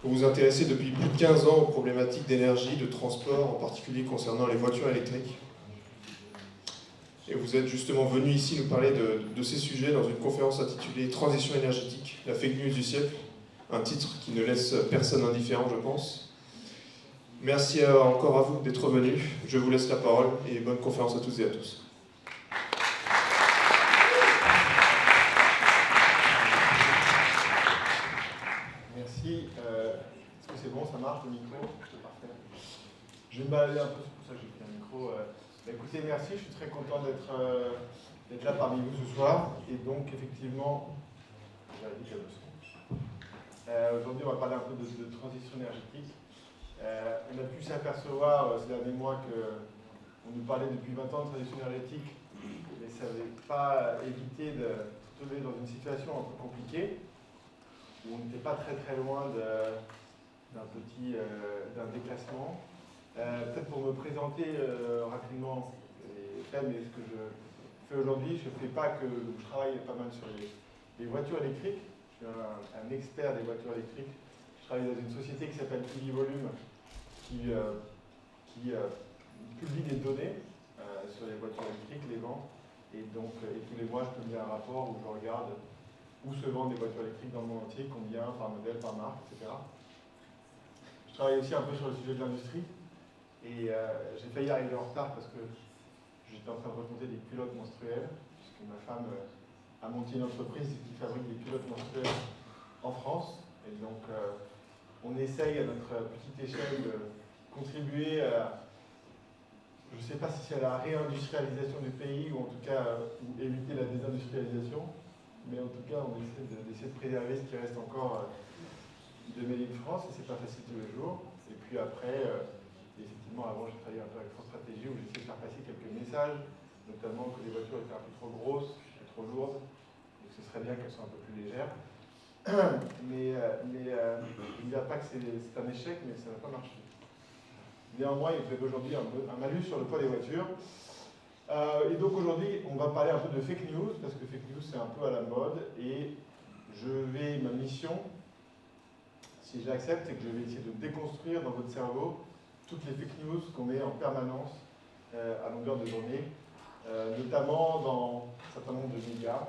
Vous vous intéressez depuis plus de 15 ans aux problématiques d'énergie, de transport, en particulier concernant les voitures électriques. Et vous êtes justement venu ici nous parler de ces sujets dans une conférence intitulée Transition énergétique, la fake news du siècle, un titre qui ne laisse personne indifférent, je pense. Merci encore à vous d'être venus. Je vous laisse la parole et bonne conférence à tous et à tous. Merci. Est-ce que c'est bon, ça marche le micro? C'est parfait. Je vais me balader un peu, c'est pour ça que j'ai pris un micro. Écoutez, merci, je suis très content d'être là parmi vous ce soir. Et donc, effectivement, aujourd'hui, on va parler un peu de transition énergétique. On a pu s'apercevoir ces derniers mois qu'on nous parlait depuis 20 ans de transition énergétique, mais ça n'avait pas évité de se trouver dans une situation un peu compliquée, où on n'était pas très loin d'un déclassement. Peut-être pour me présenter rapidement les thèmes et ce que je fais aujourd'hui, je travaille pas mal sur les voitures électriques. Je suis un expert des voitures électriques. Je travaille dans une société qui s'appelle Volume, qui publie des données sur les voitures électriques, les vend. Et donc, tous les mois, je publie un rapport où je regarde où se vendent des voitures électriques dans le monde entier, combien, par modèle, par marque, etc. Je travaille aussi un peu sur le sujet de l'industrie. Et j'ai failli arriver en retard parce que j'étais en train de raconter des culottes menstruelles, puisque ma femme a monté une entreprise qui fabrique des culottes menstruelles en France. Et donc, on essaye à notre petite échelle de contribuer à, je ne sais pas si c'est à la réindustrialisation du pays, ou en tout cas ou éviter la désindustrialisation, mais en tout cas, on essaie de préserver ce qui reste encore de Made in France, et c'est pas facile tous les jours. Et puis après, effectivement, avant, j'ai travaillé un peu avec France Stratégie, où j'essaie de faire passer quelques messages, notamment que les voitures étaient un peu trop grosses, et trop lourdes, donc ce serait bien qu'elles soient un peu plus légères. Mais il n'y a pas que c'est un échec, mais ça n'a pas marché. Néanmoins, il fait aujourd'hui un malus sur le poids des voitures. Et donc aujourd'hui, on va parler un peu de fake news, parce que fake news c'est un peu à la mode, et ma mission, si je l'accepte, c'est que je vais essayer de déconstruire dans votre cerveau toutes les fake news qu'on met en permanence à longueur de journée, notamment dans un certain nombre de médias.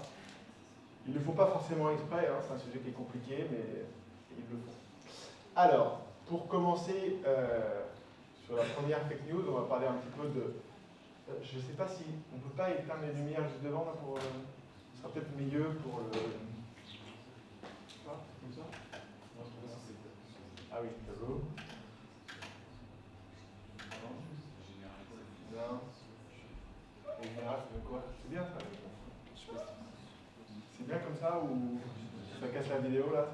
Ils ne le font pas forcément exprès, hein, c'est un sujet qui est compliqué, mais ils le font. Alors, pour commencer sur la première fake news, on va parler un petit peu de... je ne sais pas si on ne peut pas éteindre les lumières juste devant, là, pour, ce sera peut-être mieux pour le... Comme ça ? Ah oui, tableau. Non. Et général, ça fait quoi? C'est bien ça. C'est bien comme ça ou ça casse la vidéo là?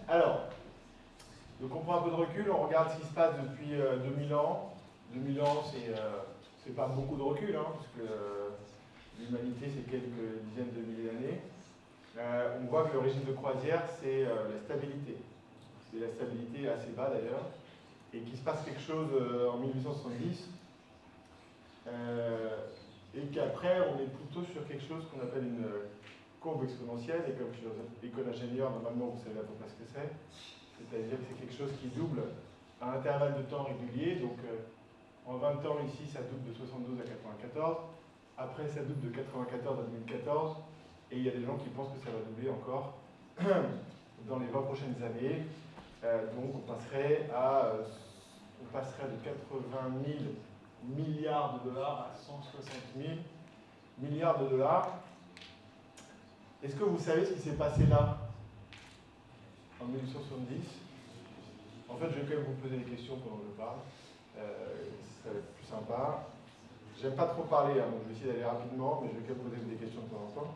Alors, donc on prend un peu de recul, on regarde ce qui se passe depuis 2000 ans. 2000 ans, c'est pas beaucoup de recul, hein, parce que l'humanité c'est quelques dizaines de milliers d'années. On voit que le régime de croisière, c'est la stabilité. C'est la stabilité assez bas d'ailleurs. Et qu'il se passe quelque chose en 1870. Et qu'après, on est plutôt sur quelque chose qu'on appelle une courbe exponentielle. Et comme je suis dans une école d'ingénieur, normalement, vous savez à peu près ce que c'est. C'est-à-dire que c'est quelque chose qui double à intervalles de temps réguliers. Donc, en 20 ans, ici, ça double de 72 à 94. Après, ça double de 94 à 2014. Et il y a des gens qui pensent que ça va doubler encore dans les 20 prochaines années. Donc on passerait de 80 000 milliards de dollars à 160 000 milliards de dollars. Est-ce que vous savez ce qui s'est passé là en 1870? En fait, je vais quand même vous poser des questions pendant que je parle. Ça va être plus sympa. J'aime pas trop parler, hein, donc je vais essayer d'aller rapidement, mais je vais quand même poser des questions de temps en temps.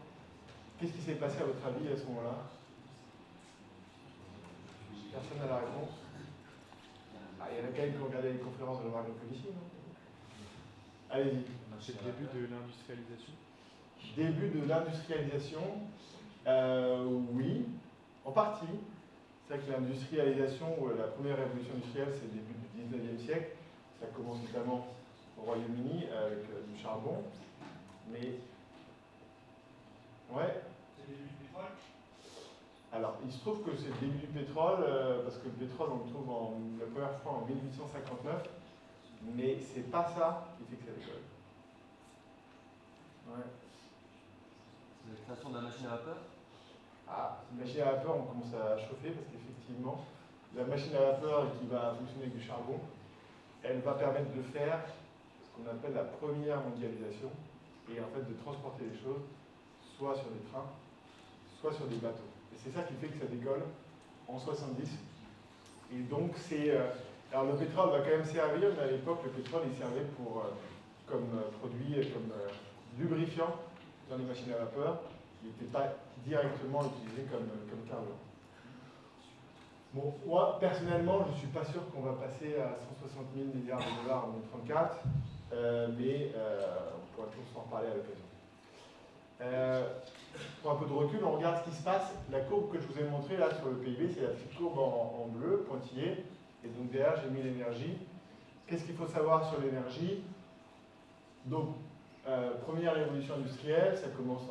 Qu'est-ce qui s'est passé à votre avis à ce moment-là? Personne n'a la réponse? Ah, il y en a quand même qui ont regardé les conférences de Jean-Marc Moscovici, non? Allez-y. C'est le début de l'industrialisation? Début de l'industrialisation, oui, en partie. C'est vrai que l'industrialisation, la première révolution industrielle, c'est le début du 19e siècle. Ça commence notamment au Royaume-Uni avec du charbon. Mais, ouais. Alors, il se trouve que c'est le début du pétrole, parce que le pétrole, on le trouve la première fois en 1859, mais c'est pas ça qui fait que ça décolle. Ouais. C'est la création de la machine à vapeur? Ah, une machine à vapeur, on commence à chauffer, parce qu'effectivement, la machine à vapeur qui va fonctionner avec du charbon, elle va permettre de faire ce qu'on appelle la première mondialisation, et en fait de transporter les choses, soit sur des trains, soit sur des bateaux. Et c'est ça qui fait que ça décolle en 70. Et donc c'est... alors le pétrole va quand même servir, mais à l'époque le pétrole il servait pour, comme produit, comme lubrifiant dans les machines à vapeur. Il n'était pas directement utilisé comme carburant. Bon, moi personnellement je ne suis pas sûr qu'on va passer à 160 000 milliards de dollars en 2034, mais on pourra toujours s'en reparler à l'occasion. Pour un peu de recul, on regarde ce qui se passe. La courbe que je vous ai montrée là sur le PIB, c'est la petite courbe en bleu, pointillée. Et donc derrière, j'ai mis l'énergie. Qu'est-ce qu'il faut savoir sur l'énergie? Donc, première révolution industrielle, ça commence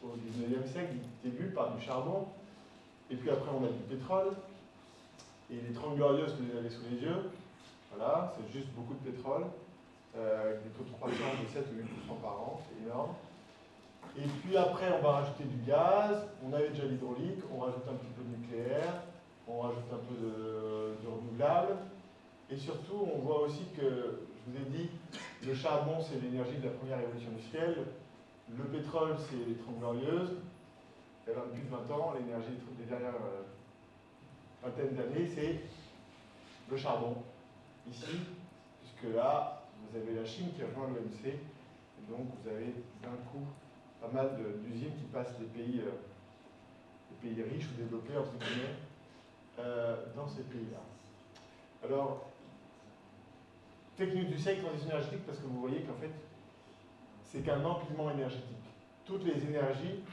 au 19e siècle, début par du charbon. Et puis après, on a du pétrole. Et les 30 glorieuses, vous les avez sous les yeux. Voilà, c'est juste beaucoup de pétrole. Avec des taux de croissance de 7 ou 8% par an, c'est énorme. Et puis après, on va rajouter du gaz, on avait déjà l'hydraulique, on rajoute un petit peu de nucléaire, on rajoute un peu de renouvelable. Et surtout, on voit aussi que, je vous ai dit, le charbon, c'est l'énergie de la première révolution industrielle, le pétrole, c'est les 30 glorieuses, et là, depuis 20 ans, l'énergie des dernières vingtaine d'années, c'est le charbon, ici, puisque là, vous avez la Chine qui rejoint l'OMC, et donc vous avez d'un coup pas mal d'usines qui passent des pays riches ou développés, entre guillemets, dans ces pays-là. Alors, technique du siècle, transition énergétique, parce que vous voyez qu'en fait, c'est qu'un empilement énergétique. Toutes les énergies,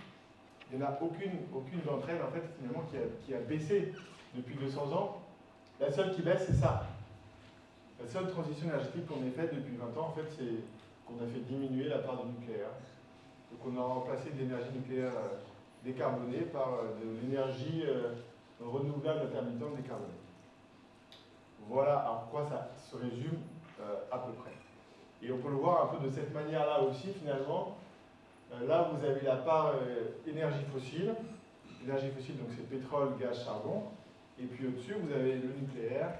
il n'y en a aucune d'entre elles, en fait, finalement, qui a baissé depuis 200 ans. La seule qui baisse, c'est ça. La seule transition énergétique qu'on ait faite depuis 20 ans, en fait, c'est qu'on a fait diminuer la part du nucléaire. Donc on a remplacé de l'énergie nucléaire décarbonée par de l'énergie renouvelable intermittente décarbonée. Voilà à quoi ça se résume à peu près. Et on peut le voir un peu de cette manière-là aussi, finalement. Là, vous avez la part énergie fossile. L'énergie fossile, donc c'est pétrole, gaz, charbon. Et puis au-dessus, vous avez le nucléaire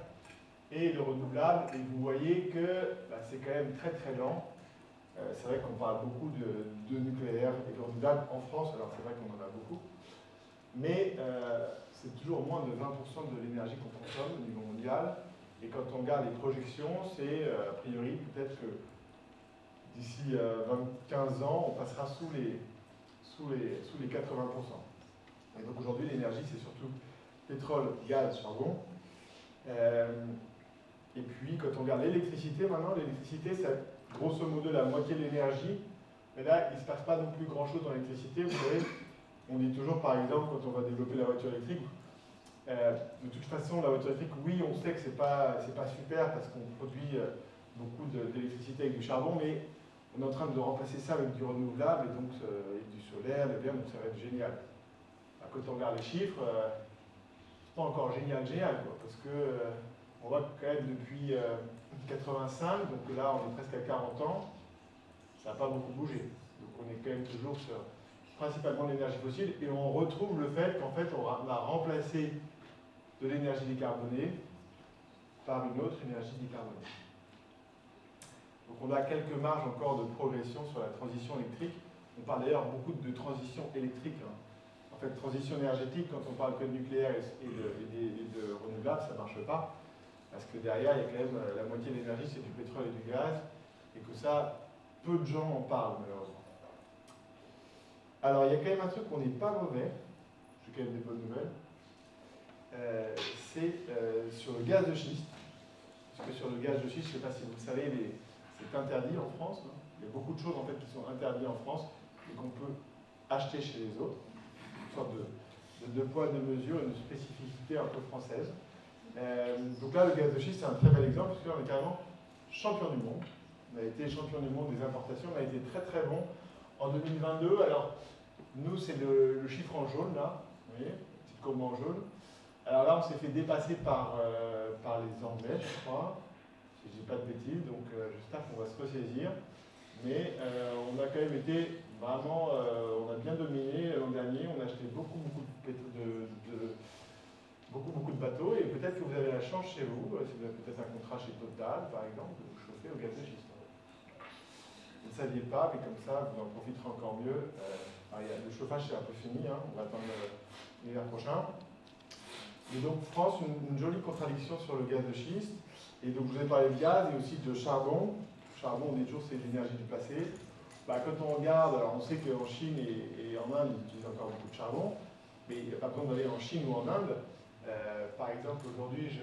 et le renouvelable. Et vous voyez que c'est quand même très très lent. C'est vrai qu'on parle beaucoup de nucléaire et de renouvelable en France, alors c'est vrai qu'on en a beaucoup. Mais c'est toujours moins de 20% de l'énergie qu'on consomme au niveau mondial. Et quand on regarde les projections, c'est a priori peut-être que d'ici 15 ans, on passera sous les 80%. Et donc aujourd'hui, l'énergie, c'est surtout pétrole, gaz, charbon. Et puis, quand on regarde l'électricité, maintenant, l'électricité, c'est grosso modo la moitié de l'énergie. Mais là, il ne se passe pas non plus grand-chose dans l'électricité. Vous savez, on dit toujours, par exemple, quand on va développer la voiture électrique, de toute façon, la voiture électrique, oui, on sait que c'est pas super parce qu'on produit beaucoup d'électricité avec du charbon, mais on est en train de remplacer ça avec du renouvelable et donc avec du solaire, donc ça va être génial. Quand on regarde les chiffres, c'est pas encore génial, quoi, parce que on voit que quand même depuis 85, donc là on est presque à 40 ans, ça n'a pas beaucoup bougé. Donc on est quand même toujours sur principalement l'énergie fossile et on retrouve le fait qu'en fait on a remplacé de l'énergie décarbonée par une autre énergie décarbonée. Donc on a quelques marges encore de progression sur la transition électrique. On parle d'ailleurs beaucoup de transition électrique. En fait, transition énergétique, quand on parle que de nucléaire et de renouvelable, ça ne marche pas. Parce que derrière, il y a quand même la moitié de l'énergie, c'est du pétrole et du gaz. Et que ça, peu de gens en parlent, malheureusement. Alors, il y a quand même un truc, on n'est pas mauvais. J'ai quand même des bonnes nouvelles. C'est sur le gaz de schiste. Parce que sur le gaz de schiste, je ne sais pas si vous le savez, c'est interdit en France. Hein. Il y a beaucoup de choses en fait, qui sont interdites en France et qu'on peut acheter chez les autres. Une sorte de poids, de mesure, une spécificité un peu française. Donc là, le gaz de schiste, c'est un très bel exemple, parce qu'on est carrément champion du monde. On a été champion du monde des importations, on a été très très bon en 2022. Alors, nous, c'est le chiffre en jaune, là. Vous voyez, petite courbe en jaune. Alors là, on s'est fait dépasser par les Anglais, je crois, si je dis pas de bêtises, donc j'espère qu'on va se ressaisir. Mais on a quand même été vraiment, on a bien dominé l'an dernier, on a acheté beaucoup de bateaux, et peut-être que vous avez la chance chez vous, si vous avez peut-être un contrat chez Total, par exemple, de vous chauffer au gaz de schiste. Vous ne saviez pas, mais comme ça, vous en profiterez encore mieux. Le chauffage, c'est un peu fini, hein, on va attendre l'hiver prochain. Et donc, France, une jolie contradiction sur le gaz de schiste. Et donc, je vous ai parlé de gaz et aussi de charbon. Charbon, on dit toujours c'est l'énergie du passé. Quand on regarde, alors on sait qu'en Chine et en Inde, ils utilisent encore beaucoup de charbon, mais il n'y a pas besoin d'aller en Chine ou en Inde. Par exemple, aujourd'hui,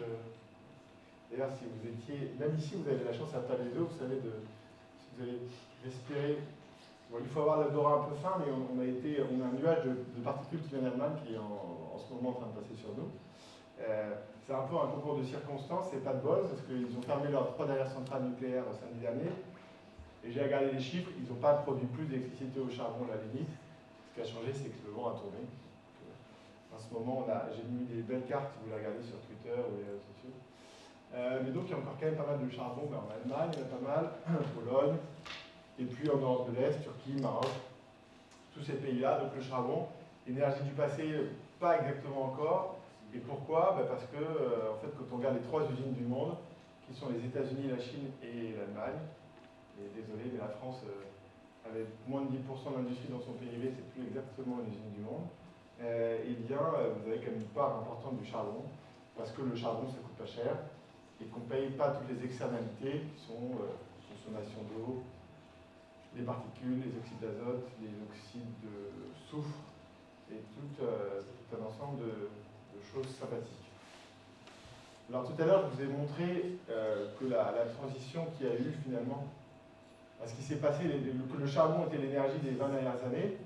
d'ailleurs, si vous étiez, même ici, vous avez la chance à Palaiso, vous savez, si vous allez respirer, bon, il faut avoir l'odorat un peu fin, mais on a un nuage de particules qui vient d'Allemagne qui est en ce moment en train de passer sur nous. C'est un peu un concours de circonstances, c'est pas de bol, parce qu'ils ont fermé leurs 3 dernières centrales nucléaires samedi dernier. Et j'ai regardé les chiffres, ils n'ont pas produit plus d'électricité au charbon à la limite. Ce qui a changé, c'est que le vent a tourné. En ce moment, j'ai mis des belles cartes, vous les regardez sur Twitter ou les réseaux sociaux. Mais donc, il y a encore quand même pas mal de charbon, en Allemagne, il y en a pas mal, en Pologne, et puis en Europe de l'Est, Turquie, Maroc, tous ces pays-là. Donc le charbon, énergie du passé, pas exactement encore. Et pourquoi? Parce que, en fait, quand on regarde les 3 usines du monde, qui sont les États-Unis, la Chine et l'Allemagne, et désolé, mais la France, avec moins de 10% d'industrie dans son PIB, c'est plus exactement une usine du monde, eh bien, vous avez quand même une part importante du charbon, parce que le charbon, ça coûte pas cher, et qu'on ne paye pas toutes les externalités, qui sont consommation d'eau, les particules, les oxydes d'azote, les oxydes de soufre, et tout un ensemble de choses sympathiques. Alors tout à l'heure, je vous ai montré que la transition qu'il y a eu finalement, ce qui s'est passé, que le charbon était l'énergie des 20 dernières années,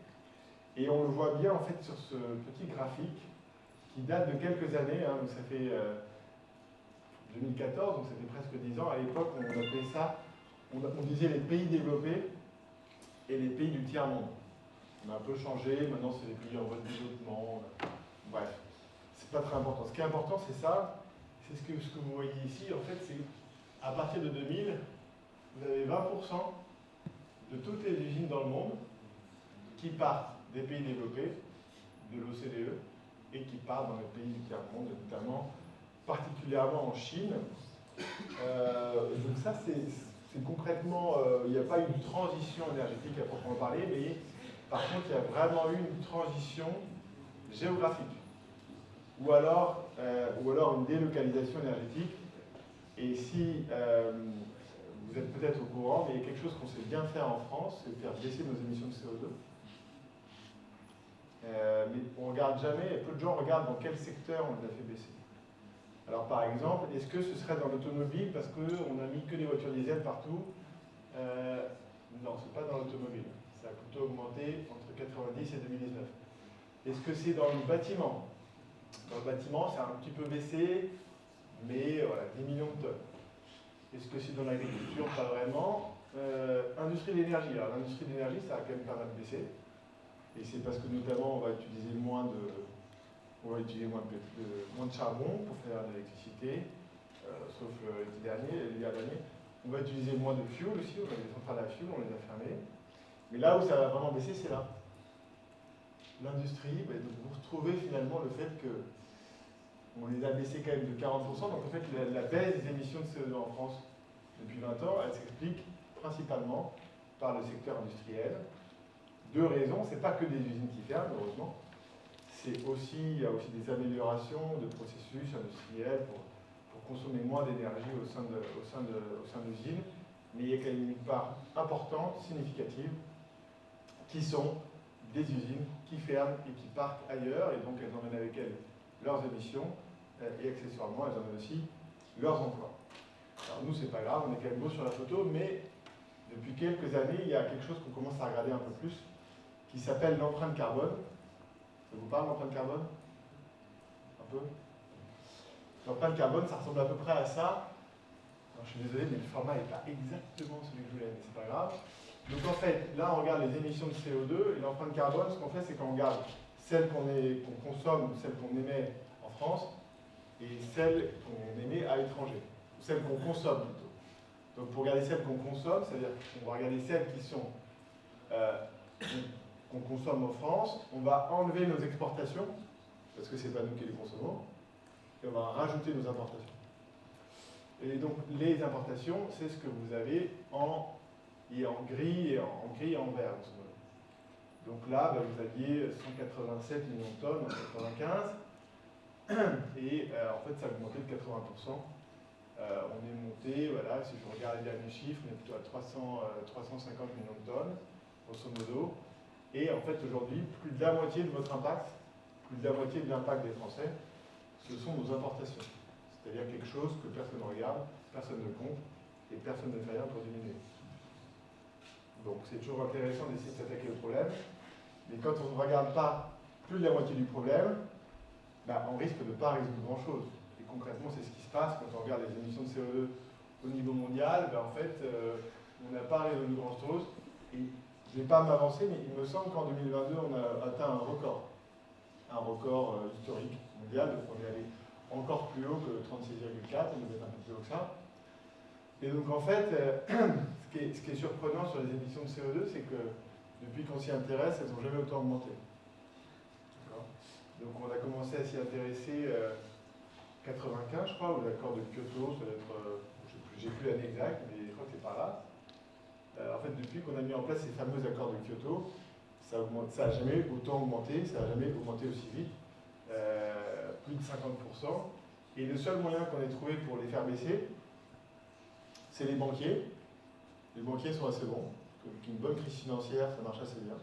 et on le voit bien en fait sur ce petit graphique qui date de quelques années, hein, donc ça fait 2014, donc ça fait presque 10 ans. À l'époque, on appelait ça, on disait les pays développés et les pays du tiers-monde. On a un peu changé, maintenant c'est les pays en voie de développement, bref. C'est pas très important. Ce qui est important, c'est ça. C'est ce que vous voyez ici. En fait, c'est à partir de 2000, vous avez 20% de toutes les usines dans le monde qui partent des pays développés, de l'OCDE, et qui partent dans les pays du tiers-monde, notamment, particulièrement en Chine. Donc ça, c'est concrètement, il n'y a pas eu de transition énergétique à proprement parler, mais par contre, il y a vraiment eu une transition géographique. Ou alors une délocalisation énergétique. Et si vous êtes peut-être au courant, mais il y a quelque chose qu'on sait bien faire en France, c'est faire baisser nos émissions de CO2. Mais on ne regarde jamais, peu de gens regardent dans quel secteur on les a fait baisser. Alors par exemple, est-ce que ce serait dans l'automobile parce qu'on n'a mis que des voitures diesel partout? Non, ce n'est pas dans l'automobile. Ça a plutôt augmenté entre 90 et 2019. Est-ce que c'est dans le bâtiment? Dans le bâtiment, ça a un petit peu baissé, mais voilà, 10 millions de tonnes. Est-ce que c'est dans l'agriculture? Pas vraiment. Industrie de l'énergie. Alors l'industrie de l'énergie, ça a quand même pas mal baissé. Et c'est parce que notamment, on va utiliser moins de charbon pour faire de l'électricité, sauf l'hiver dernier. On va utiliser moins de fuel aussi, on a des centrales à fuel, on les a fermées. Mais là où ça va vraiment baisser, c'est là. L'industrie, donc vous retrouvez finalement le fait qu'on les a baissés quand même de 40%. Donc en fait, la baisse des émissions de CO2 en France depuis 20 ans, elle s'explique principalement par le secteur industriel. 2 raisons, c'est pas que des usines qui ferment, heureusement. Il y a aussi des améliorations de processus industriels pour consommer moins d'énergie au sein d'usines. Mais il y a quand même une part importante, significative, qui sont des usines qui ferment et qui partent ailleurs, et donc elles emmènent avec elles leurs émissions, et accessoirement, elles emmènent aussi leurs emplois. Alors nous, c'est pas grave, on est quand même beau sur la photo, mais depuis quelques années, il y a quelque chose qu'on commence à regarder un peu plus, qui s'appelle l'empreinte carbone. Ça vous parle, l'empreinte carbone? Un peu? L'empreinte carbone, ça ressemble à peu près à ça. Alors, je suis désolé, mais le format n'est pas exactement celui que je voulais, mais c'est pas grave. Donc en fait, là, on regarde les émissions de CO2, et l'empreinte carbone, ce qu'on fait, c'est qu'on regarde celles qu'on consomme, celles qu'on émet en France, et celles qu'on émet à l'étranger, celles qu'on consomme plutôt. Donc pour regarder celles qu'on consomme, c'est-à-dire qu'on va regarder celles qui sont qu'on consomme en France, on va enlever nos exportations, parce que c'est pas nous qui les consommons, et on va rajouter nos importations. Et donc les importations, c'est ce que vous avez en gris et en vert. Donc là, vous aviez 187 millions de tonnes en 1995, et en fait ça a augmenté de 80%. On est monté, voilà, si je regarde les derniers chiffres, on est plutôt à 350 millions de tonnes, grosso modo. Et en fait aujourd'hui, plus de la moitié de votre impact, plus de la moitié de l'impact des Français, ce sont nos importations. C'est-à-dire quelque chose que personne ne regarde, personne ne compte, et personne ne fait rien pour diminuer. Donc c'est toujours intéressant d'essayer de s'attaquer au problème, mais quand on ne regarde pas plus de la moitié du problème, on risque de ne pas résoudre grand-chose. Et concrètement, c'est ce qui se passe quand on regarde les émissions de CO2 au niveau mondial. En fait, on n'a pas résolu grand-chose. Et je ne vais pas m'avancer, mais il me semble qu'en 2022, on a atteint un record historique mondial. Donc on est allé encore plus haut que 36,4, on devait être un peu plus haut que ça. Et donc en fait, ce qui est surprenant sur les émissions de CO2, c'est que depuis qu'on s'y intéresse, elles n'ont jamais autant augmenté. Donc on a commencé à s'y intéresser 95, je crois, où l'accord de Kyoto, ça doit être, j'ai plus l'année exacte, mais je crois que c'est par là. En fait, depuis qu'on a mis en place ces fameux accords de Kyoto, ça n'a jamais autant augmenté, ça n'a jamais augmenté aussi vite, plus de 50%. Et le seul moyen qu'on ait trouvé pour les faire baisser, c'est les banquiers. Les banquiers sont assez bons, avec une bonne crise financière, ça marche assez bien.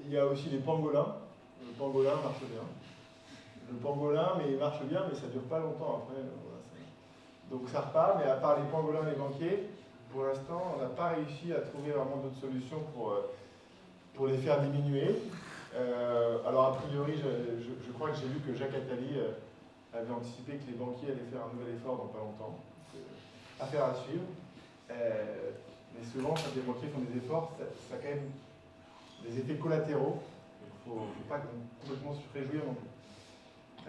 Il y a aussi les pangolins. Le pangolin marche bien. Le pangolin, mais il marche bien, mais ça ne dure pas longtemps après. Donc ça repart, mais à part les pangolins et les banquiers, pour l'instant, on n'a pas réussi à trouver vraiment d'autres solutions pour les faire diminuer. Alors a priori, je crois que j'ai vu que Jacques Attali avait anticipé que les banquiers allaient faire un nouvel effort dans pas longtemps. Affaire à suivre. Mais souvent, quand les banquiers font des efforts, ça a quand même des effets collatéraux. Il ne faut pas complètement se réjouir non plus.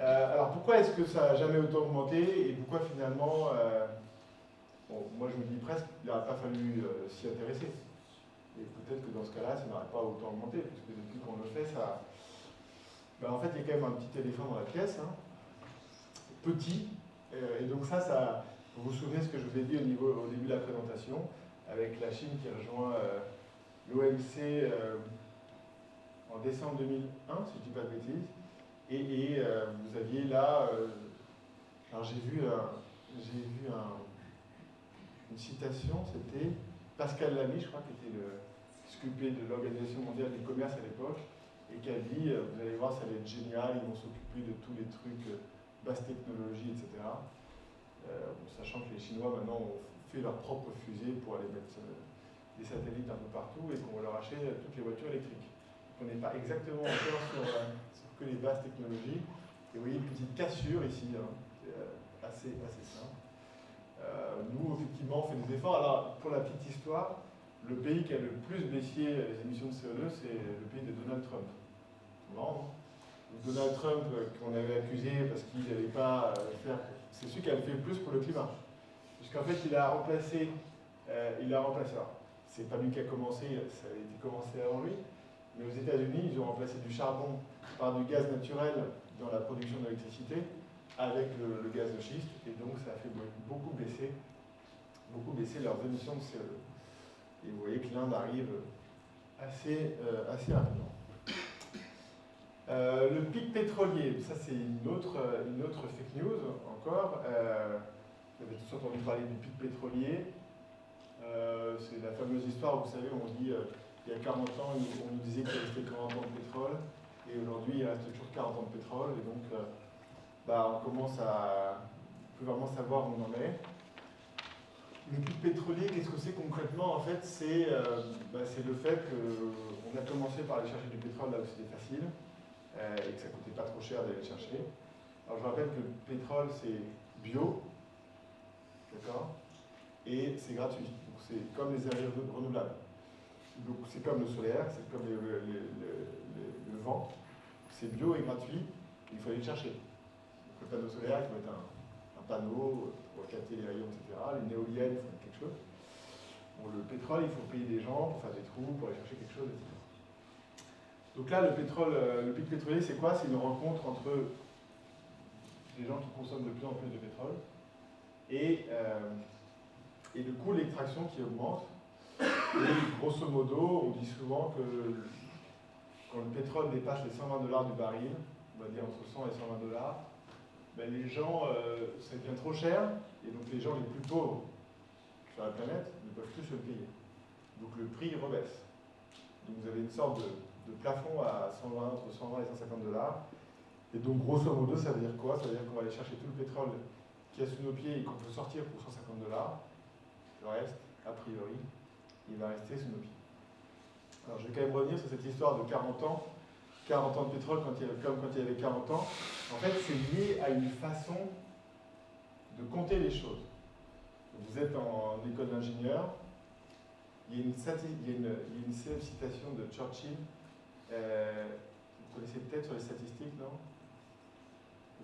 Alors pourquoi est-ce que ça n'a jamais autant augmenté et pourquoi finalement, moi je me dis presque qu'il n'aurait pas fallu s'y intéresser. Et peut-être que dans ce cas-là, ça n'aurait pas autant augmenté, parce que depuis qu'on le fait, ça... en fait, il y a quand même un petit éléphant dans la pièce, hein, petit, et donc ça, vous vous souvenez ce que je vous ai dit au début de la présentation, avec la Chine qui rejoint l'OMC en décembre 2001, si je ne dis pas de bêtises, et vous aviez là, alors j'ai vu une citation, c'était Pascal Lamy, je crois, qui était le SQP de l'Organisation mondiale du commerce à l'époque, et qui a dit, vous allez voir, ça va être génial, ils vont s'occuper de tous les trucs, basse technologie, etc. Sachant que les Chinois maintenant ont fait leur propre fusée pour aller mettre des satellites un peu partout et qu'on va leur acheter toutes les voitures électriques. On n'est pas exactement encore sur que les basses technologies. Et vous voyez une petite cassure ici, hein, assez simple. Nous, effectivement, on fait des efforts. Alors, pour la petite histoire, le pays qui a le plus baissé les émissions de CO2, c'est le pays de Donald Trump. Non, Donald Trump, qu'on avait accusé parce qu'il n'allait pas faire... C'est celui qui a fait le plus pour le climat. Puisqu'en fait, il a remplacé... alors, c'est pas lui qui a commencé, ça a été commencé avant lui, mais aux États-Unis, ils ont remplacé du charbon par du gaz naturel dans la production d'électricité avec le gaz de schiste, et donc ça a fait beaucoup baisser leurs émissions de CO2. Et vous voyez que l'Inde arrive assez rapidement. Le pic pétrolier, ça c'est une autre fake news encore. Vous avez tous entendu parler du pic pétrolier. C'est la fameuse histoire, vous savez, on dit il y a 40 ans, on nous disait qu'il restait 40 ans de pétrole, et aujourd'hui il reste toujours 40 ans de pétrole, et donc on commence à peut vraiment savoir où on en est. Le pic pétrolier, qu'est-ce que c'est concrètement? En fait, c'est le fait qu'on a commencé par aller chercher du pétrole là où c'était facile, et que ça ne coûtait pas trop cher d'aller le chercher. Alors je rappelle que le pétrole c'est bio, d'accord, et c'est gratuit, donc c'est comme les énergies renouvelables. Donc c'est comme le solaire, c'est comme le vent, c'est bio et gratuit, il faut aller le chercher. Donc, le panneau solaire, il faut mettre un panneau pour capter les rayons, etc. Une éolienne, il faut mettre quelque chose. Bon, le pétrole, il faut payer des gens pour faire des trous, pour aller chercher quelque chose, etc. Donc là, le pétrole, le pic pétrolier, c'est quoi? C'est une rencontre entre des gens qui consomment de plus en plus de pétrole et le coût de l'extraction qui augmente. Et grosso modo, on dit souvent que quand le pétrole dépasse les $120 du baril, on va dire entre 100 et 120 $, ben les gens, ça devient trop cher, et donc les gens les plus pauvres sur la planète ne peuvent plus se le payer. Donc le prix rebaisse. Donc vous avez une sorte de plafond à 120, entre 120 et 150 $. Et donc grosso modo, ça veut dire quoi? Ça veut dire qu'on va aller chercher tout le pétrole qui est sous nos pieds et qu'on peut sortir pour 150 $. Le reste, a priori, il va rester sous nos pieds. Alors je vais quand même revenir sur cette histoire de 40 ans. 40 ans de pétrole comme quand il y avait 40 ans. En fait, c'est lié à une façon de compter les choses. Vous êtes en école d'ingénieur. Il y a une célèbre citation de Churchill. Vous connaissez peut-être sur les statistiques, non?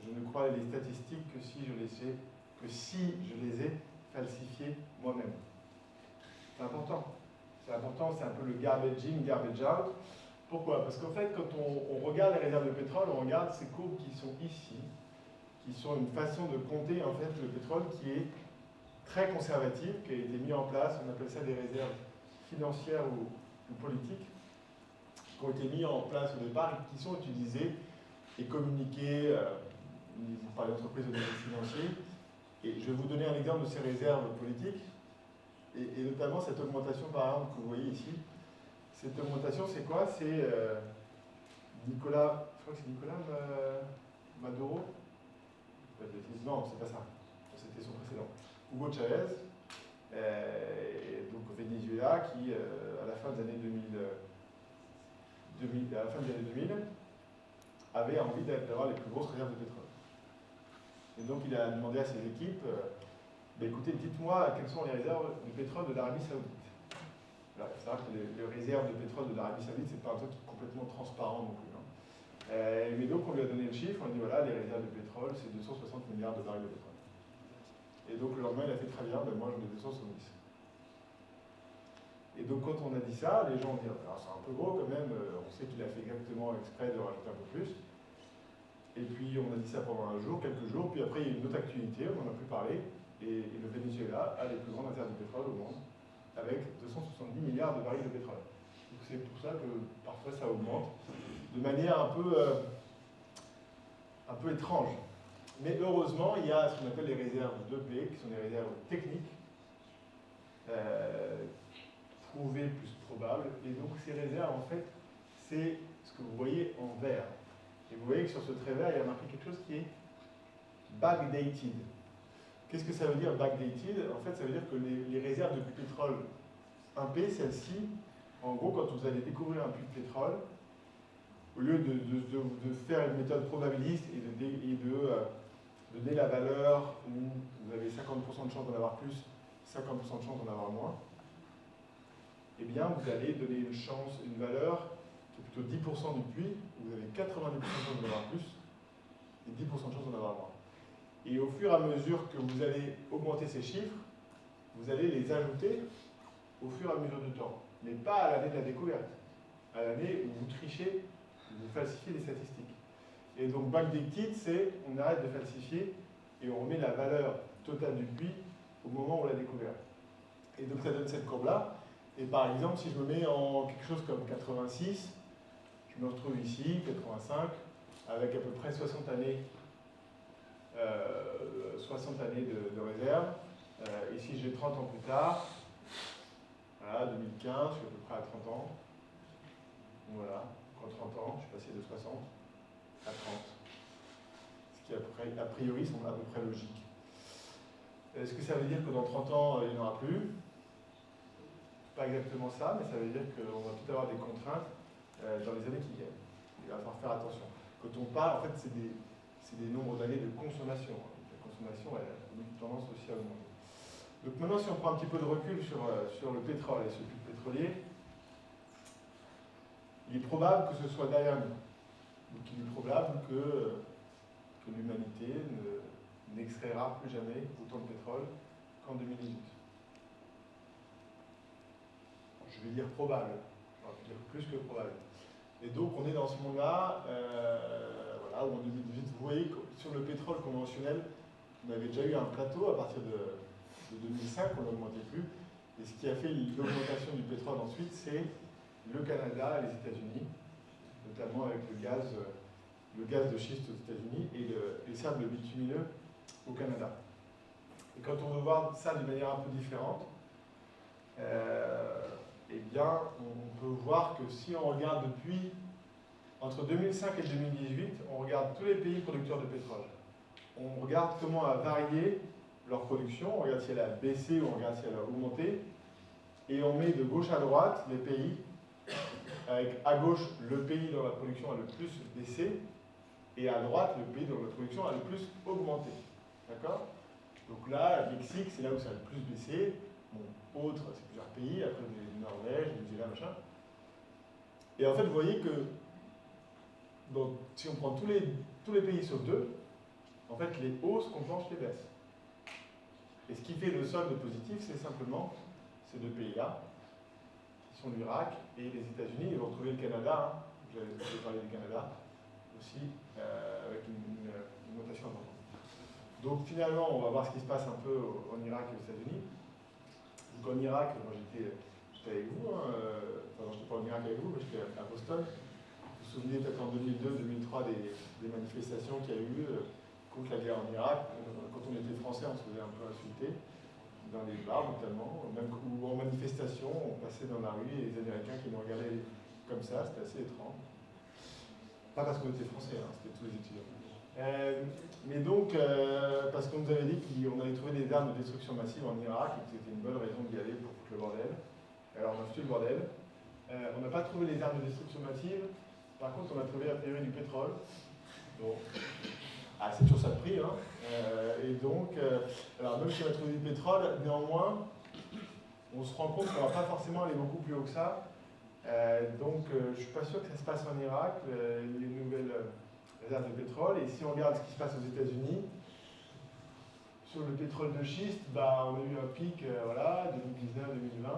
Je ne crois les statistiques que si je les ai falsifiées moi-même. C'est important. C'est important, c'est un peu le garbage in, garbage out. Pourquoi? Parce qu'en fait, quand on regarde les réserves de pétrole, on regarde ces courbes qui sont ici, qui sont une façon de compter en fait le pétrole qui est très conservative, qui a été mis en place, on appelle ça des réserves financières ou politiques, qui ont été mis en place au départ et qui sont utilisées et communiquées par les entreprises de données financiers. Et je vais vous donner un exemple de ces réserves politiques. Et notamment cette augmentation, par exemple, que vous voyez ici. Cette augmentation, c'est quoi? C'est Nicolas, je crois que c'est Nicolas Maduro. Non, c'est pas ça. C'était son précédent. Hugo Chavez, donc au Venezuela, qui, à la fin des années 2000, avait envie d'avoir les plus grosses réserves de pétrole. Et donc il a demandé à ses équipes, écoutez, dites-moi quelles sont les réserves de pétrole de l'Arabie Saoudite. Alors, il faut savoir que les réserves de pétrole de l'Arabie Saoudite, c'est pas un truc qui est complètement transparent non plus. Hein. Mais donc on lui a donné le chiffre, on a dit voilà, les réserves de pétrole, c'est 260 milliards de barils de pétrole. Et donc le lendemain, il a fait très bien, moi je mets 270. Et donc quand on a dit ça, les gens ont dit alors c'est un peu gros quand même, on sait qu'il a fait exactement exprès de rajouter un peu plus. Et puis on a dit ça pendant un jour, quelques jours, puis après il y a eu une autre actualité, on n'en a plus parlé, et le Venezuela a les plus grandes réserves de pétrole au monde, avec 270 milliards de barils de pétrole. Donc c'est pour ça que parfois ça augmente, de manière un peu étrange. Mais heureusement, il y a ce qu'on appelle les réserves 2P, qui sont des réserves techniques, prouvées plus probables. Et donc ces réserves, en fait, c'est ce que vous voyez en vert. Et vous voyez que sur ce trait vert, il y a marqué quelque chose qui est backdated. Qu'est-ce que ça veut dire backdated? En fait, ça veut dire que les réserves de pétrole 1P, celles-ci, en gros, quand vous allez découvrir un puits de pétrole, au lieu de faire une méthode probabiliste et de donner la valeur où vous avez 50% de chance d'en avoir plus, 50% de chance d'en avoir moins, eh bien, vous allez donner une valeur qui est plutôt 10% du puits, où vous avez 90% de chance d'en avoir plus et 10% de chance d'en avoir moins. Et au fur et à mesure que vous allez augmenter ces chiffres, vous allez les ajouter au fur et à mesure du temps. Mais pas à l'année de la découverte, à l'année où vous trichez, où vous falsifiez les statistiques. Et donc backdated, c'est on arrête de falsifier et on remet la valeur totale du puits au moment où on l'a découvert. Et donc ça donne cette courbe-là. Et par exemple, si je me mets en quelque chose comme 86, je me retrouve ici, 85, avec à peu près 60 années de réserve. Ici, j'ai 30 ans plus tard. Voilà, 2015, je suis à peu près à 30 ans. Voilà, en 30 ans, je suis passé de 60 à 30. Ce qui, a priori, semble à peu près logique. Est-ce que ça veut dire que dans 30 ans, il n'y en aura plus? Pas exactement ça, mais ça veut dire qu'on va tout avoir des contraintes dans les années qui viennent. Il va falloir faire attention. Quand on parle, en fait, c'est des nombres d'années de consommation. La consommation, elle a une tendance aussi à augmenter. Donc maintenant, si on prend un petit peu de recul sur le pétrole et sur le puits pétrolier, il est probable que ce soit derrière nous. Donc il est probable que l'humanité n'extraira plus jamais autant de pétrole qu'en 2018. Je vais dire probable, je vais dire plus que probable. Et donc on est dans ce monde-là, voilà, où en 2018, vous voyez que sur le pétrole conventionnel, on avait déjà eu un plateau à partir de 2005, on n'augmentait plus. Et ce qui a fait l'augmentation du pétrole ensuite, c'est le Canada et les États-Unis, notamment avec le gaz de schiste aux États-Unis et les sables bitumineux au Canada. Et quand on veut voir ça d'une manière un peu différente, eh bien, on peut voir que si on regarde depuis, entre 2005 et 2018, on regarde tous les pays producteurs de pétrole. On regarde comment a varié leur production, on regarde si elle a baissé ou on regarde si elle a augmenté, et on met de gauche à droite les pays, avec à gauche le pays dont la production a le plus baissé, et à droite le pays dont la production a le plus augmenté. D'accord? Donc là, le Mexique, c'est là où ça a le plus baissé. Bon, autres, c'est plusieurs pays, après le Norvège, le New Zealand, machin. Et en fait, vous voyez que donc, si on prend tous les pays sauf deux, en fait, les hausses compensent les baisses. Et ce qui fait le solde positif, c'est simplement ces deux pays-là, qui sont l'Irak et les États-Unis. Et vous retrouvez le Canada, hein. J'ai parlé du Canada aussi, avec une augmentation importante. Donc finalement, on va voir ce qui se passe un peu en Irak et aux États-Unis. Donc en Irak, moi j'étais avec vous, hein, enfin je n'étais pas en Irak avec vous, mais j'étais à Boston. Vous vous souvenez peut-être en 2002-2003 des manifestations qu'il y a eu contre la guerre en Irak. Quand on était français, on se faisait un peu insulter, dans les bars notamment, même ou en manifestation, on passait dans la rue et les Américains qui nous regardaient comme ça, c'était assez étrange. Pas parce qu'on était français, hein, c'était tous les étudiants. Mais donc, parce qu'on nous avait dit qu'on allait trouver des armes de destruction massive en Irak et que c'était une bonne raison d'y aller pour foutre le bordel. Alors on a foutu le bordel. On n'a pas trouvé les armes de destruction massive. Par contre, on a trouvé a priori du pétrole. Donc, c'est toujours ça le prix. Hein. Et donc, alors même si on a trouvé du pétrole, néanmoins, on se rend compte qu'on ne va pas forcément aller beaucoup plus haut que ça. Donc, je ne suis pas sûr que ça se passe en Irak, les nouvelles réserves de pétrole. Et si on regarde ce qui se passe aux États-Unis, sur le pétrole de schiste, bah, on a eu un pic, voilà, 2019-2020.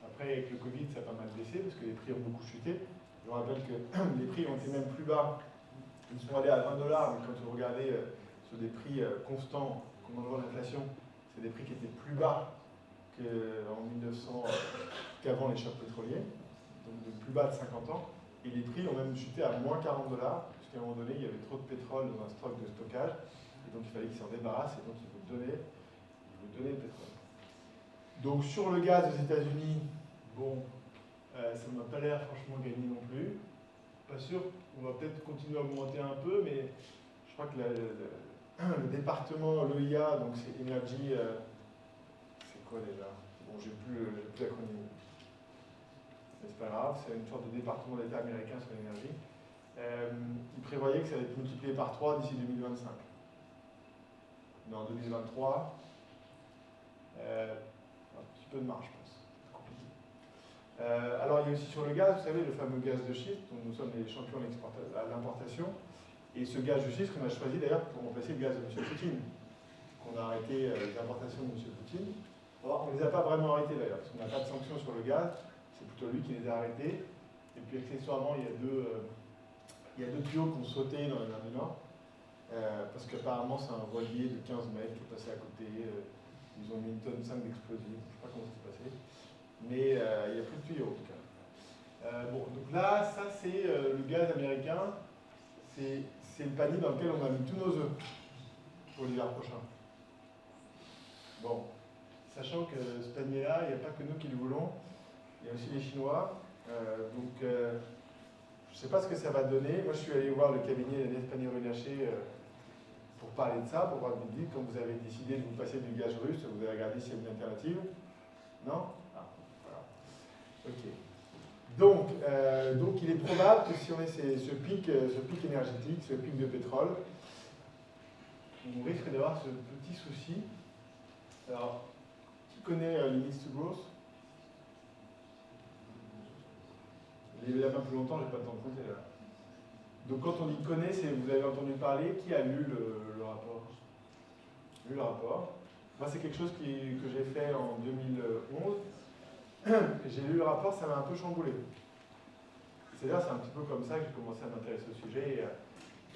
Après, avec le Covid, ça a pas mal baissé parce que les prix ont beaucoup chuté. Je vous rappelle que les prix ont été même plus bas. Ils sont allés à 20 $, mais quand vous regardez sur des prix constants, comme on voit l'inflation, c'est des prix qui étaient plus bas qu'en 1900, qu'avant les chocs pétroliers, donc de plus bas de 50 ans. Et les prix ont même chuté à moins 40 $, puisqu'à un moment donné, il y avait trop de pétrole dans un stock de stockage, et donc il fallait qu'ils s'en débarrassent, et donc ils vous donnaient le pétrole. Donc sur le gaz aux États-Unis, bon, ça ne m'a pas l'air franchement gagné non plus. Pas sûr, on va peut-être continuer à augmenter un peu, mais je crois que le département, l'EIA, donc c'est Energy, c'est quoi déjà? Bon, j'ai plus l'acronyme. Mais c'est pas grave, c'est une sorte de département d'État américain sur l'énergie. Il prévoyait que ça allait être multiplié par 3 d'ici 2025. Mais en 2023, un petit peu de marge, je pense. Alors il y a aussi sur le gaz, vous savez, le fameux gaz de schiste, dont nous sommes les champions à l'importation. Et ce gaz de schiste qu'on a choisi d'ailleurs pour remplacer le gaz de M. Poutine. On a arrêté les importations de M. Poutine. Alors, on ne les a pas vraiment arrêtées d'ailleurs, parce qu'on n'a pas de sanctions sur le gaz, c'est plutôt lui qui les a arrêtés. Et puis accessoirement, il y a deux tuyaux qui ont sauté dans la mer du Nord, parce qu'apparemment c'est un voilier de 15 mètres qui est passé à côté. Ils ont mis 1,5 tonne d'explosifs, je ne sais pas comment ça s'est passé. Mais il n'y a plus de tuyaux en tout cas. Bon, donc là, ça c'est le gaz américain, c'est le panier dans lequel on a mis tous nos œufs pour l'hiver prochain. Bon, sachant que ce panier-là, il n'y a pas que nous qui le voulons, il y a aussi les Chinois. Donc, je ne sais pas ce que ça va donner. Moi, je suis allé voir le cabinet d'Espagnol Renaché pour parler de ça, pour voir le dit, quand vous avez décidé de vous passer du gaz russe, vous avez regardé s'il y a une alternative. Non? Ok. Donc, il est probable que si on ait ce pic énergétique, ce pic de pétrole, on risque d'avoir ce petit souci. Alors, qui connaît Limits to Growth? Il est là plus longtemps, j'ai pas le temps de compter là. Donc quand on dit connaît, c'est vous avez entendu parler, qui a lu le rapport? Lu le rapport. Moi c'est quelque chose que j'ai fait en 2011. J'ai lu le rapport, ça m'a un peu chamboulé. C'est-à-dire c'est un petit peu comme ça que j'ai commencé à m'intéresser au sujet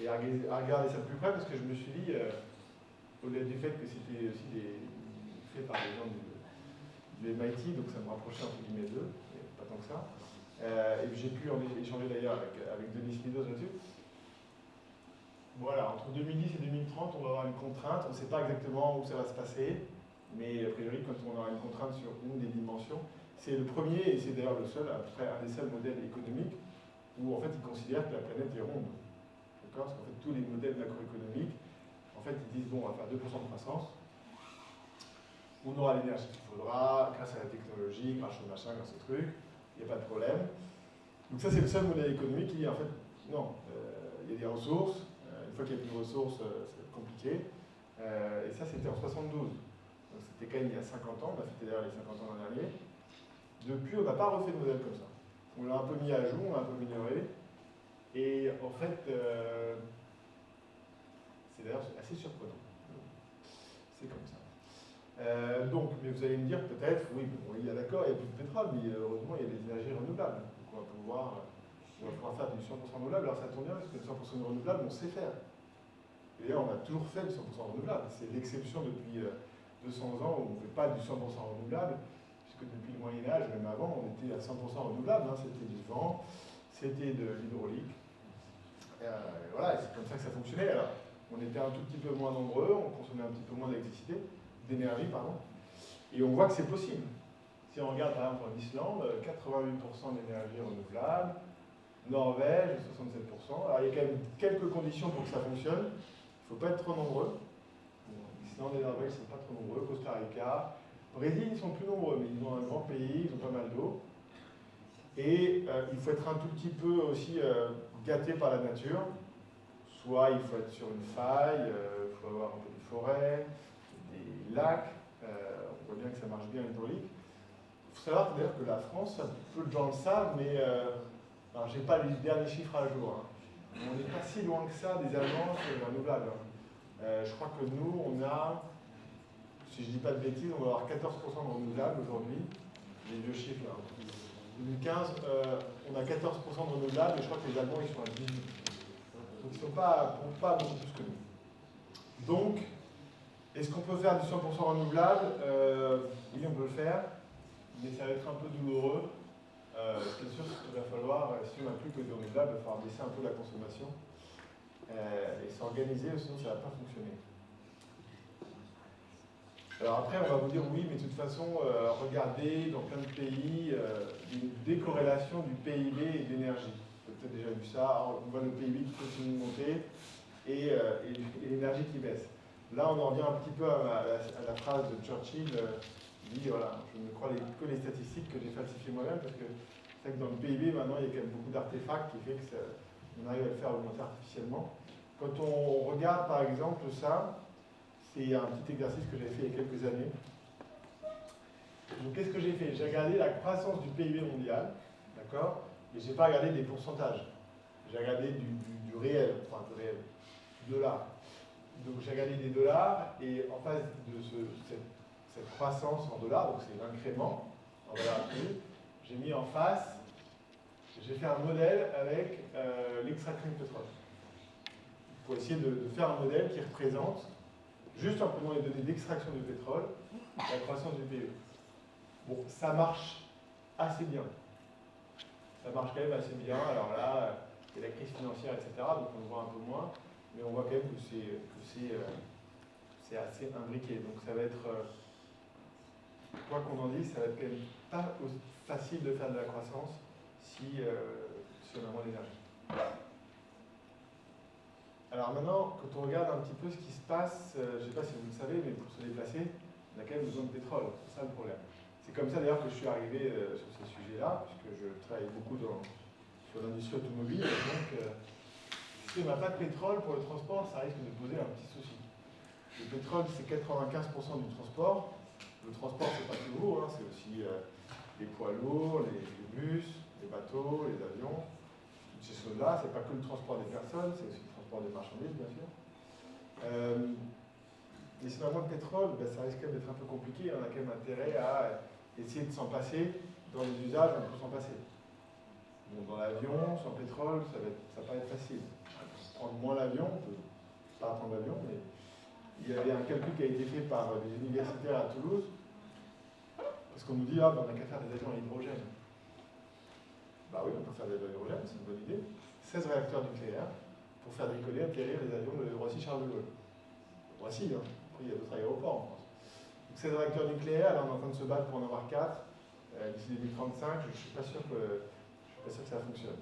et à regarder ça de plus près parce que je me suis dit, au-delà du fait que c'était aussi fait par des gens du MIT, donc ça me rapprochait entre guillemets d'eux, mais pas tant que ça. Et puis j'ai pu en échanger d'ailleurs avec Denis Meadows là-dessus. Voilà, entre 2010 et 2030, on va avoir une contrainte, on ne sait pas exactement où ça va se passer, mais a priori, quand on aura une contrainte sur une des dimensions, c'est le premier, et c'est d'ailleurs le seul, à peu près un des seuls modèles économiques, où en fait ils considèrent que la planète est ronde. D'accord? Parce qu'en fait, tous les modèles macroéconomiques, en fait, ils disent, bon, on va faire 2% de croissance, on aura l'énergie qu'il faudra, grâce à la technologie, grâce au machin, grâce au truc, il n'y a pas de problème. Donc ça, c'est le seul modèle économique qui dit, en fait, non, il y a des ressources, une fois qu'il n'y a plus de ressources, c'est compliqué. Et ça, c'était en 72. Donc c'était quand même il y a 50 ans, on a fêté d'ailleurs les 50 ans l'an dernier. Depuis, on n'a pas refait de modèle comme ça. On l'a un peu mis à jour, on l'a un peu minoré. Et en fait, c'est d'ailleurs assez surprenant. C'est comme ça. Donc, mais vous allez me dire peut-être, oui, bon, il y a d'accord, il n'y a plus de pétrole, mais heureusement, il y a des énergies renouvelables. Donc on va pouvoir faire du 100% renouvelable. Alors ça tombe bien, parce que le 100% renouvelable, on sait faire. Et d'ailleurs, on a toujours fait du 100% renouvelable. C'est l'exception depuis 200 ans où on ne fait pas du 100% renouvelable, puisque depuis le Moyen-Âge, même avant, on était à 100% renouvelable. Hein. C'était du vent, c'était de l'hydraulique. Voilà, c'est comme ça que ça fonctionnait. Alors, on était un tout petit peu moins nombreux, on consommait un petit peu moins d'énergie, pardon. Et on voit que c'est possible. Si on regarde par exemple en Islande, 88% d'énergie renouvelable, Norvège, 67%. Alors il y a quand même quelques conditions pour que ça fonctionne. Il ne faut pas être trop nombreux. Islande et Norvège ne sont pas trop nombreux. Costa Rica, Brésil, ils sont plus nombreux, mais ils ont un grand pays, ils ont pas mal d'eau. Et il faut être un tout petit peu aussi gâté par la nature. Soit il faut être sur une faille, il faut avoir un peu de forêt, des lacs. On voit bien que ça marche bien l'hydraulique. Il faut savoir d'ailleurs que la France, peu de gens le savent, mais alors j'ai pas les derniers chiffres à jour. Hein. On n'est pas si loin que ça des Allemands sur les renouvelables. Je crois que nous, on a, si je dis pas de bêtises, on va avoir 14% de renouvelables aujourd'hui. Les vieux chiffres là. 2015, on a 14% de renouvelables et je crois que les Allemands ils sont à 18%. Donc ils ne sont pas beaucoup plus que nous. Donc, est-ce qu'on peut faire du 100% renouvelable? Oui, on peut le faire, mais ça va être un peu douloureux. Ce qui est sûr, c'est qu'il va falloir, si on n'a plus que du renouvelable, il va falloir baisser un peu la consommation et s'organiser, sinon ça ne va pas fonctionner. Alors après, on va vous dire oui, mais de toute façon, regardez dans plein de pays une décorrélation du PIB et de l'énergie. Vous avez peut-être déjà vu ça. Alors, on voit le PIB qui continue de monter et l'énergie qui baisse. Là, on en revient un petit peu à la phrase de Churchill. Il dit voilà, je ne crois que les statistiques que j'ai falsifiées moi-même parce que c'est vrai que dans le PIB, maintenant, il y a quand même beaucoup d'artefacts qui fait qu'on arrive à le faire augmenter artificiellement. Quand on regarde par exemple ça, c'est un petit exercice que j'ai fait il y a quelques années. Donc qu'est-ce que j'ai fait? J'ai regardé la croissance du PIB mondial, d'accord? Et je n'ai pas regardé des pourcentages. J'ai regardé du réel, enfin du réel, du dollar. Donc j'ai regardé des dollars et en face de cette croissance en dollars, donc c'est l'incrément en valeur absolue, j'ai mis en face, j'ai fait un modèle avec l'extraction de pétrole. Pour essayer de faire un modèle qui représente, juste en prenant les données d'extraction du pétrole, la croissance du PIB. Bon, ça marche assez bien. Ça marche quand même assez bien. Alors là, il y a la crise financière, etc. Donc on le voit un peu moins. Mais on voit quand même que c'est assez imbriqué. Donc ça va être, quoi qu'on en dise, ça va être quand même pas aussi facile de faire de la croissance si on a moins d'énergie. Alors maintenant, quand on regarde un petit peu ce qui se passe, je ne sais pas si vous le savez, mais pour se déplacer, on a quand même besoin de pétrole. C'est ça le problème. C'est comme ça d'ailleurs que je suis arrivé sur ces sujets-là, puisque je travaille beaucoup sur l'industrie automobile. Donc, si on n'a pas de pétrole pour le transport, ça risque de poser un petit souci. Le pétrole, c'est 95% du transport. Le transport, c'est pas tout lourd, hein, c'est aussi les poids lourds, les bus, les bateaux, les avions, toutes ces choses-là. C'est pas que le transport des personnes, c'est aussi le transport des marchandises, bien sûr. Et si on a moins de pétrole, ben, ça risque d'être un peu compliqué. On a quand même intérêt à essayer de s'en passer dans les usages où on peut s'en passer. Bon, dans l'avion, sans pétrole, ça va pas être facile. Prendre moins l'avion, on peut pas prendre l'avion, mais il y avait un calcul qui a été fait par des universitaires à Toulouse, parce qu'on nous dit, ah, ben, on n'a qu'à faire des avions à hydrogène. Bah oui, on peut faire des avions à hydrogène, c'est une bonne idée. 16 réacteurs nucléaires pour faire décoller, atterrir les avions de Roissy-Charles de Gaulle. Roissy, hein. Après, il y a d'autres aéroports en France. Donc 16 réacteurs nucléaires, là on est en train de se battre pour en avoir 4. D'ici 2035, je ne suis pas sûr que ça fonctionne.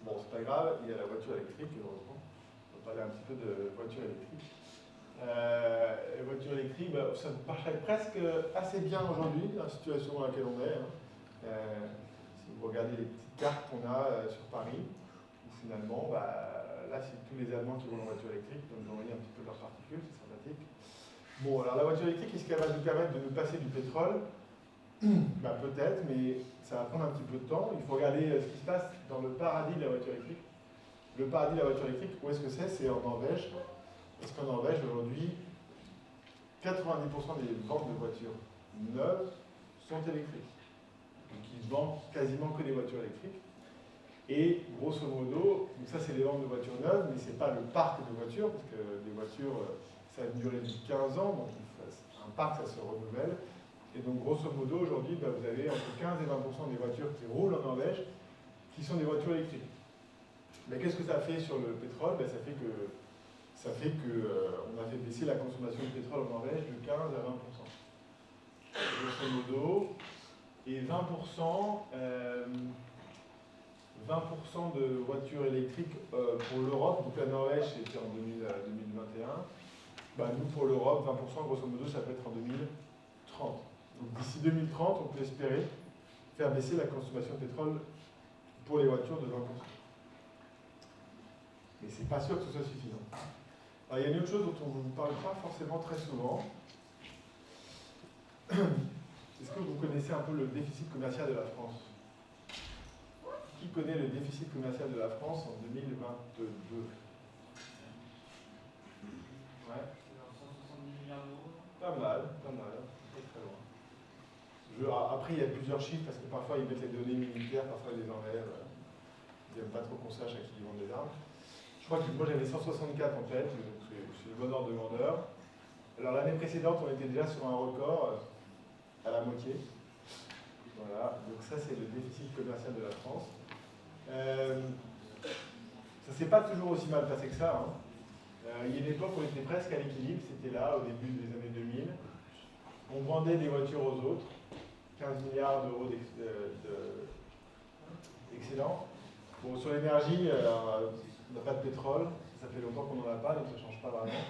Bon, c'est pas grave, il y a la voiture électrique, heureusement. On va parler un petit peu de voiture électrique. Voiture électrique, bah, ça marcherait presque assez bien aujourd'hui, dans la situation dans laquelle on est. Hein. Si vous regardez les petites cartes qu'on a sur Paris, où finalement, bah, là, c'est tous les Allemands qui roulent en voiture électrique, donc ils envoient un petit peu leurs particules, c'est sympathique. Bon, alors la voiture électrique, est-ce qu'elle va nous permettre de nous passer du pétrole? Bah, peut-être, mais ça va prendre un petit peu de temps. Il faut regarder ce qui se passe dans le paradis de la voiture électrique. Le paradis de la voiture électrique, où est-ce que c'est? C'est en Norvège. Parce qu'en Norvège, aujourd'hui, 90% des ventes de voitures neuves sont électriques. Donc ils vendent quasiment que des voitures électriques. Et grosso modo, donc ça c'est les ventes de voitures neuves, mais ce n'est pas le parc de voitures, parce que les voitures, ça a une durée de 15 ans, donc un parc, ça se renouvelle. Et donc, grosso modo, aujourd'hui, bah, vous avez entre 15 et 20% des voitures qui roulent en Norvège qui sont des voitures électriques. Mais qu'est-ce que ça fait sur le pétrole? Bah, ça fait que on a fait baisser la consommation de pétrole en Norvège de 15 à 20%. Grosso modo. Et 20%, 20% de voitures électriques pour l'Europe. Donc la Norvège, c'était en 2021. Bah, nous, pour l'Europe, 20%, grosso modo, ça peut être en 2030. Donc d'ici 2030, on peut espérer faire baisser la consommation de pétrole pour les voitures de 20%. Mais c'est pas sûr que ce soit suffisant. Alors, il y a une autre chose dont on ne vous parle pas forcément très souvent. Est-ce que vous connaissez un peu le déficit commercial de la France? Qui connaît le déficit commercial de la France en 2022? Ouais. 170 milliards d'euros. Pas mal, très très loin. Après, il y a plusieurs chiffres parce que parfois ils mettent les données militaires, parfois ils les enlèvent. Ils n'aiment pas trop qu'on sache à qui ils vendent des armes. Je crois que moi j'avais 164 en tête, donc c'est le bon ordre de grandeur. Alors l'année précédente, on était déjà sur un record à la moitié. Voilà, donc ça c'est le déficit commercial de la France. Ça ne s'est pas toujours aussi mal passé que ça. Hein. Il y a une époque où on était presque à l'équilibre, c'était là, au début des années 2000. On vendait des voitures aux autres, 15 milliards d'euros d'excédent. Bon, sur l'énergie, on n'a pas de pétrole, ça fait longtemps qu'on n'en a pas, donc ça ne change pas vraiment.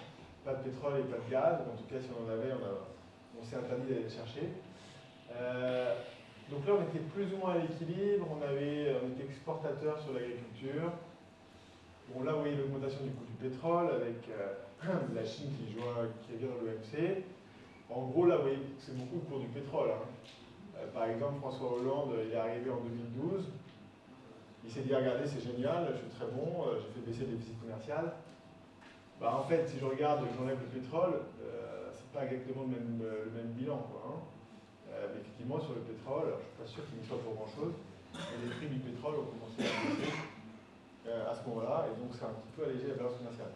Pas de pétrole et pas de gaz, en tout cas si on en avait, on s'est interdit d'aller le chercher. Donc là on était plus ou moins à l'équilibre, on était exportateur sur l'agriculture. Bon là vous voyez l'augmentation du coût du pétrole avec la Chine qui est dans l'OMC. En gros là vous voyez c'est beaucoup le cours du pétrole. Hein. Par exemple François Hollande il est arrivé en 2012. Il s'est dit, regardez, c'est génial, je suis très bon, j'ai fait baisser le déficit commercial. Bah, en fait, si je regarde, j'enlève le pétrole, c'est pas exactement le même bilan. Quoi, hein. Mais effectivement, sur le pétrole, alors, je ne suis pas sûr qu'il y soit pour grand-chose, mais les prix du pétrole ont commencé à baisser à ce moment-là, et donc c'est un petit peu allégé la balance commerciale.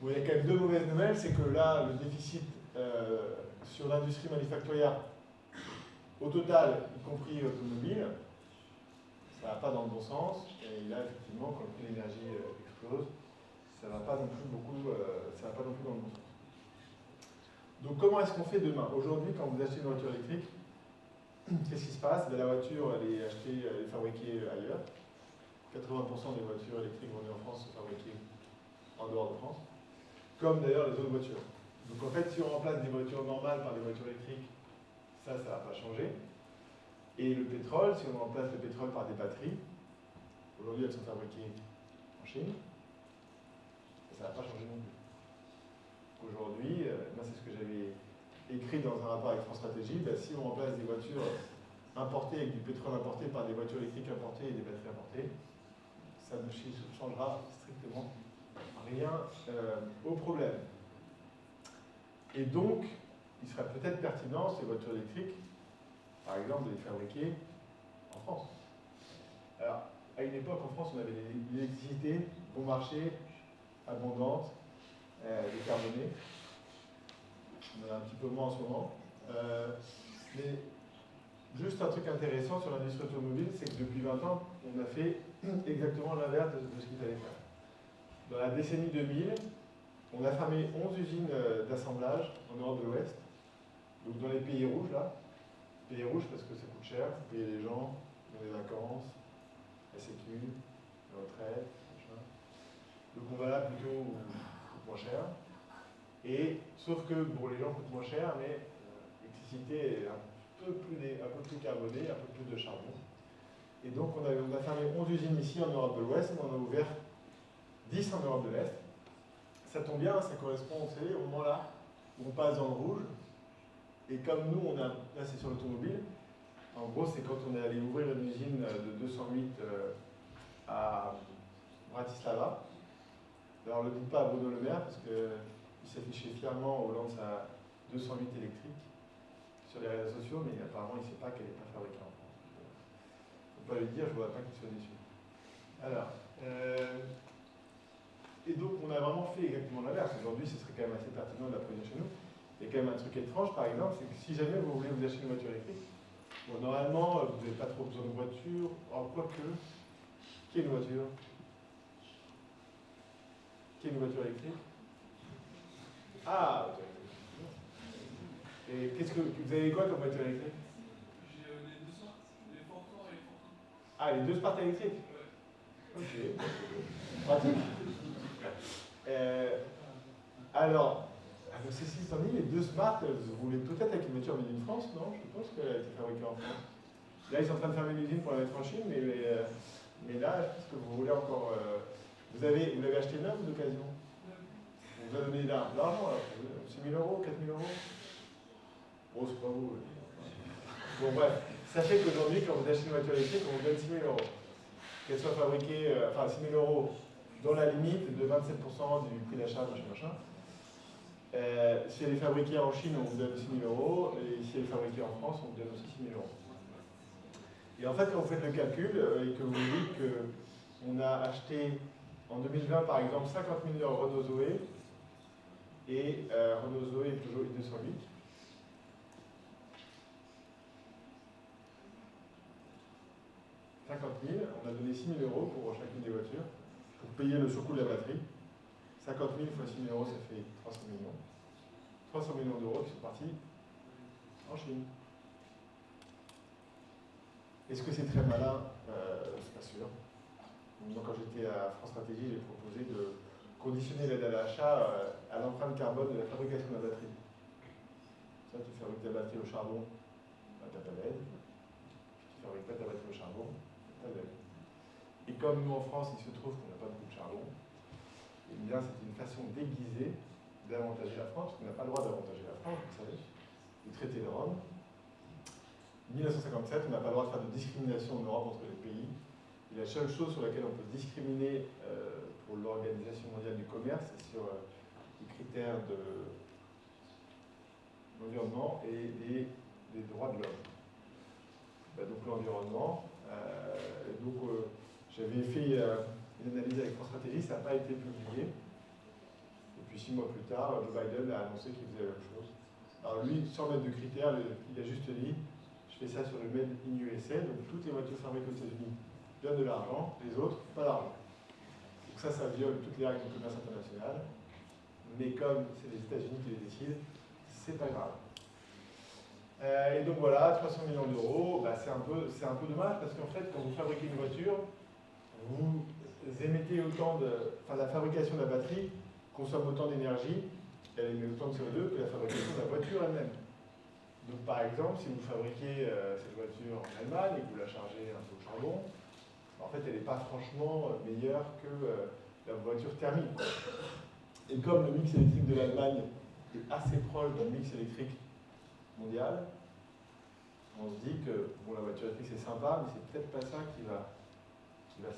Bon, il y a quand même deux mauvaises nouvelles, c'est que là, le déficit sur l'industrie manufacturière, au total, y compris automobile, ça ne va pas dans le bon sens, et là, effectivement, quand le prix de l'énergie explose, ça ne va pas non plus ça va pas non plus dans le bon sens. Donc, comment est-ce qu'on fait demain? Aujourd'hui, quand vous achetez une voiture électrique, qu'est-ce qui se passe? La voiture, elle est achetée, elle est fabriquée ailleurs. 80% des voitures électriques vendues en France sont fabriquées en dehors de France, comme d'ailleurs les autres voitures. Donc, en fait, si on remplace des voitures normales par des voitures électriques, ça ne va pas changer. Et le pétrole, si on remplace le pétrole par des batteries, aujourd'hui elles sont fabriquées en Chine, ça ne va pas changer non plus. Aujourd'hui, moi c'est ce que j'avais écrit dans un rapport avec France Stratégie, si on remplace des voitures importés avec du pétrole importé par des voitures électriques importées et des batteries importées, ça ne changera strictement rien au problème. Et donc, il serait peut-être pertinent, ces voitures électriques, par exemple, de les fabriquer en France. Alors, à une époque, en France, on avait l'électricité, bon marché, abondante, décarbonée. On en a un petit peu moins en ce moment. Mais juste un truc intéressant sur l'industrie automobile, c'est que depuis 20 ans, on a fait exactement l'inverse de ce qu'il fallait faire. Dans la décennie 2000, on a fermé 11 usines d'assemblage en Europe de l'Ouest, donc dans les pays rouges, là. Pays rouges parce que ça coûte cher, il faut payer les gens, dans les vacances, la sécu, la retraite, machin. Donc on va là plutôt où ça coûte moins cher. Et, sauf que bon, les gens coûtent moins cher, mais l'électricité est un peu plus carbonée, un peu plus de charbon. Et donc on a fermé 11 usines ici en Europe de l'Ouest, on en a ouvert 10 en Europe de l'Est. Ça tombe bien, ça correspond, vous savez, au moment là où on passe dans le rouge. Et comme nous, là c'est sur l'automobile, en gros c'est quand on est allé ouvrir une usine de 208 à Bratislava. Alors ne le dites pas à Bruno Le Maire parce qu'il s'affichait fièrement au long de sa 208 électrique sur les réseaux sociaux, mais apparemment il ne sait pas qu'elle n'est pas fabriquée en France. Il ne faut pas lui dire, je ne voudrais pas qu'il soit déçu. Alors, et donc on a vraiment fait exactement l'inverse. Aujourd'hui, ce serait quand même assez pertinent de la produire chez nous. Il y a quand même un truc étrange, par exemple, c'est que si jamais vous voulez vous acheter une voiture électrique, bon, normalement, vous n'avez pas trop besoin de voiture, quoique, qui est une voiture? Qui est une voiture électrique? Ah, voiture électrique. Et qu'est-ce que vous avez quoi comme voiture électrique? J'ai les deux Smart, les Fortran et les Fortran. Ah, les deux Smart électriques? Ouais. Ok. Pratique. Alors, ceci étant dit, les deux Smart, vous voulez peut-être avec une voiture made in France, non? Je pense qu'elle a été fabriquée en France. Là, ils sont en train de fermer l'usine pour la mettre en Chine, mais là, je pense que vous voulez encore. Vous l'avez acheté neuf ou d'occasion? On vous a donné de l'argent, alors. 6 000 euros, 4 000 euros? Bon, c'est pas vous. Bon, bref. Sachez qu'aujourd'hui, quand vous achetez une voiture électrique, on vous donne 6 000 euros. Qu'elle soit fabriquée, 6 000 euros dans la limite de 27% du prix d'achat, machin. Si elle est fabriquée en Chine, on vous donne 6 000 euros, et si elle est fabriquée en France, on vous donne aussi 6 000 euros. Et en fait, quand vous faites le calcul, et que vous dites qu'on a acheté en 2020, par exemple, 50 000 Renault Zoé, et Renault Zoé et Peugeot i208, on a donné 6 000 euros pour chacune des voitures, pour payer le surcoût de la batterie. 50 000 fois 6 000 euros, ça fait 300 millions. 300 millions d'euros qui sont partis en Chine. Est-ce que c'est très malin? C'est pas sûr. Moi, quand j'étais à France Stratégie, j'ai proposé de conditionner l'aide à l'achat à l'empreinte carbone de la fabrication de la batterie. Ça, tu fabriques ta batterie au charbon, bah, tu n'as pas d'aide. Tu ne fabriques pas ta batterie au charbon, tu n'as pas d'aide. Et comme nous en France, il se trouve qu'on n'a pas beaucoup de charbon, eh bien c'est une façon déguisée d'avantager la France, parce qu'on n'a pas le droit d'avantager la France, vous savez, le traité de Rome. 1957, on n'a pas le droit de faire de discrimination en Europe entre les pays. Et la seule chose sur laquelle on peut discriminer pour l'Organisation mondiale du commerce, c'est sur les critères de l'environnement et des droits de l'homme. Donc l'environnement, j'avais fait une analyse avec France Stratégie, ça n'a pas été publié. Et puis 6 mois plus tard, Joe Biden a annoncé qu'il faisait la même chose. Alors lui, sans mettre de critères, il a juste dit, je fais ça sur le Made in USA, donc toutes les voitures fabriquées aux États-Unis donnent de l'argent, les autres, pas d'argent. Donc ça viole toutes les règles du commerce international. Mais comme c'est les États-Unis qui les décident, c'est pas grave. Et donc voilà, 300 millions d'euros, bah c'est un peu dommage parce qu'en fait, quand vous fabriquez une voiture, vous émettez autant la fabrication de la batterie consomme autant d'énergie, elle émet autant de CO2 que la fabrication de la voiture elle-même. Donc par exemple, si vous fabriquez cette voiture en Allemagne et que vous la chargez un peu au charbon, en fait elle n'est pas franchement meilleure que la voiture thermique. Et comme le mix électrique de l'Allemagne est assez proche d'un mix électrique mondial, en on se dit que bon, la voiture électrique c'est sympa, mais c'est peut-être pas ça qui va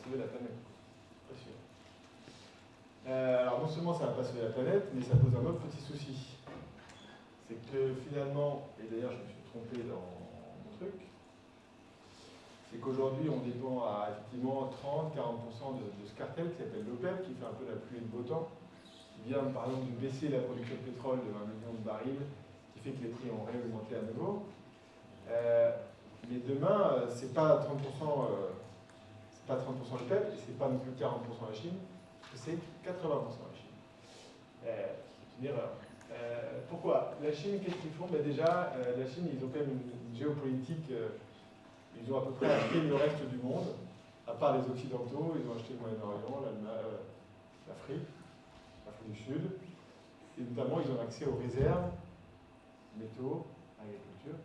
sauver la planète. Pas sûr. Alors non seulement ça va pas sauver la planète, mais ça pose un autre petit souci. C'est que finalement, et d'ailleurs je me suis trompé dans mon truc, c'est qu'aujourd'hui on dépend à effectivement 30-40% de ce cartel qui s'appelle l'OPEP, qui fait un peu la pluie et le beau temps, qui vient par exemple de baisser la production de pétrole de 20 millions de barils, qui fait que les prix ont réaugmenté à nouveau. Mais demain, c'est pas 30%, c'est pas 30% le PEP, et c'est pas non plus 40% la Chine, c'est 80% la Chine. C'est une erreur. Pourquoi? La Chine, qu'est-ce qu'ils font? Déjà, la Chine, ils ont quand même une géopolitique, ils ont à peu près acheté le reste du monde, à part les Occidentaux, ils ont acheté le Moyen-Orient, l'Afrique du Sud, et notamment ils ont accès aux réserves, métaux, agriculture.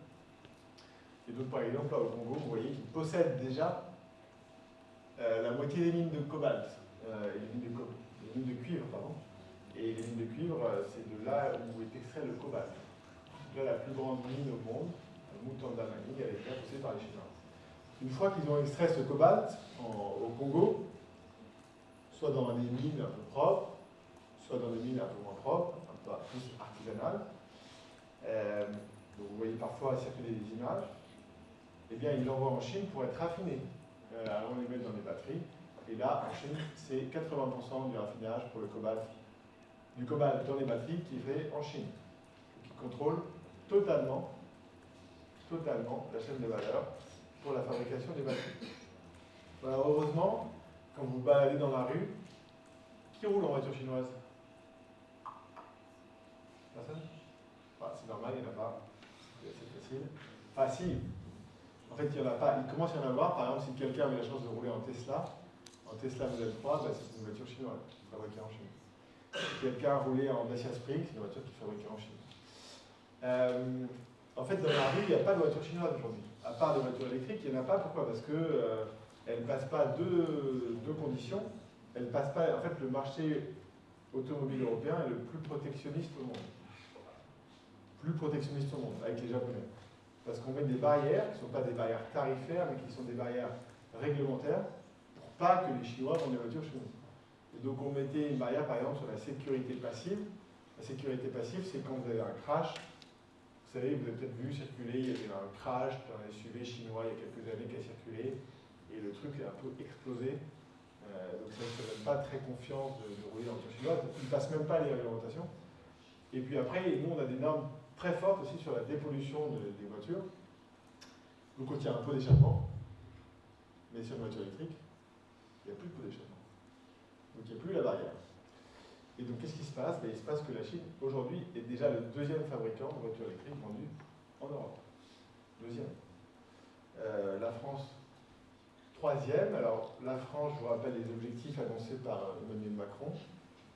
Et donc par exemple, là au Congo, vous voyez qu'ils possèdent déjà la moitié des mines de cobalt, et les mines de cuivre, pardon. Et les mines de cuivre, c'est de là où est extrait le cobalt. Donc là, la plus grande mine au monde, Mutanda Mining, elle est déjà possédée par les Chinois. Une fois qu'ils ont extrait ce cobalt au Congo, soit dans des mines un peu propres, soit dans des mines un peu moins propres, un peu plus artisanales, donc vous voyez parfois circuler des images, eh bien ils l'envoient en Chine pour être raffinés. Alors on les met dans des batteries, et là en Chine c'est 80% du raffinage pour le cobalt, du cobalt dans les batteries qui est fait en Chine, qui contrôle totalement la chaîne de valeur pour la fabrication des batteries. Voilà, heureusement, quand vous baladez dans la rue, qui roule en voiture chinoise? Personne? C'est normal, il n'y en a pas. C'est facile. Enfin, si. En fait, il y en a pas. Il commence à y en avoir. Par exemple, si quelqu'un avait la chance de rouler en Tesla Model 3, c'est une voiture chinoise, fabriquée en Chine. Si quelqu'un roulait en Dacia Spring, c'est une voiture qui est fabriquée en Chine. En fait, dans la rue, il n'y a pas de voiture chinoise aujourd'hui. À part des voitures électriques, il n'y en a pas. Pourquoi? Parce que elles ne passent pas deux conditions. Elles passent pas. En fait, le marché automobile européen est le plus protectionniste au monde. Avec les Japonais. Parce qu'on met des barrières, qui ne sont pas des barrières tarifaires, mais qui sont des barrières réglementaires, pour pas que les Chinois vendent des voitures chez nous. Et donc on mettait une barrière, par exemple, sur la sécurité passive. La sécurité passive, c'est quand vous avez un crash. Vous savez, vous avez peut-être vu circuler, il y avait un crash d'un SUV chinois il y a quelques années qui a circulé, et le truc est un peu explosé. Donc ça ne donne pas très confiance de rouler en voiture chinoise. Ils ne passent même pas les réglementations. Et puis après, nous, on a des normes très fortes aussi sur la dépollution des voitures. Donc il y a un pot d'échappement, mais sur une voiture électrique, il n'y a plus de pot d'échappement. Donc il n'y a plus la barrière. Et donc qu'est-ce qui se passe? Il se passe que la Chine, aujourd'hui, est déjà le deuxième fabricant de voitures électriques vendues en Europe. Deuxième. La France, troisième. Alors la France, je vous rappelle les objectifs annoncés par Emmanuel Macron.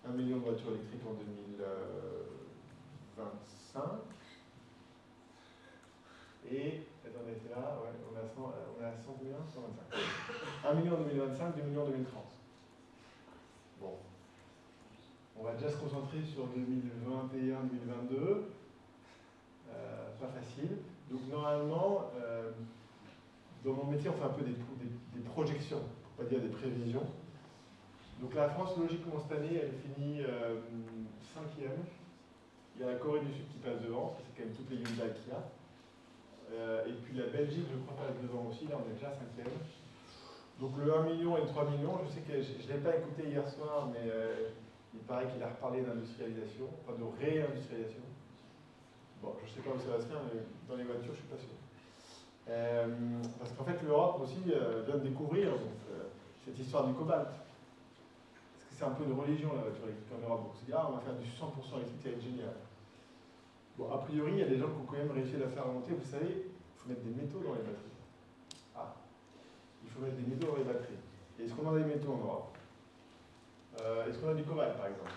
1 million de voitures électriques en 2025. Et, attendez, on était là, ouais, on a 100 combien? 125. 1 million en 2025, 2 millions en 2030. Bon. On va déjà se concentrer sur 2021-2022. Pas facile. Donc normalement, dans mon métier, on fait un peu des projections, pour pas dire des prévisions. Donc la France, logiquement, cette année, elle finit 5e. Il y a la Corée du Sud qui passe devant, ça c'est quand même toutes les Hyundai qu'il y a. Et puis la Belgique, je crois, passe devant aussi, là on est déjà 5e. Donc le 1 million et le 3 millions, je sais que je ne l'ai pas écouté hier soir, mais il paraît qu'il a reparlé d'industrialisation, enfin de réindustrialisation. Bon, je ne sais pas où ça va se faire, mais dans les voitures, je ne suis pas sûr. Parce qu'en fait, l'Europe aussi vient de découvrir cette histoire du cobalt. Parce que c'est un peu une religion, la voiture électrique en Europe. Donc, on se dit, on va faire du 100% électrique, ça va être génial. Bon, a priori, il y a des gens qui ont quand même réussi à la faire remonter. Vous savez, il faut mettre des métaux dans les batteries. Il faut mettre des métaux dans les batteries. Et est-ce qu'on a des métaux en Europe? Est-ce qu'on a du cobalt, par exemple?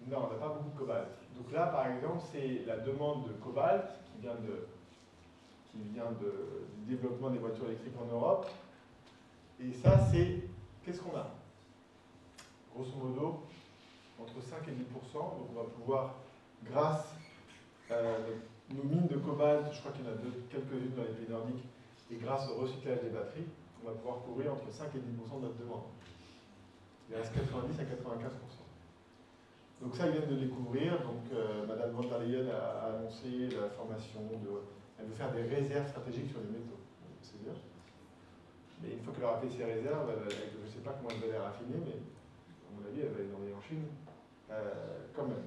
Non, on n'a pas beaucoup de cobalt. Donc là, par exemple, c'est la demande de cobalt qui vient du développement des voitures électriques en Europe. Et ça, c'est... Qu'est-ce qu'on a? Grosso modo, entre 5 et 10%. Donc on va pouvoir, grâce à nos mines de cobalt, je crois qu'il y en a quelques-unes dans les pays nordique, et grâce au recyclage des batteries, on va pouvoir couvrir entre 5 et 10% de notre demande. Il reste 90 à 95%. Donc ça, ils viennent de découvrir. Donc Madame von der Leyen a annoncé la formation elle veut faire des réserves stratégiques sur les métaux. C'est bien. Mais une fois qu'elle aura fait ses réserves, je ne sais pas comment elle va les raffiner, mais à mon avis, elle va les envoyer en Chine quand même.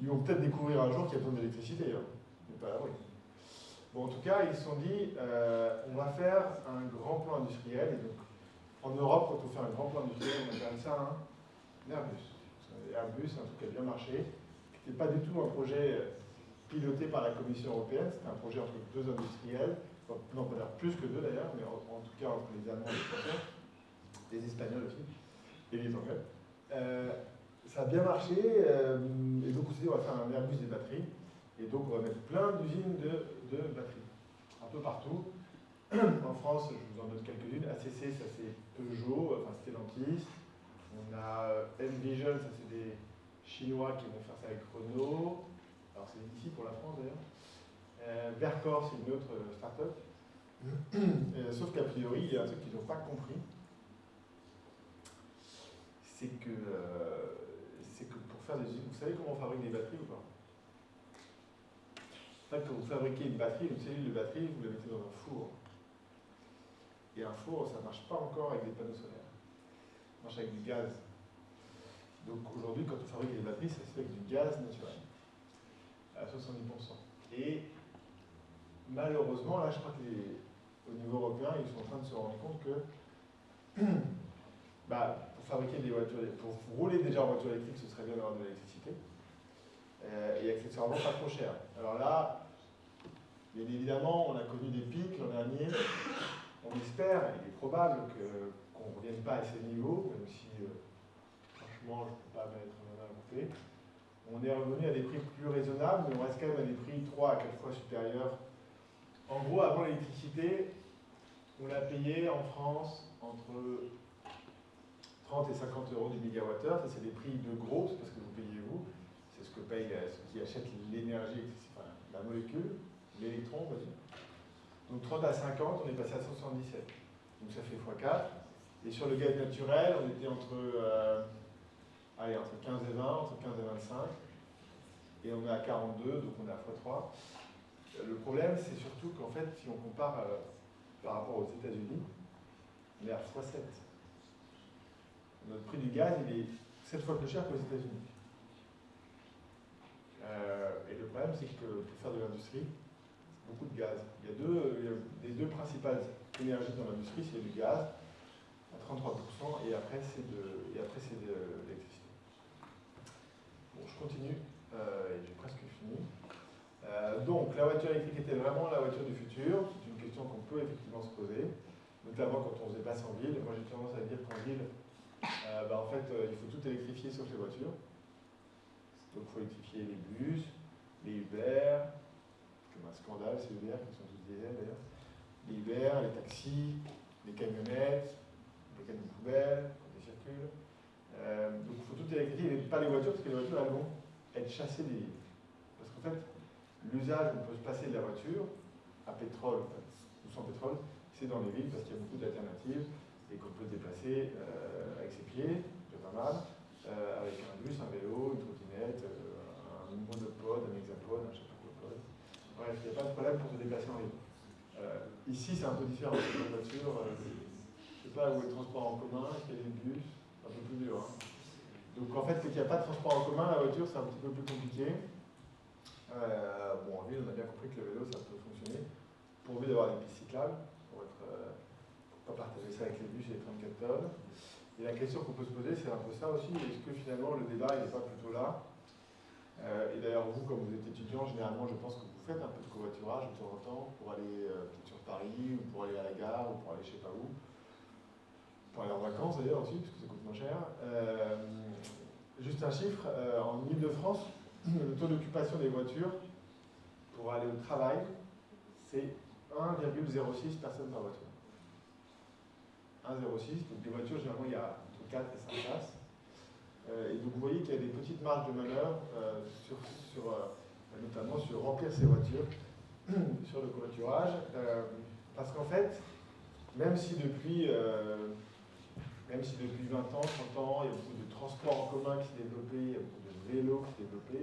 Ils vont peut-être découvrir un jour qu'il y a besoin d'électricité, hein. Mais pas à l'abri. Bon, en tout cas, ils se sont dit, on va faire un grand plan industriel. Et donc, en Europe, quand on fait un grand plan industriel, on appelle ça un Airbus. Airbus, c'est un truc qui a bien marché, qui n'était pas du tout un projet piloté par la Commission européenne, c'était un projet entre deux industriels, non, pas dire plus que deux d'ailleurs, mais en tout cas entre les Allemands et les Français, les Espagnols aussi, et les Anglais. Ça a bien marché, et donc on s'est dit on va faire un Airbus des batteries, et donc on va mettre plein d'usines de batteries, un peu partout. En France, je vous en donne quelques-unes. ACC, ça c'est Peugeot, enfin Stellantis. On a Envision, ça c'est des Chinois qui vont faire ça avec Renault. Alors c'est ici pour la France d'ailleurs. Verkor, c'est une autre start-up. Sauf qu'a priori, il y a un truc qu'ils n'ont pas compris. C'est que pour faire des usines, vous savez comment on fabrique des batteries ou pas? En fait, quand vous fabriquez une batterie, une cellule de batterie, vous la mettez dans un four. Et un four, ça ne marche pas encore avec des panneaux solaires. Ça marche avec du gaz. Donc aujourd'hui, quand on fabrique des batteries, ça se fait avec du gaz naturel. À 70%. Et malheureusement, là, je crois qu'au niveau européen, ils sont en train de se rendre compte que pour fabriquer des voitures, pour rouler déjà en voiture électrique, ce serait bien d'avoir de l'électricité. Et accessoirement pas trop cher. Alors là, bien évidemment, on a connu des pics l'an dernier. On espère, il est probable qu'on ne revienne pas à ces niveaux, même si franchement, je ne peux pas mettre ma main à couper. On est revenu à des prix plus raisonnables, mais on reste quand même à des prix 3 à 4 fois supérieurs. En gros, avant l'électricité, on l'a payé en France entre 30 et 50 euros du mégawattheure. Ça, c'est des prix de gros, c'est parce que vous payez vous. C'est ce que payent ceux qui achètent l'énergie, enfin, la molécule, l'électron, on va dire. Donc 30 à 50, on est passé à 177. Donc ça fait x4. Et sur le gaz naturel, on était entre 15 et 20, entre 15 et 25. Et on est à 42, donc on est à x3. Le problème, c'est surtout qu'en fait, si on compare par rapport aux États-Unis, on est à x7. Notre prix du gaz, il est 7 fois plus cher qu'aux États-Unis. Et le problème, c'est que pour faire de l'industrie, beaucoup de gaz. Les deux principales énergies dans l'industrie, c'est du gaz à 33%, et après c'est de l'électricité. Bon, je continue, et j'ai presque fini. Donc, la voiture électrique était vraiment la voiture du futur. C'est une question qu'on peut effectivement se poser, notamment quand on se déplace en ville. Moi, j'ai tendance à dire qu'en ville, en fait, il faut tout électrifier sauf les voitures. Donc, il faut électrifier les bus, les Uber, comme un scandale, ces Uber qui sont tous diesel d'ailleurs, les Uber, les taxis, les camionnettes, les camions poubelles, quand ils circulent. Donc, il faut tout électrifier, mais pas les voitures, parce que les voitures, elles vont être chassées des villes. Parce qu'en fait, l'usage où on peut se passer de la voiture, à pétrole ou sans pétrole, c'est dans les villes parce qu'il y a beaucoup d'alternatives et qu'on peut se déplacer avec ses pieds, c'est pas mal, avec un bus, un vélo, une trottinette, un monopode, un hexapode, un chapeau-pod. Bref, il n'y a pas de problème pour se déplacer en ville. Ici, c'est un peu différent. La voiture, je ne sais pas où est le transport en commun, est-ce qu'il y a des bus, c'est un peu plus dur. Hein. Donc en fait, quand il n'y a pas de transport en commun, la voiture, c'est un petit peu plus compliqué. En ville, on a bien compris que le vélo, ça peut fonctionner, pourvu d'avoir des pistes cyclables, pour pas partager ça avec les bus et les 34 tonnes. Et la question qu'on peut se poser, c'est un peu ça aussi, est-ce que finalement le débat n'est pas plutôt là? Et d'ailleurs, vous, comme vous êtes étudiant, généralement, je pense que vous faites un peu de covoiturage de temps en temps, pour aller peut-être sur Paris, ou pour aller à la gare, ou pour aller je sais pas où. Pour aller en vacances d'ailleurs aussi, parce que ça coûte moins cher. Juste un chiffre, en Ile-de-France, le taux d'occupation des voitures pour aller au travail, c'est 1,06 personnes par voiture. 1,06, donc des voitures, généralement, il y a entre 4 et 5 places. Et donc vous voyez qu'il y a des petites marges de manœuvre, notamment sur remplir ces voitures. sur le covoiturage, parce qu'en fait, même si depuis 20 ans, 30 ans, il y a beaucoup de transports en commun qui s'est développé, il y a beaucoup de vélos qui s'est développé,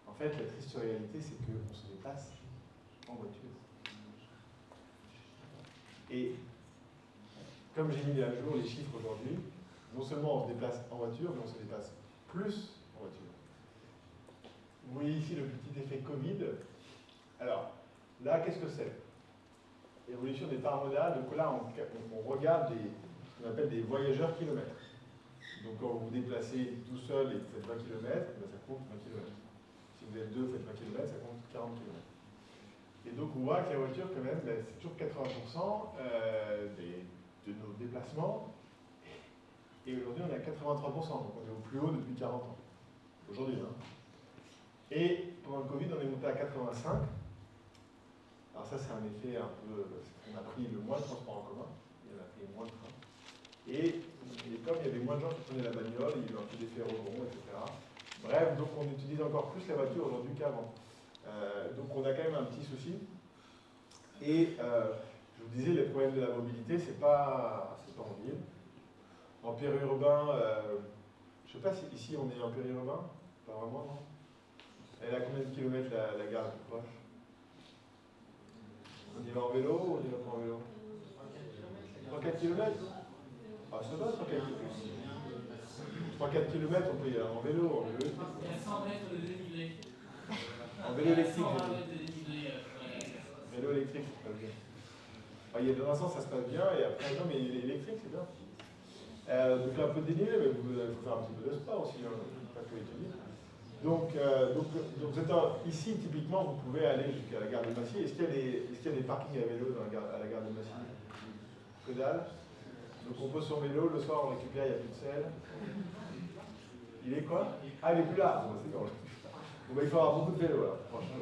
en fait, la triste réalité, c'est qu'on se déplace en voiture. Et comme j'ai mis à jour les chiffres aujourd'hui, non seulement on se déplace en voiture, mais on se déplace plus en voiture. Vous voyez ici le petit effet Covid. Alors, là, qu'est-ce que c'est? L'évolution des parts modales. Donc là, on regarde ce qu'on appelle des voyageurs kilomètres. Donc quand vous vous déplacez tout seul et que vous faites 20 km, ça compte 20 km. Si vous êtes deux, vous faites 20 km, ça compte 40 km. Et donc on voit que la voiture, quand même, c'est toujours 80% de nos déplacements. Et aujourd'hui, on est à 83%, donc on est au plus haut depuis 40 ans. Aujourd'hui, hein. Et pendant le Covid, on est monté à 85. Alors ça, c'est un effet un peu... On a pris le moins de transport en commun, et on a pris moins de train. Et comme il y avait moins de gens qui prenaient la bagnole, il y a eu un peu d'effet rebond, etc. Bref, donc on utilise encore plus la voiture aujourd'hui qu'avant. Donc on a quand même un petit souci. Et je vous disais, les problèmes de la mobilité, c'est pas en ville. En périurbain, je ne sais pas si ici on est en périurbain, pas vraiment, non? Elle a combien de kilomètres la gare la plus proche? On y va en vélo ou on y va pas en vélo? 3-4 km? Ah, ça va, 3-4 km. 3-4 km, on peut y aller en vélo. Il y a 100 mètres de dénivelé. En vélo électrique. 100 mètres de dénivelé. Vélo électrique, c'est pas bien. Enfin, il y a dans un sens, ça se passe bien, et après, non, mais électrique, c'est bien. Donc un peu de dénivelé, mais il faut faire un petit peu de sport aussi, hein, pas que étudier. Donc vous êtes ici, typiquement, vous pouvez aller jusqu'à la gare de Massy. Est-ce qu'il y a des parkings à vélo à la gare de Massy? Que dalle. Donc on pose son vélo, le soir on récupère, il n'y a plus de sel. Il est quoi? Ah, il n'est plus là. Bon, c'est bon. Bon, il faut avoir beaucoup de vélos là, franchement.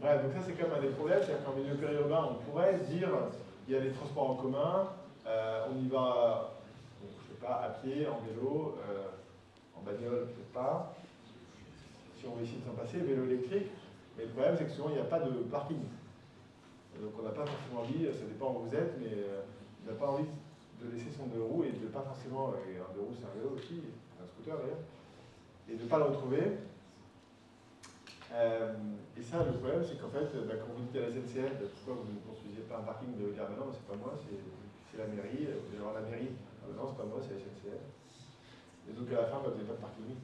Bref, donc ça c'est quand même un des problèmes, c'est-à-dire qu'en milieu périurbain, on pourrait se dire, il y a des transports en commun, on y va, bon, je sais pas, à pied, en vélo, en bagnole, peut-être pas. Si on veut essayer de s'en passer, vélo électrique. Mais le problème, c'est que souvent, il n'y a pas de parking. Donc on n'a pas forcément envie, ça dépend où vous êtes, mais on n'a pas envie de laisser son deux roues et de pas forcément, et un deux roues c'est un vélo aussi, un scooter d'ailleurs, et de ne pas le retrouver. Et ça, le problème, c'est qu'en fait, quand vous dites à la SNCF, pourquoi vous ne construisez pas un parking de gare? Non, c'est pas moi, c'est la mairie. Vous allez voir la mairie. Non, c'est pas moi, c'est la SNCF. Et donc à la fin, vous n'avez pas de parking.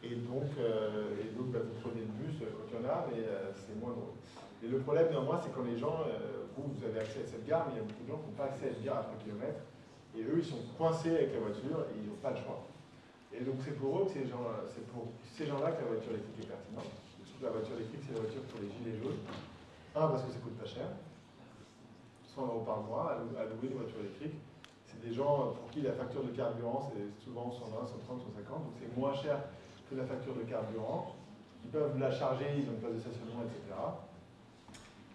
Et donc vous prenez le bus quand il y en a, mais c'est moins drôle. Et le problème, néanmoins, c'est quand les gens, vous avez accès à cette gare, mais il y a beaucoup de gens qui n'ont pas accès à cette gare à 3 km. Et eux, ils sont coincés avec la voiture et ils n'ont pas le choix. Et donc c'est pour eux que c'est pour ces gens-là que la voiture électrique est pertinente. La voiture électrique, c'est la voiture pour les gilets jaunes. Parce que ça coûte pas cher. 100 € par mois à louer une voiture électrique. C'est des gens pour qui la facture de carburant, c'est souvent 120, 130, 150. Donc c'est moins cher que la facture de carburant. Ils peuvent la charger, ils ont une place de stationnement, etc.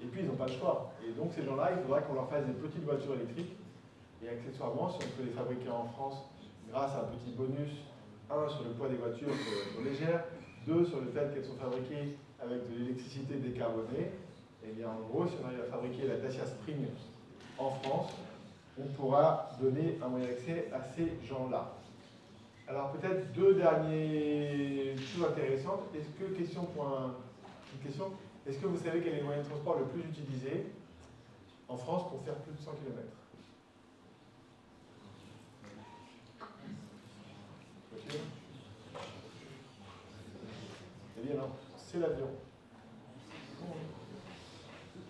Et puis ils n'ont pas le choix. Et donc ces gens-là, il faudra qu'on leur fasse des petites voitures électriques. Et accessoirement, si on peut les fabriquer en France grâce à un petit bonus, 1 sur le poids des voitures qui sont légères, 2 sur le fait qu'elles sont fabriquées avec de l'électricité décarbonée, et bien en gros, si on arrive à fabriquer la Dacia Spring en France, on pourra donner un moyen d'accès à ces gens-là. Alors peut-être deux dernières choses intéressantes. Est-ce que, est-ce que vous savez quel est le moyen de transport le plus utilisé en France pour faire plus de 100 km? Eh bien non, c'est l'avion.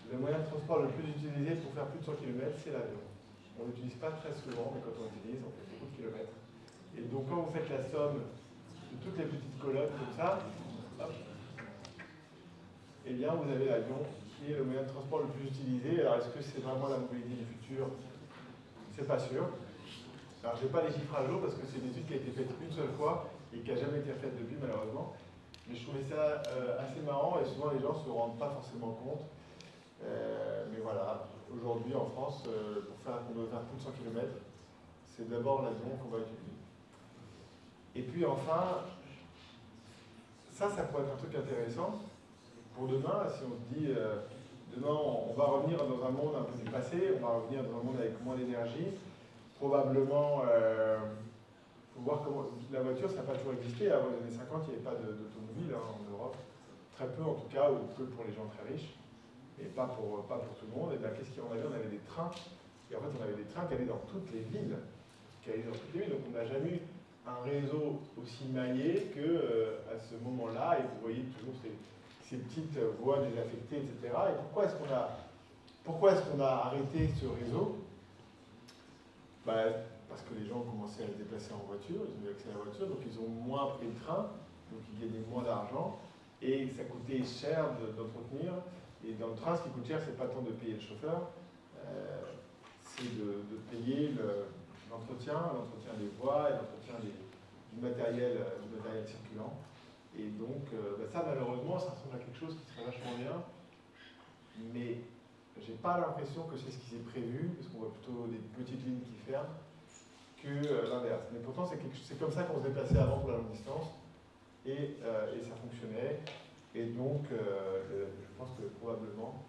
Le moyen de transport le plus utilisé pour faire plus de 100 km, c'est l'avion. On ne l'utilise pas très souvent, mais quand on l'utilise, on fait beaucoup de kilomètres. Et donc quand vous faites la somme de toutes les petites colonnes comme ça, hop, eh bien vous avez l'avion qui est le moyen de transport le plus utilisé. Alors est-ce que c'est vraiment la mobilité du futur? C'est pas sûr. Alors je n'ai pas les chiffres à jour parce que c'est une étude qui a été faite une seule fois et qui n'a jamais été faite depuis malheureusement. Mais je trouvais ça assez marrant et souvent les gens ne se rendent pas forcément compte. Mais voilà, aujourd'hui en France, on doit faire plus de 100 km, c'est d'abord l'avion qu'on va utiliser. Et puis enfin, ça pourrait être un truc intéressant. pour demain, si on se dit demain on va revenir dans un monde un peu du passé, on va revenir dans un monde avec moins d'énergie, probablement, faut voir comment la voiture, ça n'a pas toujours existé. Avant les années 50, il n'y avait pas d'automobile en Europe, très peu en tout cas, ou peu pour les gens très riches, et pas pour tout le monde. Et bien qu'est-ce qu'on avait? On avait des trains, et en fait on avait des trains qui allaient dans toutes les villes, donc on n'a jamais eu un réseau aussi maillé qu'à ce moment-là, et vous voyez toujours ces petites voies désaffectées, etc. Et pourquoi est-ce qu'on a arrêté ce réseau? Parce que les gens ont commencé à se déplacer en voiture, ils ont eu accès à la voiture, donc ils ont moins pris le train, donc ils gagnaient moins d'argent, et ça coûtait cher d'entretenir. Et dans le train, ce qui coûte cher, c'est pas tant de payer le chauffeur, c'est de payer l'entretien des voies et l'entretien du matériel circulant. Et donc, ça, malheureusement, ça ressemble à quelque chose qui serait vachement bien, mais j'ai pas l'impression que c'est ce qui s'est prévu, parce qu'on voit plutôt des petites lignes qui ferment, que l'inverse. Mais pourtant, c'est comme ça qu'on se déplaçait avant pour la longue distance, et ça fonctionnait. Et donc, je pense que probablement,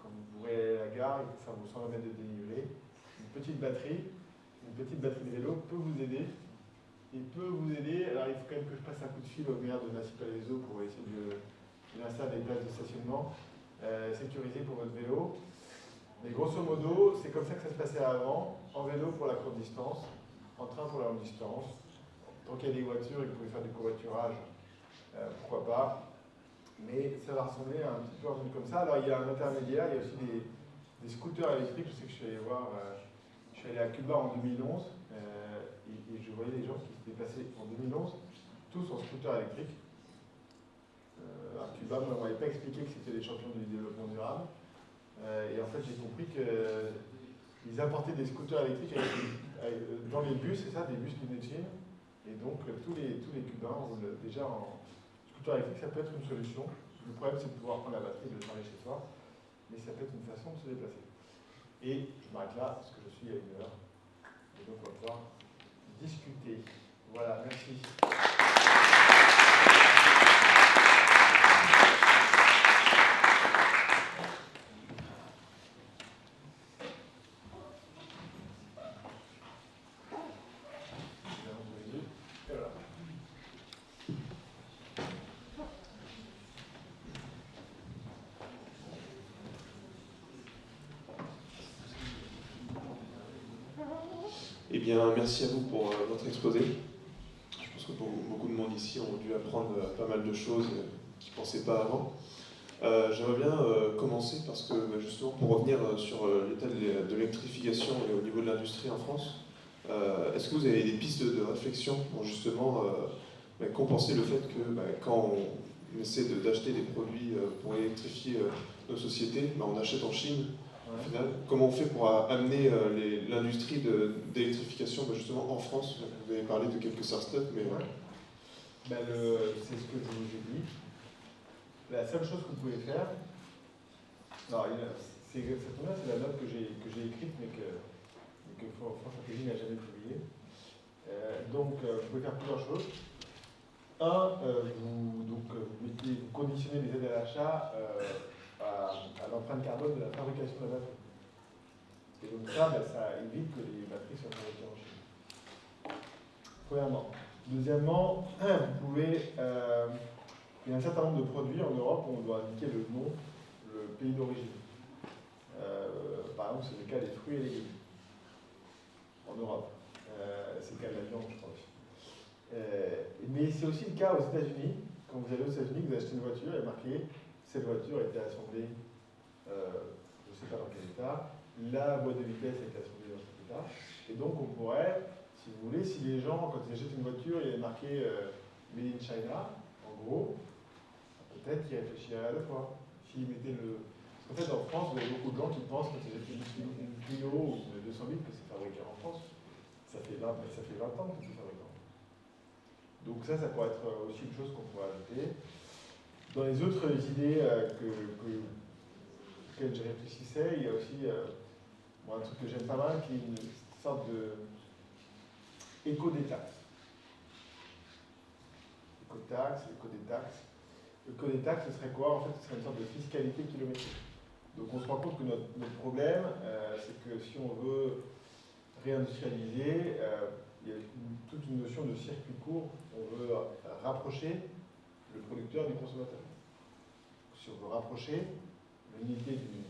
quand vous pourrez à la gare, il faut faire vos 100 mètres de dénivelé, une petite batterie de vélo peut vous aider. Alors il faut quand même que je passe un coup de fil au maire de Massy-Palaiseau pour essayer de l'installer des places de stationnement sécurisées pour votre vélo. Mais grosso modo, c'est comme ça que ça se passait avant, en vélo pour la courte distance, en train pour la longue distance. Tant qu'il y a des voitures et que vous pouvez faire du covoiturage, pourquoi pas. Mais ça va ressembler à un petit peu un truc comme ça. Alors il y a un intermédiaire, il y a aussi des scooters électriques. Je sais que je suis allé voir, je suis allé à Cuba en 2011 et je voyais des gens qui se déplaçaient en 2011, tous en scooter électrique. À Cuba, on ne m'avait pas expliqué que c'était des champions du développement durable. Et en fait, j'ai compris qu'ils apportaient des scooters électriques dans les bus, c'est ça, des bus ligne de Chine. Et donc, tous les Cubains roulent déjà en scooter électrique. Ça peut être une solution. Le problème, c'est de pouvoir prendre la batterie et de le charger chez soi. Mais ça peut être une façon de se déplacer. Et je m'arrête là, parce que je suis à 1 heure. Et donc, on va pouvoir discuter. Voilà, merci. Eh bien, merci à vous pour votre exposé. Je pense que beaucoup de monde ici ont dû apprendre pas mal de choses qu'ils ne pensaient pas avant. J'aimerais bien commencer parce que justement pour revenir sur l'état de l'électrification et au niveau de l'industrie en France, est-ce que vous avez des pistes de réflexion pour justement compenser le fait que quand on essaie d'acheter des produits pour électrifier nos sociétés, on achète en Chine? Au final, comment on fait pour amener l'industrie d'électrification justement en France? Vous avez parlé de quelques startups, mais c'est ce que je vous ai dit. La seule chose que vous pouvez faire, alors c'est la note que j'ai écrite, mais que France Stratégie n'a jamais publiée. Donc, vous pouvez faire plusieurs choses. Vous conditionnez les aides à l'achat à l'empreinte carbone de la fabrication de la batterie. Et donc ça évite que les batteries soient fabriquées en Chine. Premièrement. Deuxièmement, vous pouvez... il y a un certain nombre de produits en Europe où on doit indiquer le nom, le pays d'origine. Par exemple, c'est le cas des fruits et légumes en Europe. C'est le cas de la viande, je crois aussi. Mais c'est aussi le cas aux États-Unis. Quand vous allez aux États-Unis, vous achetez une voiture, il est marqué cette voiture a été assemblée, je ne sais pas dans quel état, la boîte de vitesse a été assemblée dans cet état. Et donc on pourrait, si vous voulez, si les gens, quand ils achètent une voiture, il y a marqué Made in China, en gros, peut-être qu'ils réfléchiraient à la fois. S'ils mettaient le... Parce qu'en fait, en France, vous avez beaucoup de gens qui pensent quand ils achètent une Clio ou une 200 000 que c'est fabriqué en France. Ça fait 20 ans que c'est fabriqué en France. Donc ça pourrait être aussi une chose qu'on pourrait ajouter. Dans les autres idées auxquelles je réfléchissais, il y a aussi un truc que j'aime pas mal, qui est une sorte de éco-détaxe. Éco-taxe, éco-détaxe. Le code des taxes, ce serait quoi? En fait, ce serait une sorte de fiscalité kilométrique. Donc on se rend compte que notre problème, c'est que si on veut réindustrialiser, il y a toute une notion de circuit court. On veut rapprocher le producteur du consommateur. Si on veut rapprocher l'unité de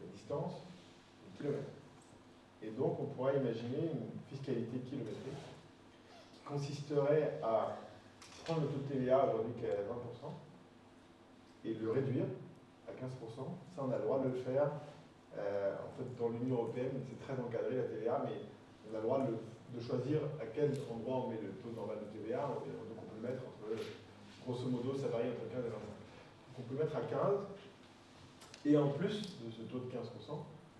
la distance, du kilomètre. Et donc on pourrait imaginer une fiscalité kilométrique qui consisterait à prendre le taux de TVA aujourd'hui qui est à 20% et le réduire à 15%. Ça, on a le droit de le faire. En fait, dans l'Union européenne, c'est très encadré la TVA, mais on a le droit de choisir à quel endroit on met le taux normal de TVA. Donc on peut le mettre entre, grosso modo, ça varie entre 15 et 25. Donc on peut mettre à 15. Et en plus de ce taux de 15%,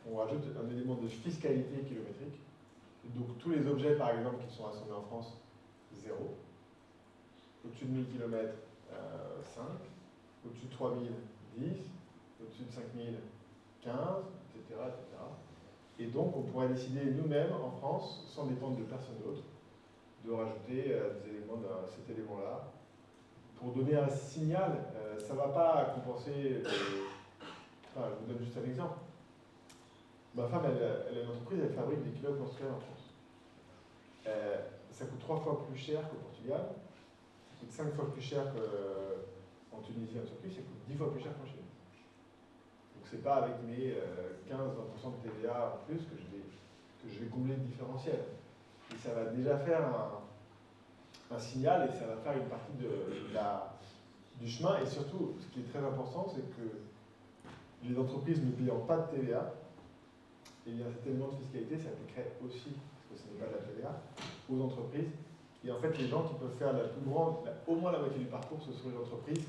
on rajoute un élément de fiscalité kilométrique. Donc tous les objets, par exemple, qui sont assemblés en France, 0. Au-dessus de 1000 km, 5. Au-dessus de 3000, 10. Au-dessus de 5000, 15, etc., etc. Et donc on pourrait décider nous-mêmes, en France, sans dépendre de personne d'autre, de rajouter des éléments cet élément-là. Pour donner un signal, ça ne va pas compenser... Enfin, je vous donne juste un exemple. Ma femme, elle a une entreprise, elle fabrique des culottes menstruelles en France. Ça coûte 3 fois plus cher qu'au Portugal, ça coûte 5 fois plus cher qu'en Tunisie, en Turquie, ça coûte 10 fois plus cher qu'en Chine. Donc c'est pas avec mes 15-20% de TVA en plus que je vais combler le différentiel. Et ça va déjà faire un signal et ça va faire une partie du chemin. Et surtout, ce qui est très important, c'est que les entreprises ne payant pas de TVA, et bien cet élément de fiscalité s'appliquerait aussi, parce que ce n'est pas de la TVA, aux entreprises. Et en fait, les gens qui peuvent faire la plus grande, au moins la moitié du parcours, ce sont les entreprises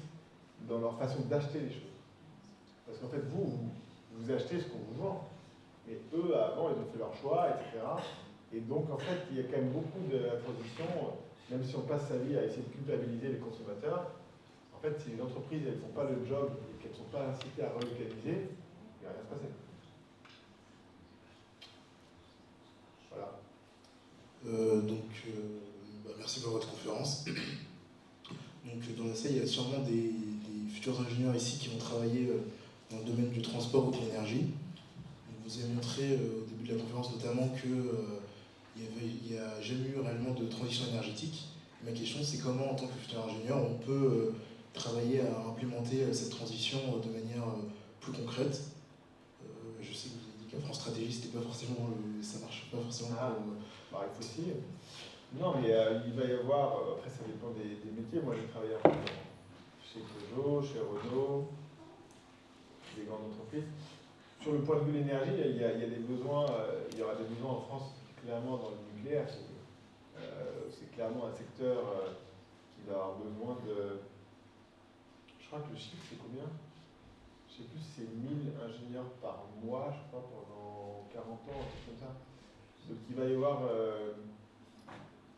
dans leur façon d'acheter les choses. Parce qu'en fait, vous achetez ce qu'on vous vend. Mais eux, avant, ils ont fait leur choix, etc. Et donc, en fait, il y a quand même beaucoup de la transition, même si on passe sa vie à essayer de culpabiliser les consommateurs. En fait, si les entreprises elles ne font pas le job et qu'elles ne sont pas incitées à relocaliser, il ne va rien se passer. Voilà. Merci pour votre conférence. Donc, dans l'essai, il y a sûrement des futurs ingénieurs ici qui vont travailler dans le domaine du transport ou de l'énergie. Vous avez montré au début de la conférence notamment qu'il n'y a jamais eu réellement de transition énergétique. Ma question, c'est comment, en tant que futur ingénieur, on peut travailler à implémenter cette transition de manière plus concrète. Je sais que vous avez dit qu'à France Stratégie, c'était pas forcément ça marche pas forcément pour... il faut essayer. Non, mais il va y avoir, après ça dépend des métiers. Moi, j'ai travaillé chez Peugeot, chez Renault, des grandes entreprises. Sur le point de vue de l'énergie, il y a des besoins, il y aura des besoins en France, clairement dans le nucléaire. C'est clairement un secteur qui va avoir besoin de... Je crois que le chiffre, c'est combien? Je ne sais plus si c'est 1000 ingénieurs par mois, je crois, pendant 40 ans, un truc comme ça. Donc il va y avoir...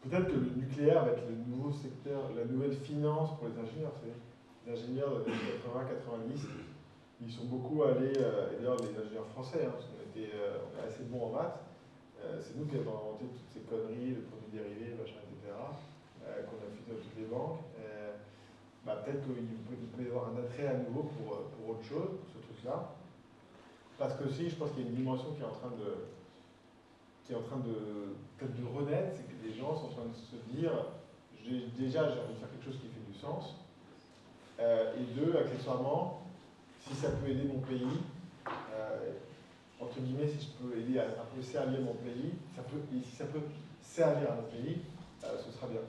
peut-être que le nucléaire va être le nouveau secteur, la nouvelle finance pour les ingénieurs. Vous savez. Les ingénieurs des années 80-90, ils sont beaucoup allés, et d'ailleurs les ingénieurs français, parce qu'on est assez bons en maths, c'est nous qui avons inventé toutes ces conneries, le produit dérivé, machin, etc., qu'on a fait dans toutes les banques. Peut-être qu'il peut y avoir un attrait à nouveau pour autre chose, pour ce truc-là. Parce que aussi, je pense qu'il y a une dimension qui est en train de peut-être de renaître, c'est que les gens sont en train de se dire déjà j'ai envie de faire quelque chose qui fait du sens, et deux, accessoirement, si ça peut aider mon pays, entre guillemets, si je peux aider à un peu servir mon pays, et si ça peut servir à mon pays, ce sera bien.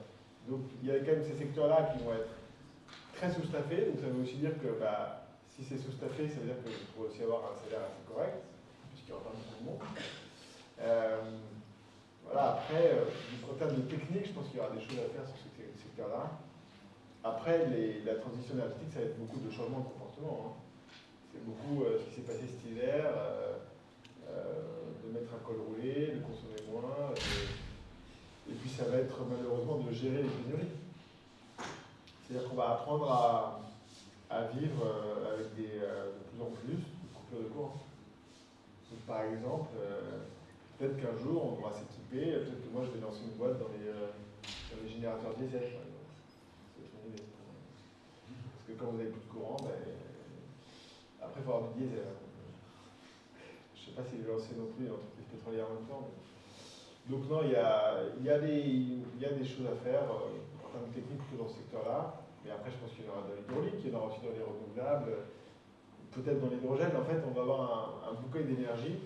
Donc il y a quand même ces secteurs-là qui vont être très sous-staffés, donc ça veut aussi dire que si c'est sous-staffé, ça veut dire qu'il faut aussi avoir un salaire assez correct, puisqu'il y aura pas beaucoup de monde. Voilà, après, en termes de technique, je pense qu'il y aura des choses à faire sur ce secteur-là. Après, la transition énergétique, ça va être beaucoup de changements de comportement. Hein. C'est beaucoup ce qui s'est passé cet hiver, de mettre un col roulé, de consommer moins, et puis ça va être malheureusement de gérer les pénuries. C'est-à-dire qu'on va apprendre à vivre avec de plus en plus de coupures de courant. Donc, par exemple, peut-être qu'un jour on devra s'équiper, peut-être que moi je vais lancer une boîte dans les générateurs diesel, par exemple. C'est une idée. Parce que quand vous avez plus de courant, ben, après il faut avoir du diesel. Je ne sais pas si j'ai lancé non plus une entreprise pétrolière en même temps. Donc non, il y a des choses à faire en termes techniques plutôt dans ce secteur-là. Mais après, je pense qu'il y aura de l'hydraulique, il y en aura aussi dans les renouvelables, peut-être dans l'hydrogène. En fait, on va avoir un bouquet d'énergie.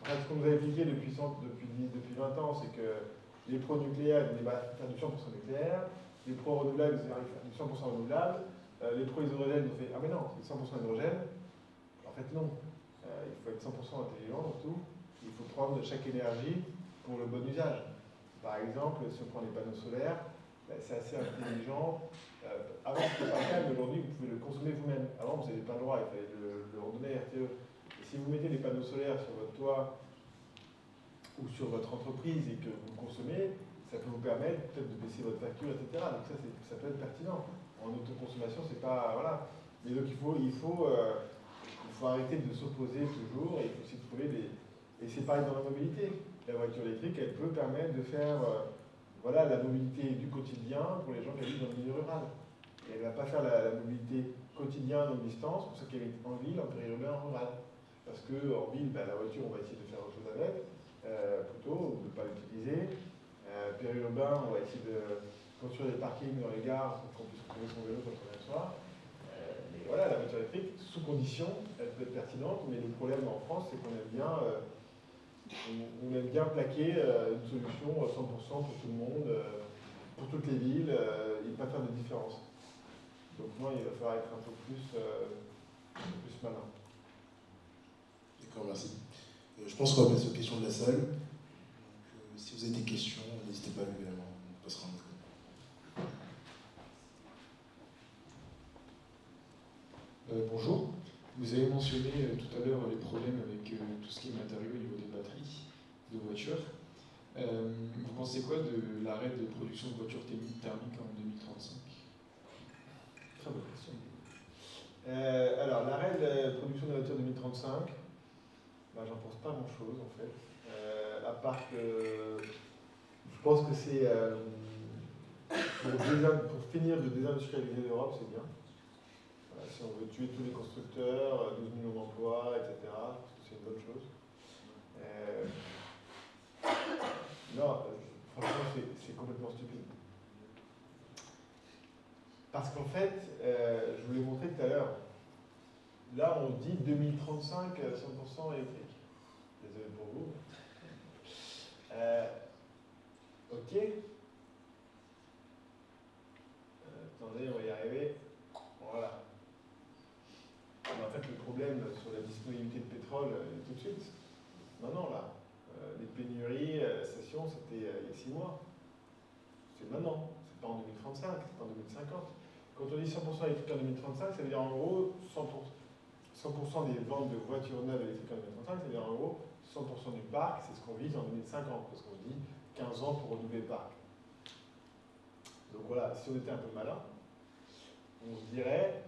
En fait, ce qu'on nous a expliqué depuis 20 ans, c'est que les pros nucléaires, ils vont faire du 100% nucléaire, les pros renouvelables, ils arrivent à faire du 100% renouvelable, les pros hydrogène, ils ont fait « Ah mais non, c'est 100% hydrogène ». En fait, non. Il faut être 100% intelligent surtout. Il faut prendre chaque énergie pour le bon usage. Par exemple, si on prend les panneaux solaires, c'est assez intelligent. Avant, c'était pas le cas, mais aujourd'hui, vous pouvez le consommer vous-même. Avant, vous n'avez pas le droit, il fallait le redonner à RTE. Et si vous mettez des panneaux solaires sur votre toit ou sur votre entreprise et que vous le consommez, ça peut vous permettre peut-être de baisser votre facture, etc. Donc ça peut être pertinent. En autoconsommation, c'est pas... Voilà. Mais donc il faut arrêter de s'opposer toujours et il faut aussi trouver des... Et c'est pareil dans la mobilité. La voiture électrique, elle peut permettre de faire voilà, la mobilité du quotidien pour les gens qui habitent dans le milieu rural. Et elle ne va pas faire la mobilité quotidienne longue distance, pour ceux qui habitent en ville, en périurbain, en rural. Parce qu'en ville, la voiture, on va essayer de faire autre chose avec, plutôt, ou de ne pas l'utiliser. Périurbain, on va essayer de construire des parkings dans les gares pour qu'on puisse retrouver son vélo quand on vient le soir. Mais voilà, la voiture électrique, sous condition, elle peut être pertinente, mais le problème en France, c'est qu'on aime bien... on aime bien plaquer une solution 100% pour tout le monde, pour toutes les villes, et pas faire de différence. Donc moi, il va falloir être un peu plus malin. D'accord, merci. Je pense qu'on va passer aux questions de la salle. Donc, si vous avez des questions, n'hésitez pas à lever la main, on passera un autre. Bonjour. Vous avez mentionné tout à l'heure les problèmes avec tout ce qui est matériaux au niveau des batteries de voitures. Vous pensez quoi de l'arrêt de production de voitures thermiques en 2035? Très bonne question. Alors, l'arrêt de production de voitures 2035, j'en pense pas grand-chose en fait. À part que je pense que c'est pour finir de désindustrialiser l'Europe, c'est bien. Si on veut tuer tous les constructeurs, 12 millions d'emplois, etc., c'est une bonne chose. Non, franchement, c'est complètement stupide. Parce qu'en fait, je vous l'ai montré tout à l'heure, là on dit 2035, 100% électrique. Désolé pour vous. Ok. Attendez, on va y arriver. Voilà. Mais en fait, le problème sur la disponibilité de pétrole est tout de suite. Maintenant, là. Les pénuries à la station, c'était il y a 6 mois. C'est maintenant. C'est pas en 2035, c'est pas en 2050. Quand on dit 100% électrique en 2035, ça veut dire en gros 100% des ventes de voitures neuves électriques en 2035, ça veut dire en gros 100% du parc, c'est ce qu'on vise en 2050, parce qu'on dit 15 ans pour renouveler le parc. Donc voilà, si on était un peu malin, on se dirait,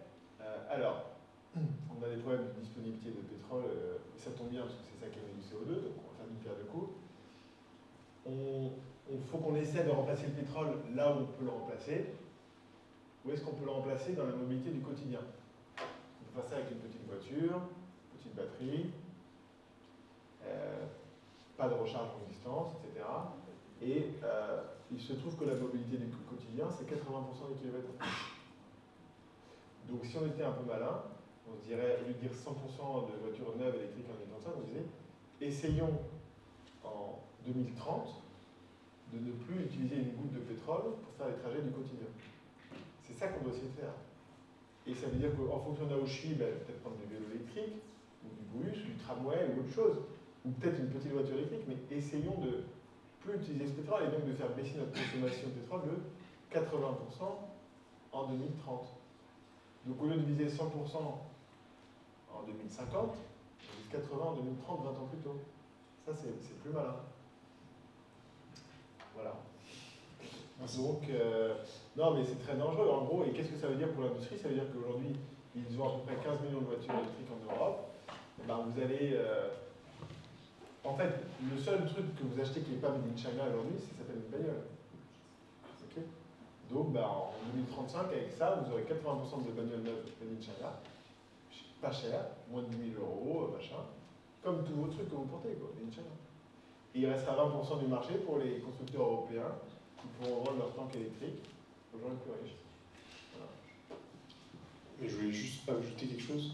alors, on a des problèmes de disponibilité de pétrole, et ça tombe bien parce que c'est ça qui émet du CO2, donc on va faire une paire de coups. Il faut qu'on essaie de remplacer le pétrole là où on peut le remplacer. Où est-ce qu'on peut le remplacer? Dans la mobilité du quotidien. On peut faire ça avec une petite voiture, petite batterie, pas de recharge longue distance, etc. Et il se trouve que la mobilité du quotidien, c'est 80% des kilomètres. Donc si on était un peu malin, on se dirait, au lieu de dire 100% de voitures neuves électriques en 2035, on disait, essayons en 2030 de ne plus utiliser une goutte de pétrole pour faire les trajets du quotidien. C'est ça qu'on doit essayer de faire. Et ça veut dire qu'en fonction de là où je suis, peut-être prendre des vélos électriques, ou du bus, du tramway, ou autre chose, ou peut-être une petite voiture électrique, mais essayons de plus utiliser ce pétrole et donc de faire baisser notre consommation de pétrole de 80% en 2030. Donc au lieu de viser 100% en 2050, on vise 80 en 2030, 20 ans plus tôt. Ça, c'est plus malin. Voilà. Donc, non, mais c'est très dangereux. En gros, et qu'est-ce que ça veut dire pour l'industrie? Ça veut dire qu'aujourd'hui, ils ont à peu près 15 millions de voitures électriques en Europe. Vous allez... en fait, le seul truc que vous achetez qui n'est pas made in China aujourd'hui, ça s'appelle une bagnole. Okay, Donc en 2035, avec ça, vous aurez 80% de bagnoles neuves made in China, pas cher, moins de 10 000 euros, machin, comme tous vos trucs que vous portez, quoi, made in China. Et il restera 20% du marché pour les constructeurs européens qui pourront vendre leurs tanks électriques aux gens les plus riches. Mais je voulais juste ajouter quelque chose.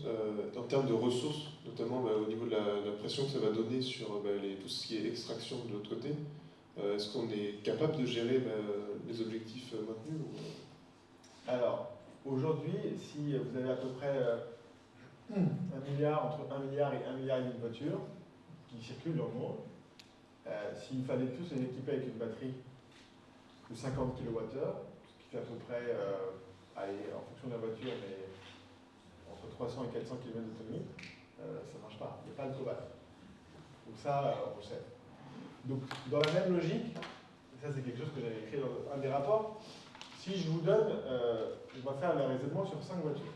En termes de ressources, notamment au niveau de la pression que ça va donner sur tout ce qui est extraction de l'autre côté, est-ce qu'on est capable de gérer les objectifs maintenus Alors, aujourd'hui, si vous avez à peu près 1 milliard, entre 1 milliard et 1,5 milliard de voitures qui circulent dans le monde, s'il fallait tous les équiper avec une batterie de 50 kWh, ce qui fait à peu près, en fonction de la voiture, mais entre 300 et 400 km d'autonomie, ça ne marche pas, il n'y a pas de cobalt. Donc ça, on le sait. Donc dans la même logique, ça c'est quelque chose que j'avais écrit dans un des rapports, si je vous donne, on va faire le raisonnement sur 5 voitures.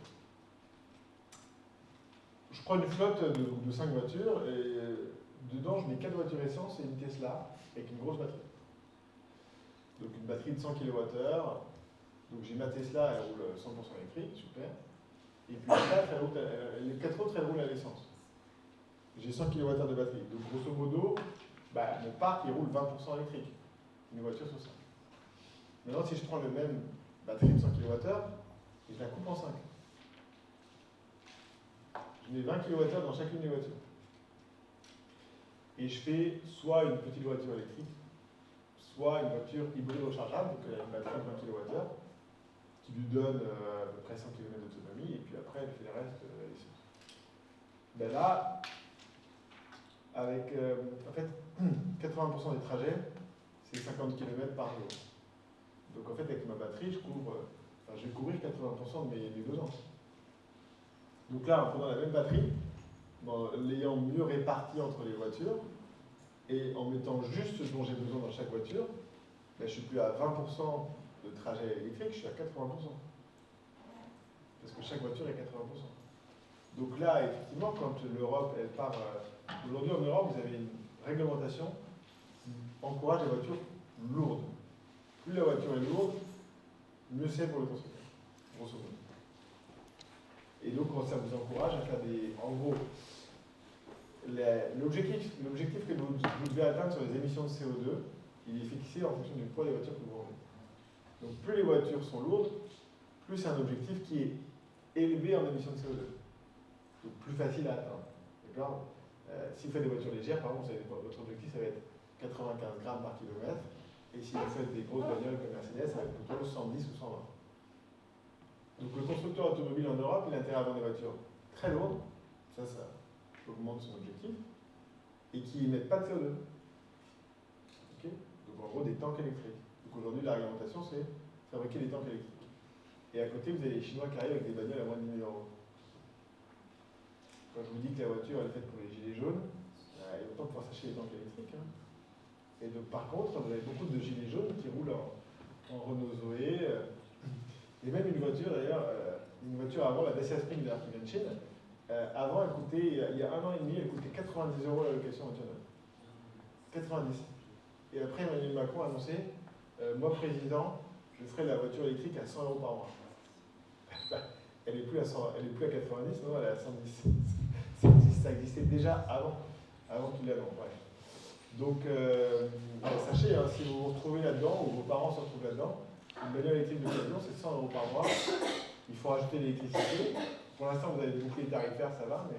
Je prends une flotte de 5 voitures et dedans je mets 4 voitures essence et une Tesla avec une grosse batterie. Donc une batterie de 100 kWh. Donc j'ai ma Tesla, elle roule 100% électrique, super. Et puis les 4 autres, elles roulent à l'essence. J'ai 100 kWh de batterie. Donc grosso modo, mon parc il roule 20% électrique. Une voiture sur 5. Maintenant, si je prends le même batterie de 100 kWh et je la coupe en 5, je mets 20 kWh dans chacune des voitures. Et je fais soit une petite voiture électrique, soit une voiture hybride rechargeable, donc elle a une batterie de 20 kWh, qui lui donne à peu près 100 km d'autonomie, et puis après elle fait le reste là, avec en fait 80% des trajets, c'est 50 km par jour. Donc en fait avec ma batterie, je vais couvrir 80% de mes besoins. Donc là, en prenant la même batterie, en l'ayant mieux répartie entre les voitures, et en mettant juste ce dont j'ai besoin dans chaque voiture, je ne suis plus à 20% de trajet électrique, je suis à 80%. Parce que chaque voiture est 80%. Donc là, effectivement, quand l'Europe, elle part... Aujourd'hui, en Europe, vous avez une réglementation qui encourage les voitures lourdes. Plus la voiture est lourde, mieux c'est pour le constructeur, grosso modo. Et donc, ça vous encourage à faire des... En gros, l'objectif que vous devez atteindre sur les émissions de CO2, il est fixé en fonction du poids des voitures que vous vendez. Donc plus les voitures sont lourdes, plus c'est un objectif qui est élevé en émissions de CO2. Donc plus facile à atteindre. D'accord ? Si vous faites des voitures légères, par exemple, votre objectif ça va être 95 grammes par kilomètre. Et si vous faites des grosses bagnoles comme Mercedes, ça va être plutôt 110 ou 120. Donc le constructeur automobile en Europe, il a intérêt à avoir des voitures très lourdes. Ça augmente son objectif. Et qui n'émettent pas de CO2. Okay, donc en gros des tanks électriques. Donc aujourd'hui la réglementation c'est fabriquer des tanks électriques. Et à côté vous avez les Chinois qui arrivent avec des bagnoles à moins de 10 000 euros. Quand je vous dis que la voiture elle est faite pour les gilets jaunes, il y a autant pouvoir s'acheter des tanks électriques. Hein. Et donc par contre vous avez beaucoup de gilets jaunes qui roulent en Renault Zoé. Et même une voiture d'ailleurs, une voiture avant la Dacia Spring d'ailleurs qui vient de Chine, avant elle coûtait, il y a 1 an et demi, elle coûtait 90 € la location autonome. 90. Et après, Emmanuel Macron a annoncé, moi président, je ferai la voiture électrique à 100 € par mois. Elle n'est plus à 90, non, elle est à 110. Ça existait déjà avant qu'il l'annonce. Ouais. Donc, sachez, hein, si vous vous retrouvez là-dedans, ou vos parents se retrouvent là-dedans, une bagnole électrique de camion, c'est 100 € par mois. Il faut rajouter l'électricité. Pour l'instant, vous avez des boucliers tarifaires, ça va, mais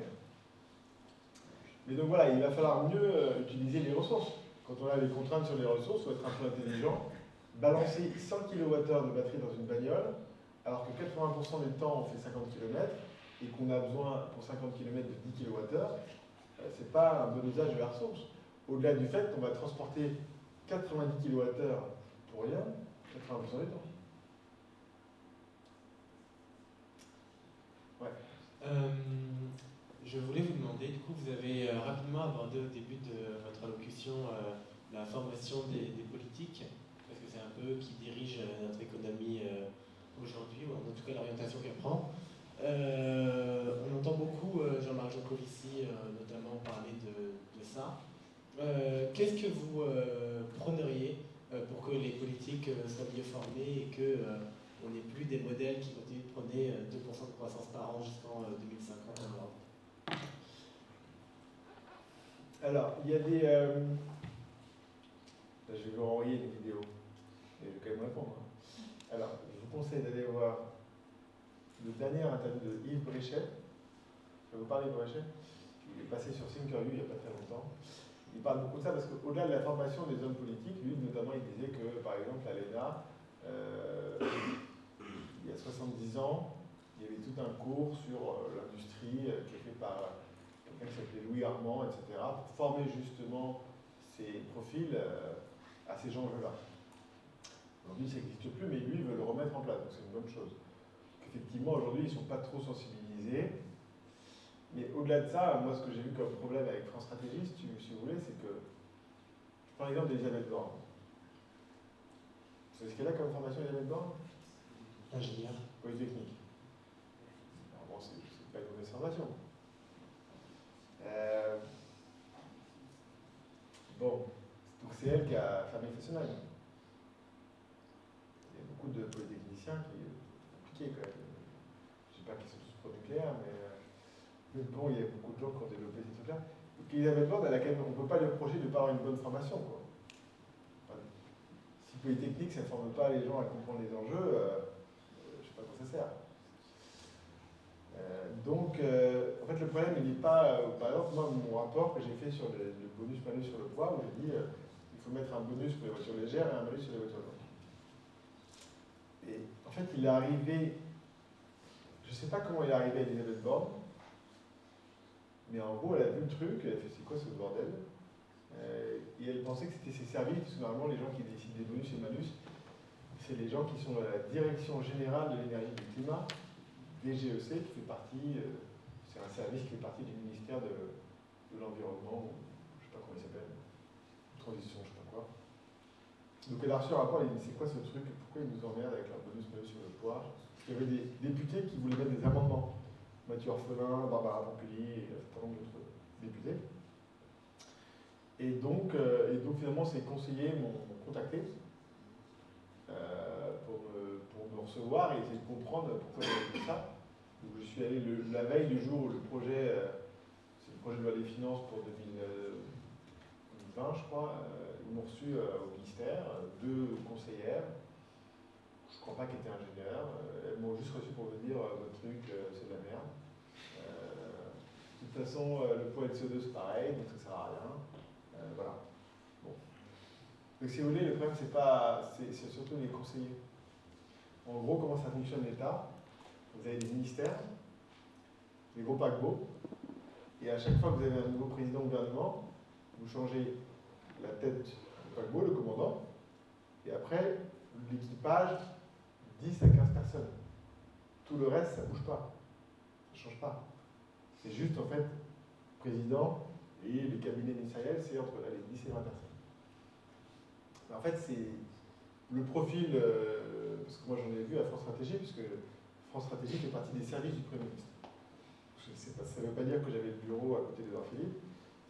donc voilà, il va falloir mieux utiliser les ressources. Quand on a des contraintes sur les ressources, il faut être un peu intelligent. Balancer 100 kWh de batterie dans une bagnole, alors que 80% du temps on fait 50 km, et qu'on a besoin pour 50 km de 10 kWh, c'est pas un bon usage de la ressource. Au-delà du fait qu'on va transporter 90 kWh pour rien, 80% du temps. Ouais. Je voulais vous demander, du coup, vous avez rapidement abordé au début de votre allocution la formation des politiques, parce que c'est un peu qui dirige notre économie aujourd'hui, ou en tout cas l'orientation qu'elle prend. On entend beaucoup Jean-Marc Jancovici notamment parler de ça. Qu'est-ce que vous prôneriez pour que les politiques soient mieux formées et qu'on n'ait plus des modèles qui continuent de prôner 2% de croissance par an jusqu'en 2050 en Europe. Alors, il y a des... je vais vous renvoyer une vidéo, et je vais quand même répondre. Alors, je vous conseille d'aller voir le dernier interview de Yves Bréchet. Je vais vous parler de Bréchet. Il est passé sur Thinkerview il n'y a pas très longtemps. Il parle beaucoup de ça parce qu'au-delà de la formation des hommes politiques, lui notamment, il disait que, par exemple, à l'ENA, il y a 70 ans, il y avait tout un cours sur l'industrie qui est fait par quelqu'un qui s'appelait Louis Armand, etc., pour former justement ces profils à ces gens-là. Aujourd'hui, ça n'existe plus, mais lui, il veut le remettre en place, donc c'est une bonne chose. Effectivement, aujourd'hui, ils ne sont pas trop sensibilisés. Mais au-delà de ça, moi, ce que j'ai vu comme problème avec France Stratégie, si vous voulez, c'est que, je prends l'exemple d'Elisabeth Borne. Vous savez ce qu'elle a comme formation, Elisabeth Borne? Ingénieur. Polytechnique. Alors bon, c'est pas une mauvaise formation. Bon, donc c'est elle qui a fermé Fessenheim. Il y a beaucoup de polytechniciens qui sont compliqués quand même. Je ne dis pas qu'ils sont tous pro-nucléaires, mais bon, il y a beaucoup de gens qui ont développé ces trucs-là. Et puis Elisabeth Borne, on ne peut pas lui reprocher de ne pas avoir une bonne formation, quoi. Enfin, si Polytechnique, ça ne forme pas les gens à comprendre les enjeux, je ne sais pas à quoi ça sert. Donc, en fait, le problème, il n'est pas... par exemple, moi, mon rapport que j'ai fait sur le bonus-malus sur le poids, où j'ai dit il faut mettre un bonus pour les voitures légères et un malus sur les voitures lourdes. Et en fait, il est arrivé... Je ne sais pas comment il est arrivé à Elisabeth Borne, mais en gros, elle a vu le truc, elle a fait c'est quoi ce bordel, et elle pensait que c'était ses services, parce que normalement, les gens qui décident des bonus et malus, c'est les gens qui sont à la direction générale de l'énergie et du climat, DGEC, qui fait partie, c'est un service qui fait partie du ministère de l'Environnement, je ne sais pas comment il s'appelle, transition, je ne sais pas quoi. Donc elle a reçu un rapport, elle a dit c'est quoi ce truc, pourquoi ils nous emmerdent avec leur bonus malus sur le poids? Parce qu'il y avait des députés qui voulaient mettre des amendements. Mathieu Orphelin, Barbara Pompili et un certain nombre d'autres députés. Et donc finalement, ces conseillers m'ont contacté pour me recevoir et essayer de comprendre pourquoi j'avais fait ça. Donc je suis allé la veille du jour où le projet, c'est le projet de loi des finances pour 2020, je crois, ils m'ont reçu au ministère, 2 conseillères. Je ne crois pas qu'elles étaient ingénieurs, elles m'ont juste reçu pour me dire votre truc, c'est de la merde. De toute façon, le poids et le CO2 c'est pareil, donc ça ne sert à rien. Voilà. Bon. Donc si vous voulez, le problème c'est surtout les conseillers. En gros, comment ça fonctionne l'État? Vous avez des ministères, des gros paquebots, et à chaque fois que vous avez un nouveau président au gouvernement, vous changez la tête du paquebot, le commandant, et après, l'équipage, 10 à 15 personnes. Tout le reste, ça ne bouge pas. Ça ne change pas. C'est juste, en fait, président et les cabinets ministériels, c'est entre 10 et 20 personnes. En fait, c'est le profil, parce que moi j'en ai vu à France Stratégie, puisque France Stratégie fait partie des services du Premier ministre. Je sais pas, ça ne veut pas dire que j'avais le bureau à côté d'Edouard Philippe,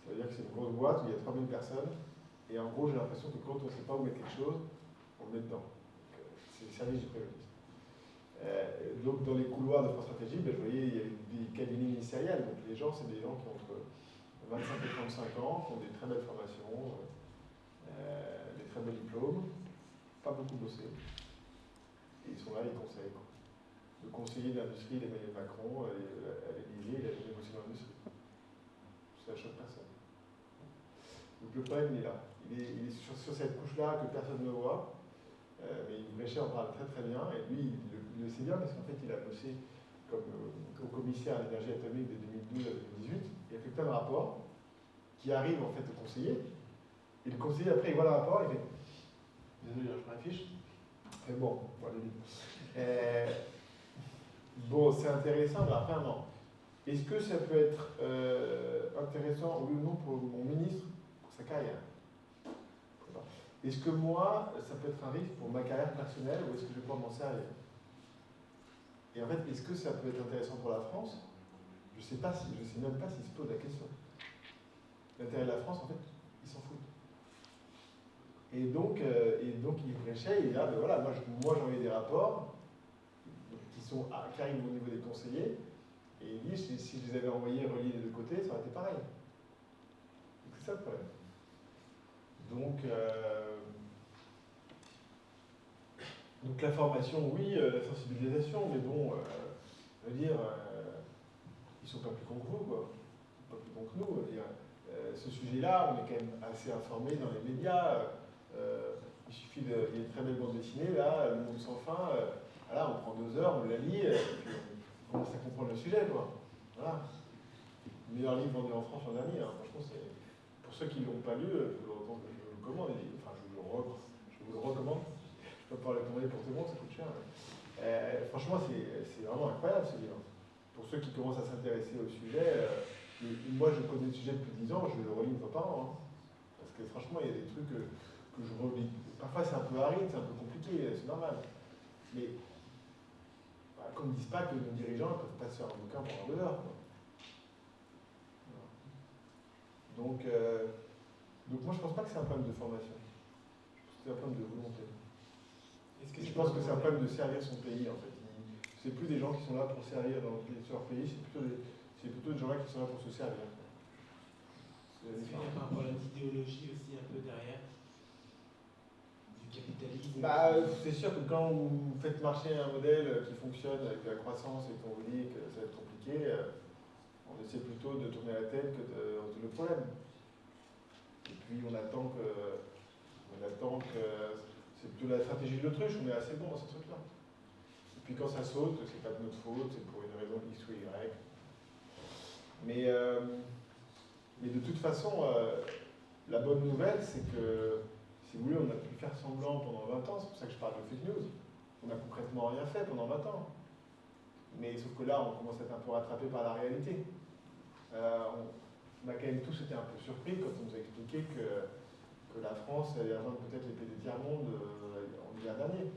ça veut dire que c'est une grosse boîte où il y a 3000 personnes, et en gros j'ai l'impression que quand on ne sait pas où mettre quelque chose, on le met dedans. C'est les services du Premier ministre. Donc dans les couloirs de France Stratégie, je voyais il y a des cabinets ministériels, donc les gens, c'est des gens qui ont entre 25 et 35 ans, qui ont des très belles formations, des très beaux diplômes, pas beaucoup bossé. Et ils sont là, ils conseillent. Quoi. Le conseiller de l'industrie, Emmanuel Macron, à l'Élysée, il a jamais bossé dans l'industrie. Ça ne choque personne. Donc le problème, il est là. Il est sur cette couche-là que personne ne voit. Mais Bréchet en parle très très bien, et lui il le sait bien parce qu'en fait il a bossé comme commissaire à l'énergie atomique de 2012 à 2018, il a fait plein de rapports qui arrivent en fait au conseiller, et le conseiller après il voit le rapport, il fait désolé, je prends la fiche, mais bon, voilà. Bon, c'est intéressant, mais après non. Est-ce que ça peut être intéressant, oui ou non, pour mon ministre, pour sa carrière? Est-ce que moi, ça peut être un risque pour ma carrière personnelle ou est-ce que je vais pouvoir m'en servir? Et en fait, est-ce que ça peut être intéressant pour la France? Je ne sais même pas s'il se pose la question. L'intérêt de la France, en fait, ils s'en foutent. Et donc il prêchait, et là, ben voilà, moi j'envoyais des rapports qui arrivent au niveau des conseillers, et il dit si je les avais envoyés reliés des deux côtés, ça aurait été pareil. Donc c'est ça le problème. Donc la formation, oui, la sensibilisation, mais bon, je veux dire, ils sont pas plus cons que vous, quoi. Pas plus cons que nous. Je veux dire, ce sujet-là, on est quand même assez informé dans les médias. Il suffit il y a une très belle bande dessinée, là, Le Monde sans fin. Voilà, on prend 2 heures, on la lit, et puis on commence à comprendre le sujet, quoi. Voilà. Le meilleur livre vendu en France l'an dernier, hein. Franchement, c'est... Pour ceux qui ne l'ont pas lu, je vous le recommande. Enfin, je vous le recommande. Je peux pas le recommander pour tout le monde, ça coûte cher. Franchement, c'est vraiment incroyable ce livre. Pour ceux qui commencent à s'intéresser au sujet, moi je connais le sujet depuis 10 ans, je le relis une fois par an. Hein. Parce que franchement, il y a des trucs que je relis. Parfois c'est un peu aride, c'est un peu compliqué, c'est normal. Mais qu'on ne dise pas que nos dirigeants ne peuvent pas se faire un bouquin pendant 2 heures. Quoi. Voilà. Donc moi je pense pas que c'est un problème de formation. Je pense que c'est un problème de volonté. Je pense que c'est un problème de servir son pays en fait. C'est plus des gens qui sont là pour servir dans leur pays, c'est plutôt des gens là qui sont là pour se servir. Est-ce qu'il y a pas un problème d'idéologie aussi un peu derrière? Du capitalisme? C'est sûr que quand vous faites marcher un modèle qui fonctionne avec la croissance et qu'on vous dit que ça va être compliqué, on essaie plutôt de tourner la tête que de résoudre le problème. Et puis on attend que c'est plutôt la stratégie de l'autruche, on est assez bon dans ce truc-là. Et puis quand ça saute, c'est pas de notre faute, c'est pour une raison X ou Y. Mais de toute façon, la bonne nouvelle, c'est que, si vous voulez, on a pu faire semblant pendant 20 ans, c'est pour ça que je parle de fake news. On n'a concrètement rien fait pendant 20 ans. Mais sauf que là, on commence à être un peu rattrapé par la réalité. On a quand même tous été un peu surpris quand on nous a expliqué que la France allait rejoindre peut-être les pays du tiers-monde en hiver dernier.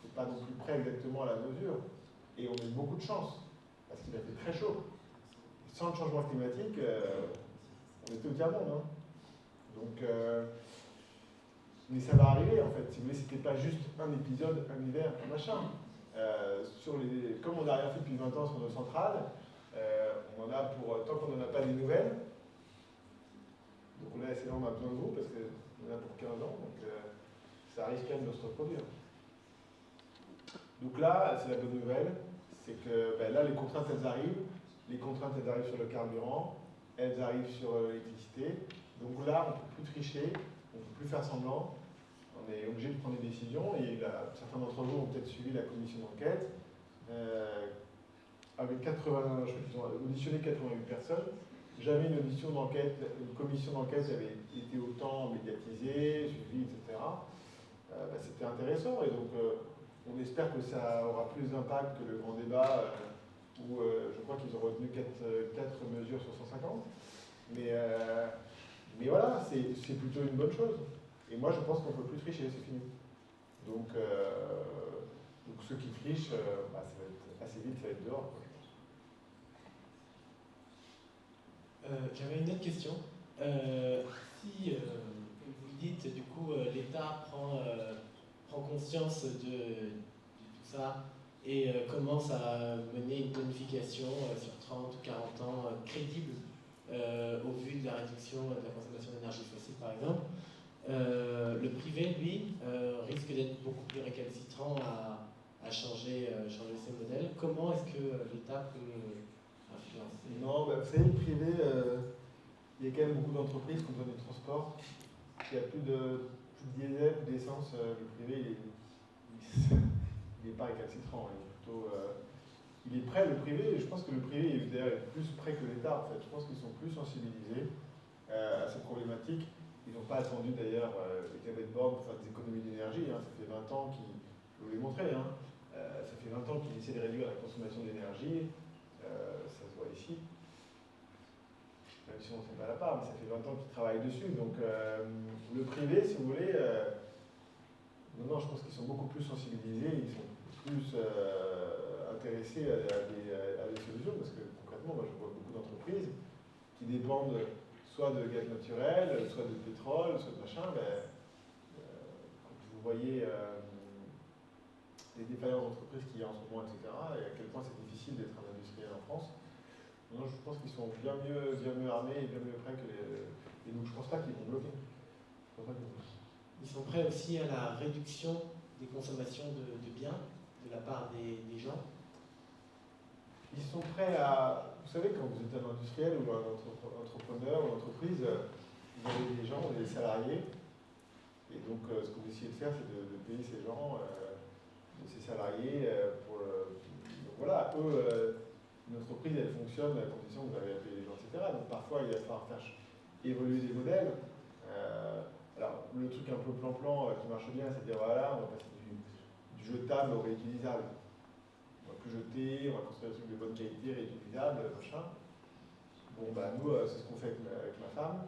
C'est pas non plus près exactement à la mesure. Et on a eu beaucoup de chance, parce qu'il a fait très chaud. Sans le changement climatique, on était au tiers-monde. Hein. Donc, mais ça va arriver en fait. Si vous voulez, c'était pas juste un épisode, un hiver, un machin. Comme on n'a rien fait depuis 20 ans sur nos centrales, on en a tant qu'on n'en a pas des nouvelles. Donc là, c'est là on a besoin de vous, parce qu'on en a pour 15 ans, donc ça risque quand même de se reproduire. Donc là, c'est la bonne nouvelle, c'est que là, les contraintes, elles arrivent. Les contraintes, elles arrivent sur le carburant, elles arrivent sur l'électricité. Donc là, on ne peut plus tricher, on ne peut plus faire semblant. On est obligé de prendre des décisions. Et certains d'entre vous ont peut-être suivi la commission d'enquête. Avec 80, je crois qu'ils ont auditionné 88 personnes. Jamais une commission d'enquête avait été autant médiatisée, suivie, etc. C'était intéressant. Et donc, on espère que ça aura plus d'impact que le grand débat, où je crois qu'ils ont retenu 4 mesures sur 150. Mais voilà, c'est plutôt une bonne chose. Et moi, je pense qu'on ne peut plus tricher, c'est fini. Donc ceux qui trichent, ça va être assez vite, ça va être dehors. Quoi, je pense. J'avais une autre question. Si, comme vous le dites, du coup, l'État prend conscience de tout ça et commence à mener une planification sur 30 ou 40 ans crédible au vu de la réduction de la consommation d'énergie fossile, par exemple, le privé, lui, risque d'être beaucoup plus récalcitrant à changer ces modèles. Comment est-ce que l'État peut influencer? Non, vous savez, le privé, il y a quand même beaucoup d'entreprises qui ont besoin du transport. Il n'y a plus de diesel, plus d'essence. Le privé, il n'est pas récalcitrant. Il est prêt, le privé. Je pense que le privé est plus prêt que l'État, en fait. Je pense qu'ils sont plus sensibilisés à ces problématiques. Ils n'ont pas attendu d'ailleurs Elisabeth Borne pour faire des économies d'énergie. Hein. Ça fait 20 ans je vous l'ai montré, hein. Ça fait 20 ans qu'ils essaient de réduire la consommation d'énergie. Ça se voit ici. Même si on ne sait pas la part, mais ça fait 20 ans qu'ils travaillent dessus. Donc le privé, si vous voulez, non, je pense qu'ils sont beaucoup plus sensibilisés, ils sont plus intéressés à des solutions, parce que concrètement, moi je vois beaucoup d'entreprises qui dépendent soit de gaz naturel, soit de pétrole, soit de machin, vous voyez les défaillances d'entreprises qu'il y a en ce moment, etc., et à quel point c'est difficile d'être un industriel en France. Non, je pense qu'ils sont bien mieux armés et bien mieux prêts que les... Et donc je pense pas qu'ils vont bloquer. Je pense pas qu'ils vont bloquer. Ils sont prêts aussi à la réduction des consommations de biens de la part des gens. Ils sont prêts à... Vous savez, quand vous êtes un industriel ou un entrepreneur ou une entreprise, vous avez des gens, vous avez des salariés, et donc ce que vous essayez de faire, c'est de payer ces gens, ces salariés, donc voilà, eux, une entreprise, elle fonctionne à condition que vous avez à payer les gens, etc. Donc parfois, il va falloir faire évoluer des modèles. Alors, le truc un peu plan-plan qui marche bien, c'est de dire, voilà, on va passer du jetable au réutilisable. On va plus jeter, on va construire des trucs de bonne qualité, réutilisables, machin. Bon, bah nous, c'est ce qu'on fait avec ma femme.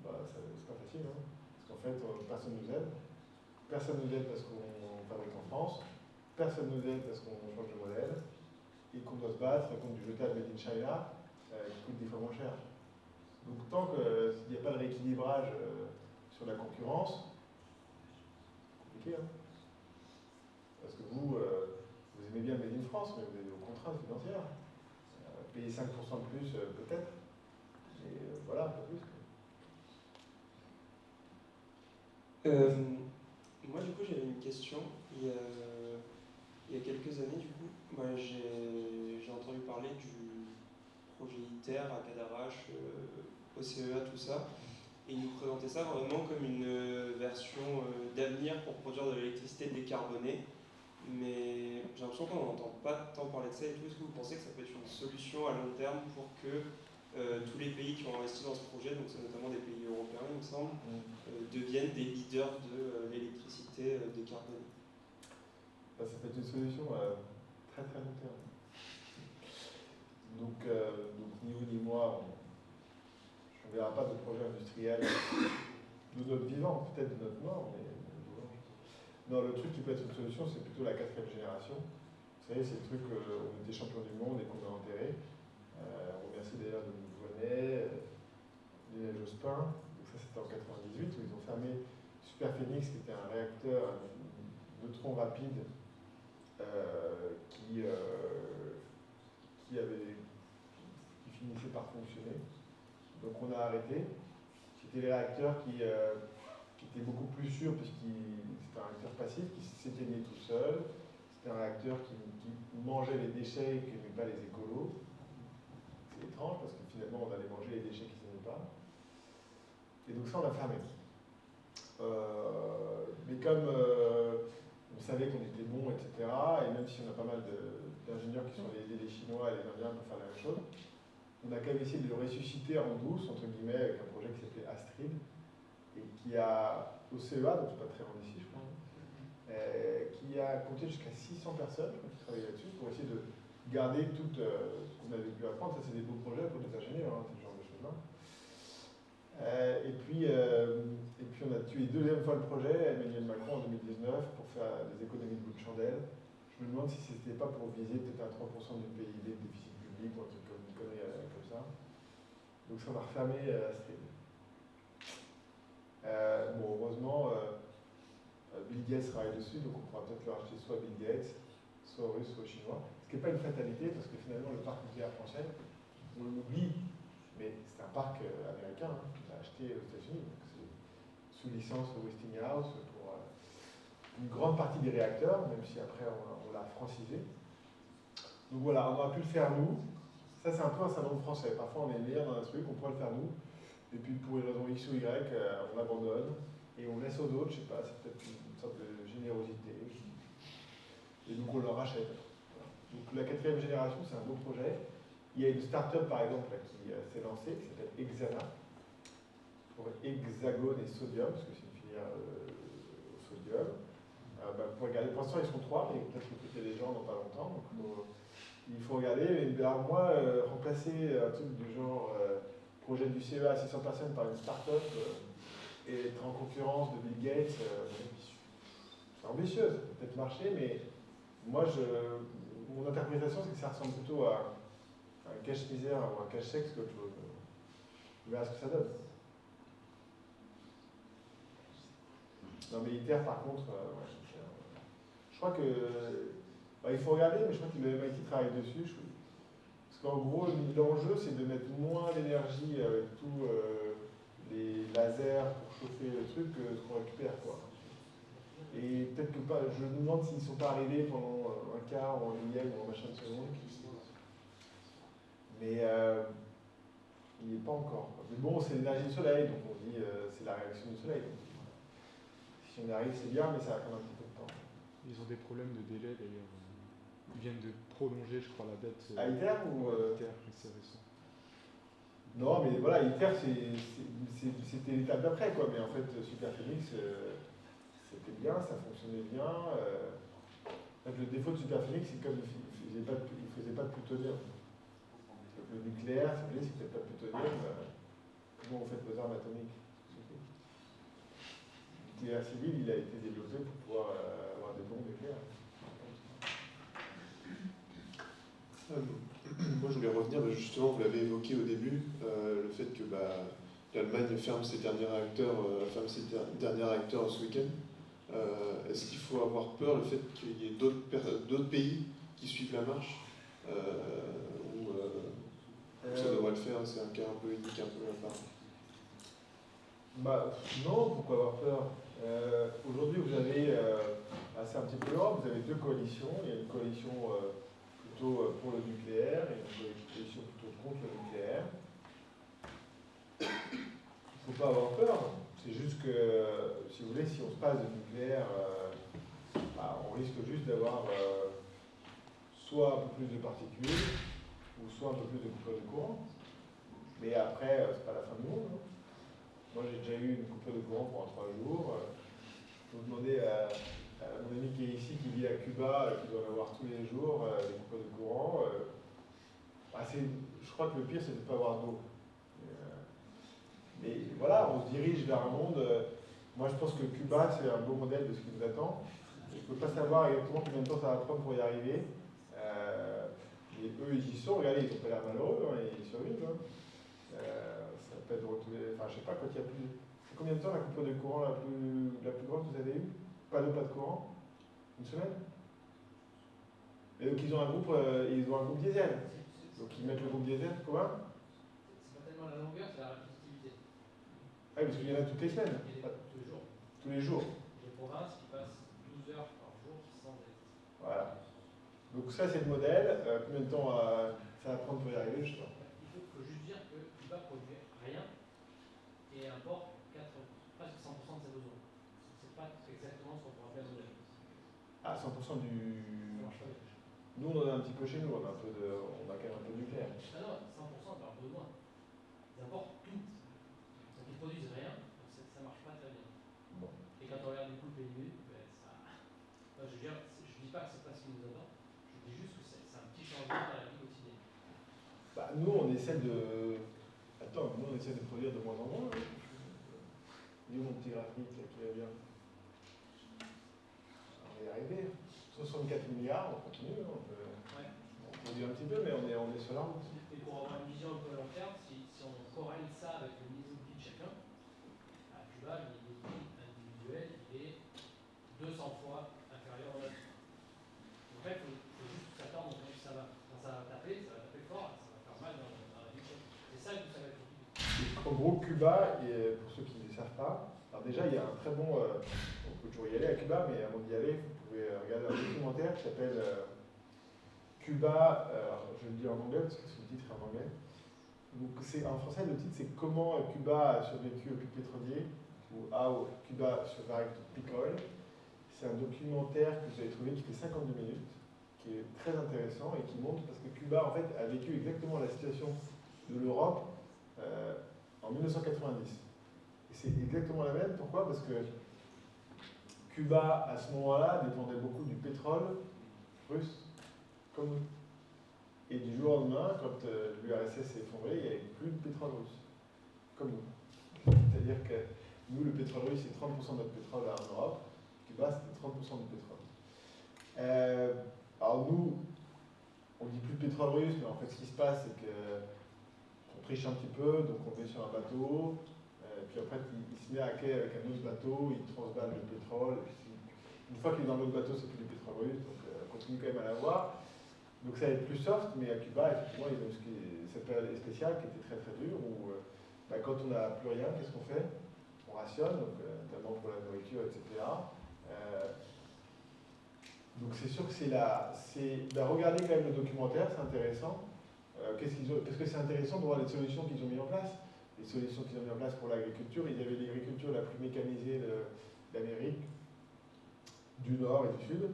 Bah, c'est pas facile, hein. Parce qu'en fait, personne nous aide. Personne nous aide parce qu'on fabrique en France. Personne nous aide parce qu'on change de modèle. Et qu'on doit se battre contre du jetable made in China qui coûte des fois moins cher. Donc tant qu'il n'y a pas de rééquilibrage sur la concurrence, c'est compliqué, hein. Parce que vous aimez bien le Made in France, mais vous avez vos contraintes financières. Payer 5% de plus, peut-être. Mais voilà, pas plus. Moi, du coup, j'avais une question. Il y a quelques années, du coup, moi, j'ai entendu parler du projet ITER à Cadarache, OCEA, tout ça. Et ils nous présentaient ça vraiment comme une version d'avenir pour produire de l'électricité décarbonée. Mais j'ai l'impression qu'on n'entend pas tant parler de ça et tout. Est-ce que vous pensez que ça peut être une solution à long terme pour que tous les pays qui ont investi dans ce projet, donc c'est notamment des pays européens, il me semble, deviennent des leaders de l'électricité décarbonée? Ça peut être une solution très très long terme. Donc ni vous ni moi, on ne verra pas de projet industriel de notre vivant, peut-être de notre mort, mais non, le truc qui peut être une solution, c'est plutôt la 4e génération. Vous savez, c'est le truc où on était champion du monde et qu'on a enterré. On remercie d'ailleurs de Vonet, Lionel Jospin. Donc ça, c'était en 98, où ils ont fermé Super Phoenix, qui était un réacteur neutron rapide qui finissait par fonctionner. Donc on a arrêté. C'était les réacteurs qui étaient beaucoup plus sûrs, puisque c'était un réacteur passif qui s'éteignait tout seul. C'était un réacteur qui mangeait les déchets et qui n'aimait pas les écolos. C'est étrange, parce que finalement on allait manger les déchets qu'ils n'aimaient pas. Et donc ça, on a fermé. Mais comme on savait qu'on était bon, etc., et même si on a pas mal d'ingénieurs qui sont allés aider les Chinois et les Indiens pour faire la même chose, on a quand même essayé de le ressusciter en douce, entre guillemets, avec un projet qui s'appelait Astrid, et qui a, au CEA, donc c'est pas très loin d'ici, je crois, qui a compté jusqu'à 600 personnes qui travaillaient là-dessus pour essayer de garder tout ce qu'on avait pu apprendre. Ça, c'est des beaux projets pour des ingénieurs, hein, ce genre de choses-là. Et puis on a tué 2e fois le projet, Emmanuel Macron en 2019, pour faire des économies de bout de chandelle. Je me demande si c'était pas pour viser peut-être un 3% du PIB de déficit public ou un truc comme une connerie comme ça. Donc ça, on a refermé Astrid. Bon, heureusement, Bill Gates travaille dessus, donc on pourra peut-être le racheter soit Bill Gates, soit aux Russes, soit aux Chinois. Ce qui n'est pas une fatalité, parce que finalement, le parc nucléaire français, on l'oublie, mais c'est un parc américain, hein, qu'il a acheté aux États-Unis. Donc c'est sous licence Westinghouse pour une grande partie des réacteurs, même si après on l'a francisé. Donc voilà, on aurait pu le faire nous. Ça, c'est un peu un syndrome français. Parfois, on est meilleur dans un truc, on pourrait le faire nous. Et puis, pour une raison X ou Y, on abandonne. Et on laisse aux autres, je sais pas, c'est peut-être une sorte de générosité. Et donc, on leur rachète. Voilà. Donc, la 4e génération, c'est un beau projet. Il y a une start-up, par exemple, là, qui s'est lancée, qui s'appelle Hexana, pour hexagone et sodium, parce que c'est une filière au sodium. Pour regarder, pour l'instant, ils sont 3, mais peut-être recruter des gens dans pas longtemps. Donc, il faut regarder. Alors moi, remplacer un truc du genre projet du CEA à 600 personnes par une start-up et être en concurrence de Bill Gates, c'est ambitieux, ça peut peut-être marcher, mais moi, mon interprétation, c'est que ça ressemble plutôt à un cache-misère ou un cache-sexe qu'autre chose. On verra ce que ça donne. Non, mais ITER, par contre, je crois que. Il faut regarder, mais je crois que le MIT travaille dessus. Parce qu'en gros, l'enjeu, c'est de mettre moins d'énergie avec tous les lasers pour chauffer le truc que ce qu'on récupère, quoi. Et peut-être que pas. Je me demande s'ils ne sont pas arrivés pendant un quart ou un millième ou un machin de seconde. Mais il n'y est pas encore. Mais bon, c'est l'énergie du soleil, donc on dit c'est la réaction du soleil. Donc, si on y arrive, c'est bien, mais ça va prendre un petit peu de temps. Ils ont des problèmes de délai d'ailleurs. Ils viennent de prolonger, je crois, la date. À ITER ou ITER, c'est récent. Non, mais voilà, ITER, c'était l'étape d'après, quoi. Mais en fait, Superphénix, c'était bien, ça fonctionnait bien. En fait, le défaut de Superphénix, c'est comme il ne faisait pas de plutonium. Le nucléaire, si vous voulez, c'est peut-être pas de plutonium. Comment on fait vos armes atomiques? Le nucléaire civil, il a été développé pour pouvoir avoir des bombes nucléaires. Moi, je voulais revenir, justement, vous l'avez évoqué au début, le fait que l'Allemagne ferme ses derniers réacteurs, ce week-end. Est-ce qu'il faut avoir peur le fait qu'il y ait d'autres pays qui suivent la marche ou ça devrait le faire, c'est un cas un peu unique, un peu à part? Non, pourquoi avoir peur? Aujourd'hui, vous avez, c'est un petit peu l'Europe, vous avez deux coalitions. Il y a une coalition plutôt pour le nucléaire et une coalition plutôt contre le nucléaire. Il ne faut pas avoir peur. C'est juste que, si vous voulez, si on se passe de nucléaire, on risque juste d'avoir soit un peu plus de particules, ou soit un peu plus de coupure de courant. Mais après, c'est pas la fin du monde. Hein. Moi, j'ai déjà eu une coupure de courant pendant 3 jours. Je peux vous demander à mon ami qui est ici, qui vit à Cuba, qui doit en avoir tous les jours, des coupures de courant. Je crois que le pire, c'est de ne pas avoir d'eau. Mais voilà, on se dirige vers un monde. Moi, je pense que Cuba, c'est un beau modèle de ce qui nous attend. Je ne peux pas savoir exactement combien de temps ça va prendre pour y arriver. Et eux, ils y sont. Regardez, ils ont pas l'air malheureux, hein, ils survivent. Hein. Ça peut être retrouvé. Enfin, je sais pas, quand il y a plus. C'est combien de temps la coupure de courant la plus grande que vous avez eue? Pas d'eau, pas de courant? Une semaine? Et donc, ils ont un groupe diesel. Donc, ils mettent le groupe diesel, comment? C'est pas tellement la longueur, c'est la répétitivité. Ah oui, parce qu'il y en a toutes les semaines. Il y a tous les jours. Tous les jours. Les provinces qui passent 12 heures par jour sans électricité. Voilà. Donc ça, c'est le modèle. Combien de temps ça va prendre pour y arriver, je sais pas. Il faut juste dire que Cuba produit rien et importe presque 100% de ses besoins. C'est pas exactement ce qu'on pourrait appeler un modèle. Ah, 100% du... Ça marche pas bien. Nous, on en a un petit peu chez nous, on a quand même un peu de nucléaire. Ah non, 100% par besoin. Ils importent tout. Donc ils produisent rien, donc ça marche pas très bien. Bon. Et quand on regarde les coupes et les minutes, ça... Enfin, je veux dire, je dis pas que c'est pas ce qui nous attend, je dis juste que c'est un petit changement dans la vie quotidienne. Nous, on essaie de... Attends, nous, on essaie de produire de moins en moins. Hein. Il est où mon petit graphique là, qui va bien? On va y arriver. 64 milliards, on continue. Hein, on produit un petit peu, mais on est sur la route. Et pour avoir une vision un peu à long terme, si on corrèle ça avec le niveau de vie de chacun, à Cuba, le niveau de vie individuel est 200 fois inférieur au nôtre. En fait, il faut juste s'attendre que ça va. Quand ça va taper fort, ça va faire mal dans la vie. C'est ça que ça va être compliqué. En gros, Cuba, et pour ceux qui ne le savent pas, alors déjà, il y a un très bon... on peut toujours y aller à Cuba, mais avant d'y aller, vous pouvez regarder un documentaire qui s'appelle Cuba, je le dis en anglais parce que c'est le titre en anglais. Donc en français, le titre c'est Comment Cuba a survécu au pic pétrolier, ou How Cuba Survived Peak Oil. C'est un documentaire que vous avez trouvé qui fait 52 minutes, qui est très intéressant et qui montre parce que Cuba en fait a vécu exactement la situation de l'Europe en 1990. Et c'est exactement la même. Pourquoi? Parce que Cuba, à ce moment-là, dépendait beaucoup du pétrole russe, comme nous. Et du jour au lendemain, quand l'URSS s'est effondré, il n'y avait plus de pétrole russe, comme nous. C'est-à-dire que nous, le pétrole russe, c'est 30% de notre pétrole en Europe. Cuba, c'était 30% du pétrole. Alors nous, on dit plus de pétrole russe, mais en fait, ce qui se passe, c'est que on triche un petit peu, donc on met sur un bateau, Et puis après, il se met à quai avec un autre bateau, il transvase le pétrole. Et puis, une fois qu'il est dans l'autre bateau, c'est plus du pétrole russe, donc on continue quand même à l'avoir. Donc ça va être plus soft, mais à Cuba, effectivement, ils ont cette période spéciale qui était très très dure, où quand on n'a plus rien, qu'est-ce qu'on fait? On rationne, donc, notamment pour la nourriture, etc. Donc c'est sûr que regardez quand même le documentaire, c'est intéressant. Parce que c'est intéressant de voir les solutions qu'ils ont mis en place. Les solutions qu'ils ont mis en place pour l'agriculture. Ils avaient l'agriculture la plus mécanisée d'Amérique, du Nord et du Sud.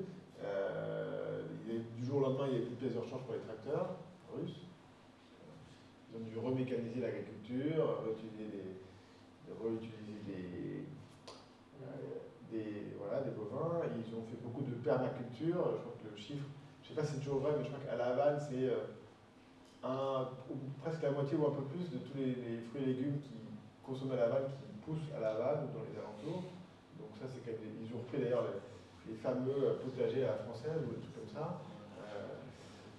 Du jour au lendemain, il n'y avait plus de pièces de rechange pour les tracteurs russes. Ils ont dû remécaniser l'agriculture, réutiliser des bovins. Ils ont fait beaucoup de permaculture. Je crois que le chiffre, je ne sais pas si c'est toujours vrai, mais je crois qu'à La Havane, c'est presque la moitié ou un peu plus de tous les fruits et légumes qui consomment à La Havane qui poussent à La Havane ou dans les alentours. Donc ça, c'est quand même ils ont repris d'ailleurs les fameux potagers à la française ou des trucs comme ça.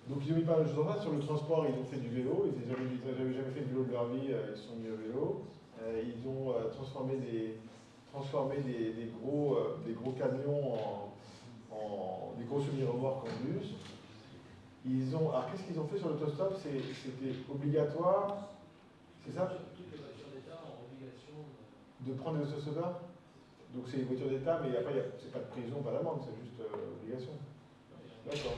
Donc ils ont mis pas mal de choses en place. Sur le transport, ils ont fait du vélo. Ils n'avaient jamais fait de vélo de leur vie, ils se sont mis au vélo. Ils ont transformé des gros camions des gros semi-remorques en bus. Alors qu'est-ce qu'ils ont fait sur l'autostop? C'était obligatoire, c'est ça? Toutes les voitures d'État ont obligation de prendre des autostoppeurs. Donc c'est les voitures d'État, mais après c'est pas de prison, pas d'amende, c'est juste obligation. D'accord.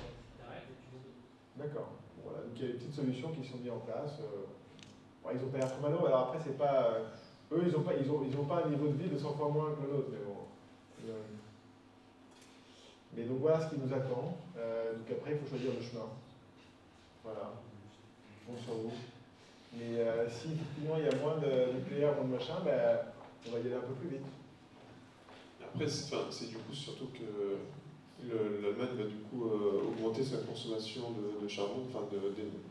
D'accord. Bon, voilà. Donc il y a des petites solutions qui sont mises en place. Ils n'ont pas l'air trop malheureux. Alors après, c'est pas. Eux, ils ont pas un niveau de vie de 100 fois moins que l'autre, mais bon. Mais donc voilà ce qui nous attend. Donc après, il faut choisir le chemin. Voilà. On s'en va. Mais si effectivement il y a moins de nucléaire, moins de machin, on va y aller un peu plus vite. Après, c'est du coup surtout que l'Allemagne va du coup augmenter sa consommation de charbon, enfin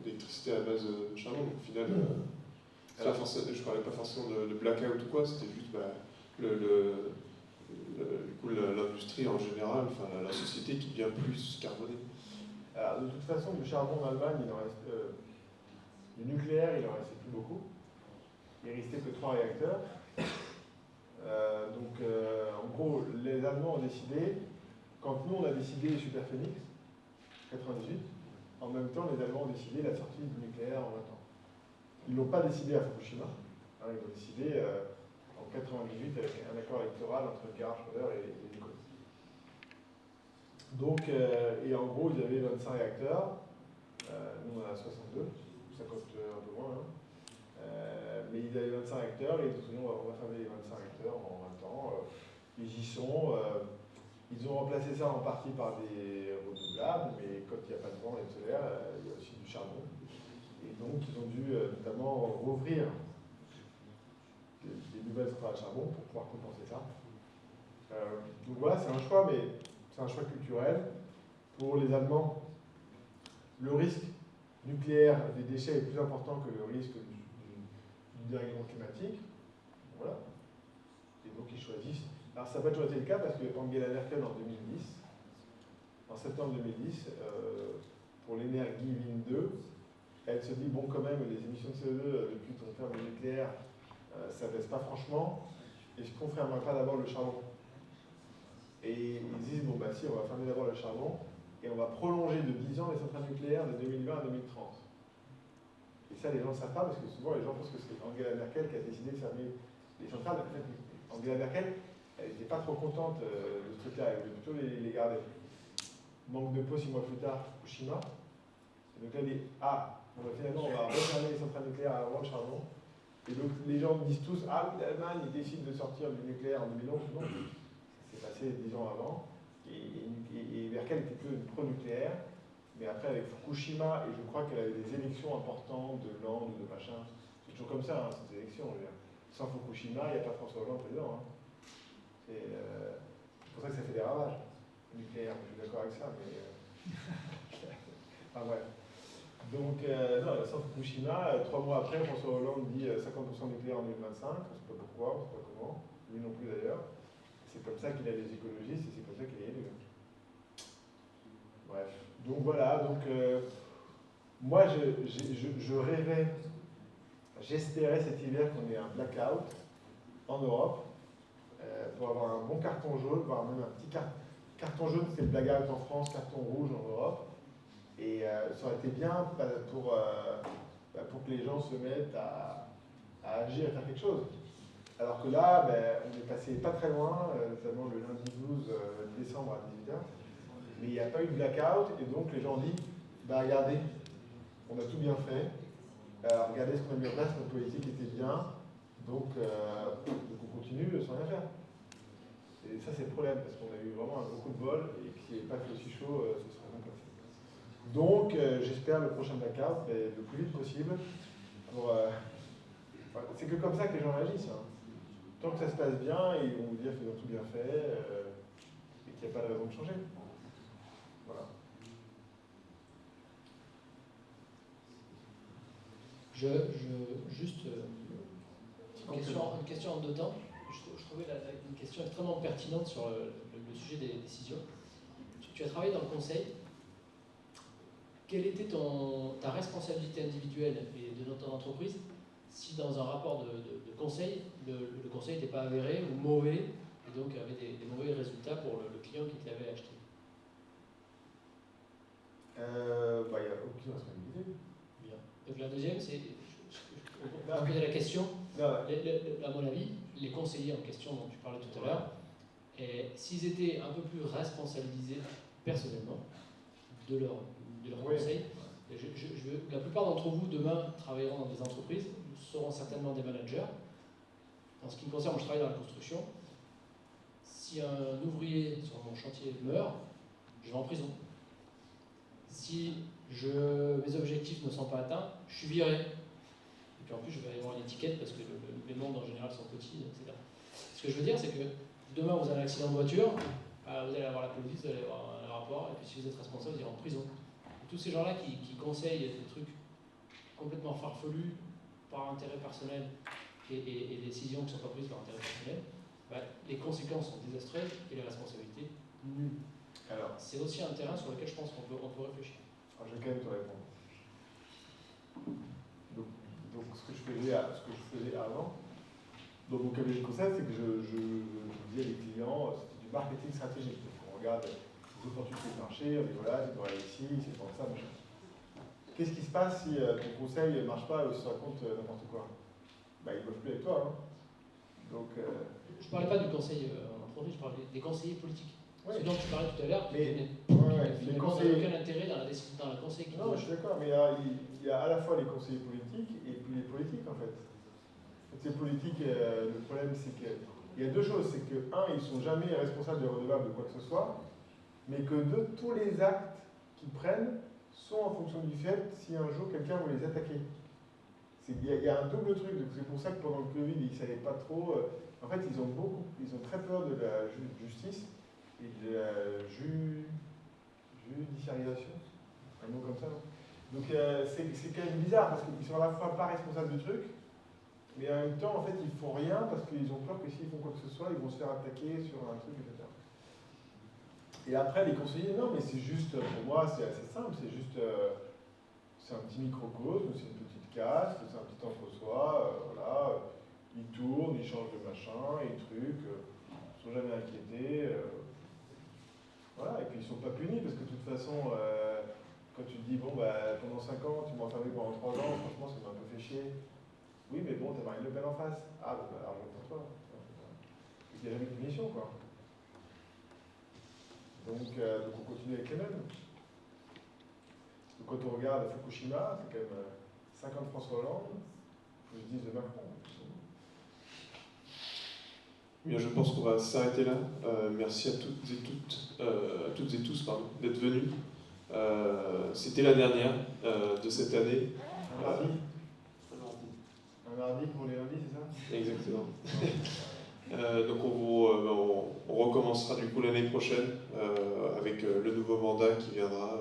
d'électricité à base de charbon. Donc au final, je ne parlais pas forcément de blackout ou quoi, c'était juste l'industrie en général, enfin la société qui devient plus carbonée. Alors, de toute façon, du charbon en Allemagne, il en reste, du nucléaire, il en restait plus beaucoup. Il restait que 3 réacteurs. En gros, les Allemands ont décidé, quand nous on a décidé Superphénix, 98, en même temps les Allemands ont décidé la sortie du nucléaire en 20 ans. Ils ne l'ont pas décidé à Fukushima, ils l'ont décidé en 98 avec un accord électoral entre Gerhard Schröder et Nichols. Donc, et en gros, ils avaient 25 réacteurs, nous on en a 62, 50 un peu moins, mais ils avaient 25 réacteurs et ils ont dit on va fermer les 25 réacteurs en 20 ans. Ils y sont. Ils ont remplacé ça en partie par des renouvelables, mais quand il n'y a pas de vent et de solaire, il y a aussi du charbon. Et donc ils ont dû notamment rouvrir des nouvelles centrales à charbon pour pouvoir compenser ça. Donc voilà, c'est un choix, mais c'est un choix culturel. Pour les Allemands, le risque nucléaire des déchets est plus important que le risque du dérèglement climatique. Voilà. Et donc ils choisissent. Alors ça n'a pas toujours été le cas parce que Angela Merkel en 2010, en septembre 2010, pour l'énergie Wind 2, elle se dit bon quand même les émissions de CO2 depuis qu'on ferme le nucléaire, ça ne baisse pas franchement, est-ce qu'on ne fermerait pas d'abord le charbon? Et ils disent bon bah si, on va fermer d'abord le charbon et on va prolonger de 10 ans les centrales nucléaires de 2020 à 2030. Et ça les gens ne savent pas parce que souvent les gens pensent que c'est Angela Merkel qui a décidé de fermer les centrales. En fait, Angela Merkel, elle n'était pas trop contente de ce truc-là, elle voulait plutôt les garder. Manque de peau 6 mois plus tard, Fukushima. Et donc elle dit finalement on va refermer les centrales nucléaires avant le charbon. Et donc les gens disent tous l'Allemagne décide de sortir du nucléaire en 2011. Non, c'est passé 10 ans avant. Et Merkel était plutôt une pro-nucléaire. Mais après avec Fukushima, et je crois qu'elle avait des élections importantes de Land ou de machin. C'est toujours comme ça, ces élections. Sans Fukushima, il n'y a pas François Hollande président. C'est pour ça que ça fait des ravages nucléaires, je suis d'accord avec ça, mais. Enfin bref. Donc, non, sans Fukushima, 3 mois après, François Hollande dit 50% nucléaire en 2025, on ne sait pas pourquoi, on ne sait pas comment, lui non plus d'ailleurs. C'est comme ça qu'il a les écologistes et c'est comme ça qu'il est élu. Bref. Donc voilà, moi je rêvais, j'espérais cet hiver qu'on ait un blackout en Europe pour avoir un bon carton jaune, voire même un petit carton jaune, c'est le blagout en France, carton rouge en Europe. Et ça aurait été bien pour que les gens se mettent à agir et faire quelque chose. Alors que là, on est passé pas très loin, notamment le lundi 12 décembre à 18h, mais il n'y a pas eu de blackout, et donc les gens ont dit, regardez, on a tout bien fait, regardez ce qu'on a mis en place, notre politique était bien, donc on continue sans rien faire. Et ça c'est le problème, parce qu'on a eu vraiment un gros coup de bol, et s'il n'y avait pas fait aussi chaud, ce serait bien passé. Donc j'espère le prochain blackout, le plus vite possible, c'est que comme ça que les gens réagissent. Hein. Tant que ça se passe bien, ils vont vous dire qu'ils ont tout bien fait et qu'il n'y a pas de raison de changer. Voilà. Juste une question en deux temps. Je trouvais une question extrêmement pertinente sur le sujet des décisions. Tu as travaillé dans le conseil. Quelle était ta responsabilité individuelle et de notre entreprise si dans un rapport de conseil, le conseil n'était pas avéré ou mauvais et donc avait des mauvais résultats pour le client qui te l'avait acheté? Il n'y a aucune responsabilité. Bien. Donc la deuxième, c'est, on peut poser la question, à mon avis, les conseillers en question dont tu parlais tout à l'heure, s'ils étaient un peu plus responsabilisés personnellement de leur conseil, la plupart d'entre vous demain travailleront dans des entreprises, seront certainement des managers. En ce qui me concerne, moi je travaille dans la construction. Si un ouvrier sur mon chantier meurt, je vais en prison. Si mes objectifs ne sont pas atteints, je suis viré. Et puis en plus, je vais avoir une étiquette parce que les mondes en général sont petits, etc. Ce que je veux dire, c'est que demain vous avez un accident de voiture, vous allez avoir la police, vous allez avoir un rapport, et puis si vous êtes responsable, vous irez en prison. Tous ces gens-là qui conseillent des trucs complètement farfelus par intérêt personnel et des décisions qui ne sont pas prises par intérêt personnel, les conséquences sont désastreuses et les responsabilités nulles. Alors, c'est aussi un terrain sur lequel je pense qu'on peut réfléchir. Alors, je vais quand même te répondre. Donc ce que je faisais avant, dans mon cabinet de conseil, c'est que je disais à les clients, c'était du marketing stratégique. Donc on regarde les opportunités de marché, on dit voilà, tu dois aller ici, c'est pour ça, machin. Qu'est-ce qui se passe si ton conseil ne marche pas ou si tu racontes n'importe quoi? Ils ne bossent plus avec toi. Hein. Donc, je ne parlais pas du conseil en entreprise, je parlais des conseillers politiques. Oui. Ce dont tu parlais tout à l'heure, les conseillers... aucun intérêt dans le conseil qui Non, je suis d'accord, mais il y a à la fois les conseillers politiques et puis les politiques en fait. Ces politiques, le problème c'est qu'il y a deux choses, c'est que un, ils ne sont jamais responsables et redevables de quoi que ce soit, mais que deux, tous les actes qu'ils prennent sont en fonction du fait si un jour quelqu'un veut les attaquer. Il y a un double truc, c'est pour ça que pendant le Covid, ils ne savaient pas trop. En fait, ils ont très peur de la justice et de la judiciarisation, un mot comme ça, non? Donc c'est quand même bizarre parce qu'ils sont à la fois pas responsables du truc, mais en même temps, en fait, ils font rien parce qu'ils ont peur que s'ils font quoi que ce soit, ils vont se faire attaquer sur un truc, etc. Et après, les conseillers, non, mais c'est juste, pour moi, c'est assez simple, c'est juste, c'est un petit microcosme, c'est une petite caste, c'est un petit entre-soi, voilà, ils tournent, ils changent de machin, ils truquent, ils ne sont jamais inquiétés, voilà, et puis ils ne sont pas punis, parce que de toute façon, quand tu te dis, bon, pendant 5 ans, tu m'as enfermé pendant 3 ans, franchement, ça m'a un peu fait chier. Oui, mais bon, t'as Marine Le Pen en face. Ah, arrête pour toi. Il n'y a jamais de punition, quoi. Donc on continue avec les mêmes. Donc quand on regarde Fukushima, c'est quand même 5 ans de François Hollande, il faut que je dise de Macron. Bien, je pense qu'on va s'arrêter là. Merci à toutes et tous d'être venus. C'était la dernière de cette année. Un mardi pour les lundis, c'est ça? Exactement. Donc on recommencera du coup l'année prochaine avec le nouveau mandat qui viendra.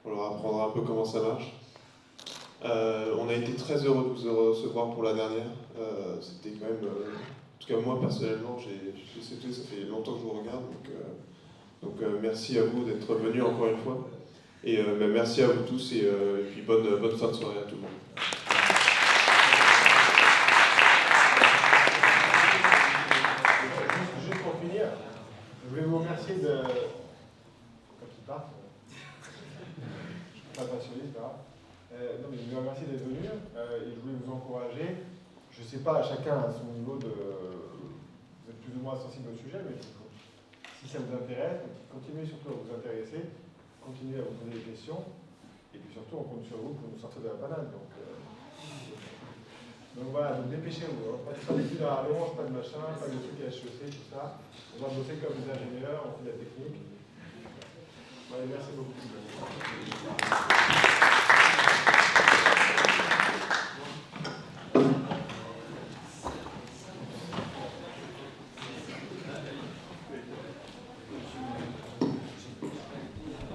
On leur apprendra un peu comment ça marche. On a été très heureux de vous recevoir pour la dernière. C'était quand même, en tout cas moi personnellement, ça fait longtemps que je vous regarde. Donc merci à vous d'être venus encore une fois. Et merci à vous tous et puis bonne fin de soirée à tout le monde. sais pas, chacun à son niveau de... Vous êtes plus ou moins sensible au sujet, mais si ça vous intéresse, continuez surtout à vous intéresser, continuez à vous poser des questions, et puis surtout on compte sur vous pour nous sortir de la panade. Donc voilà, donc dépêchez-vous. Hein. Pas de faire des études à rallonge, pas de machin, pas de trucs à HEC, tout ça. On va bosser comme des ingénieurs, on fait de la technique. Ouais, merci beaucoup.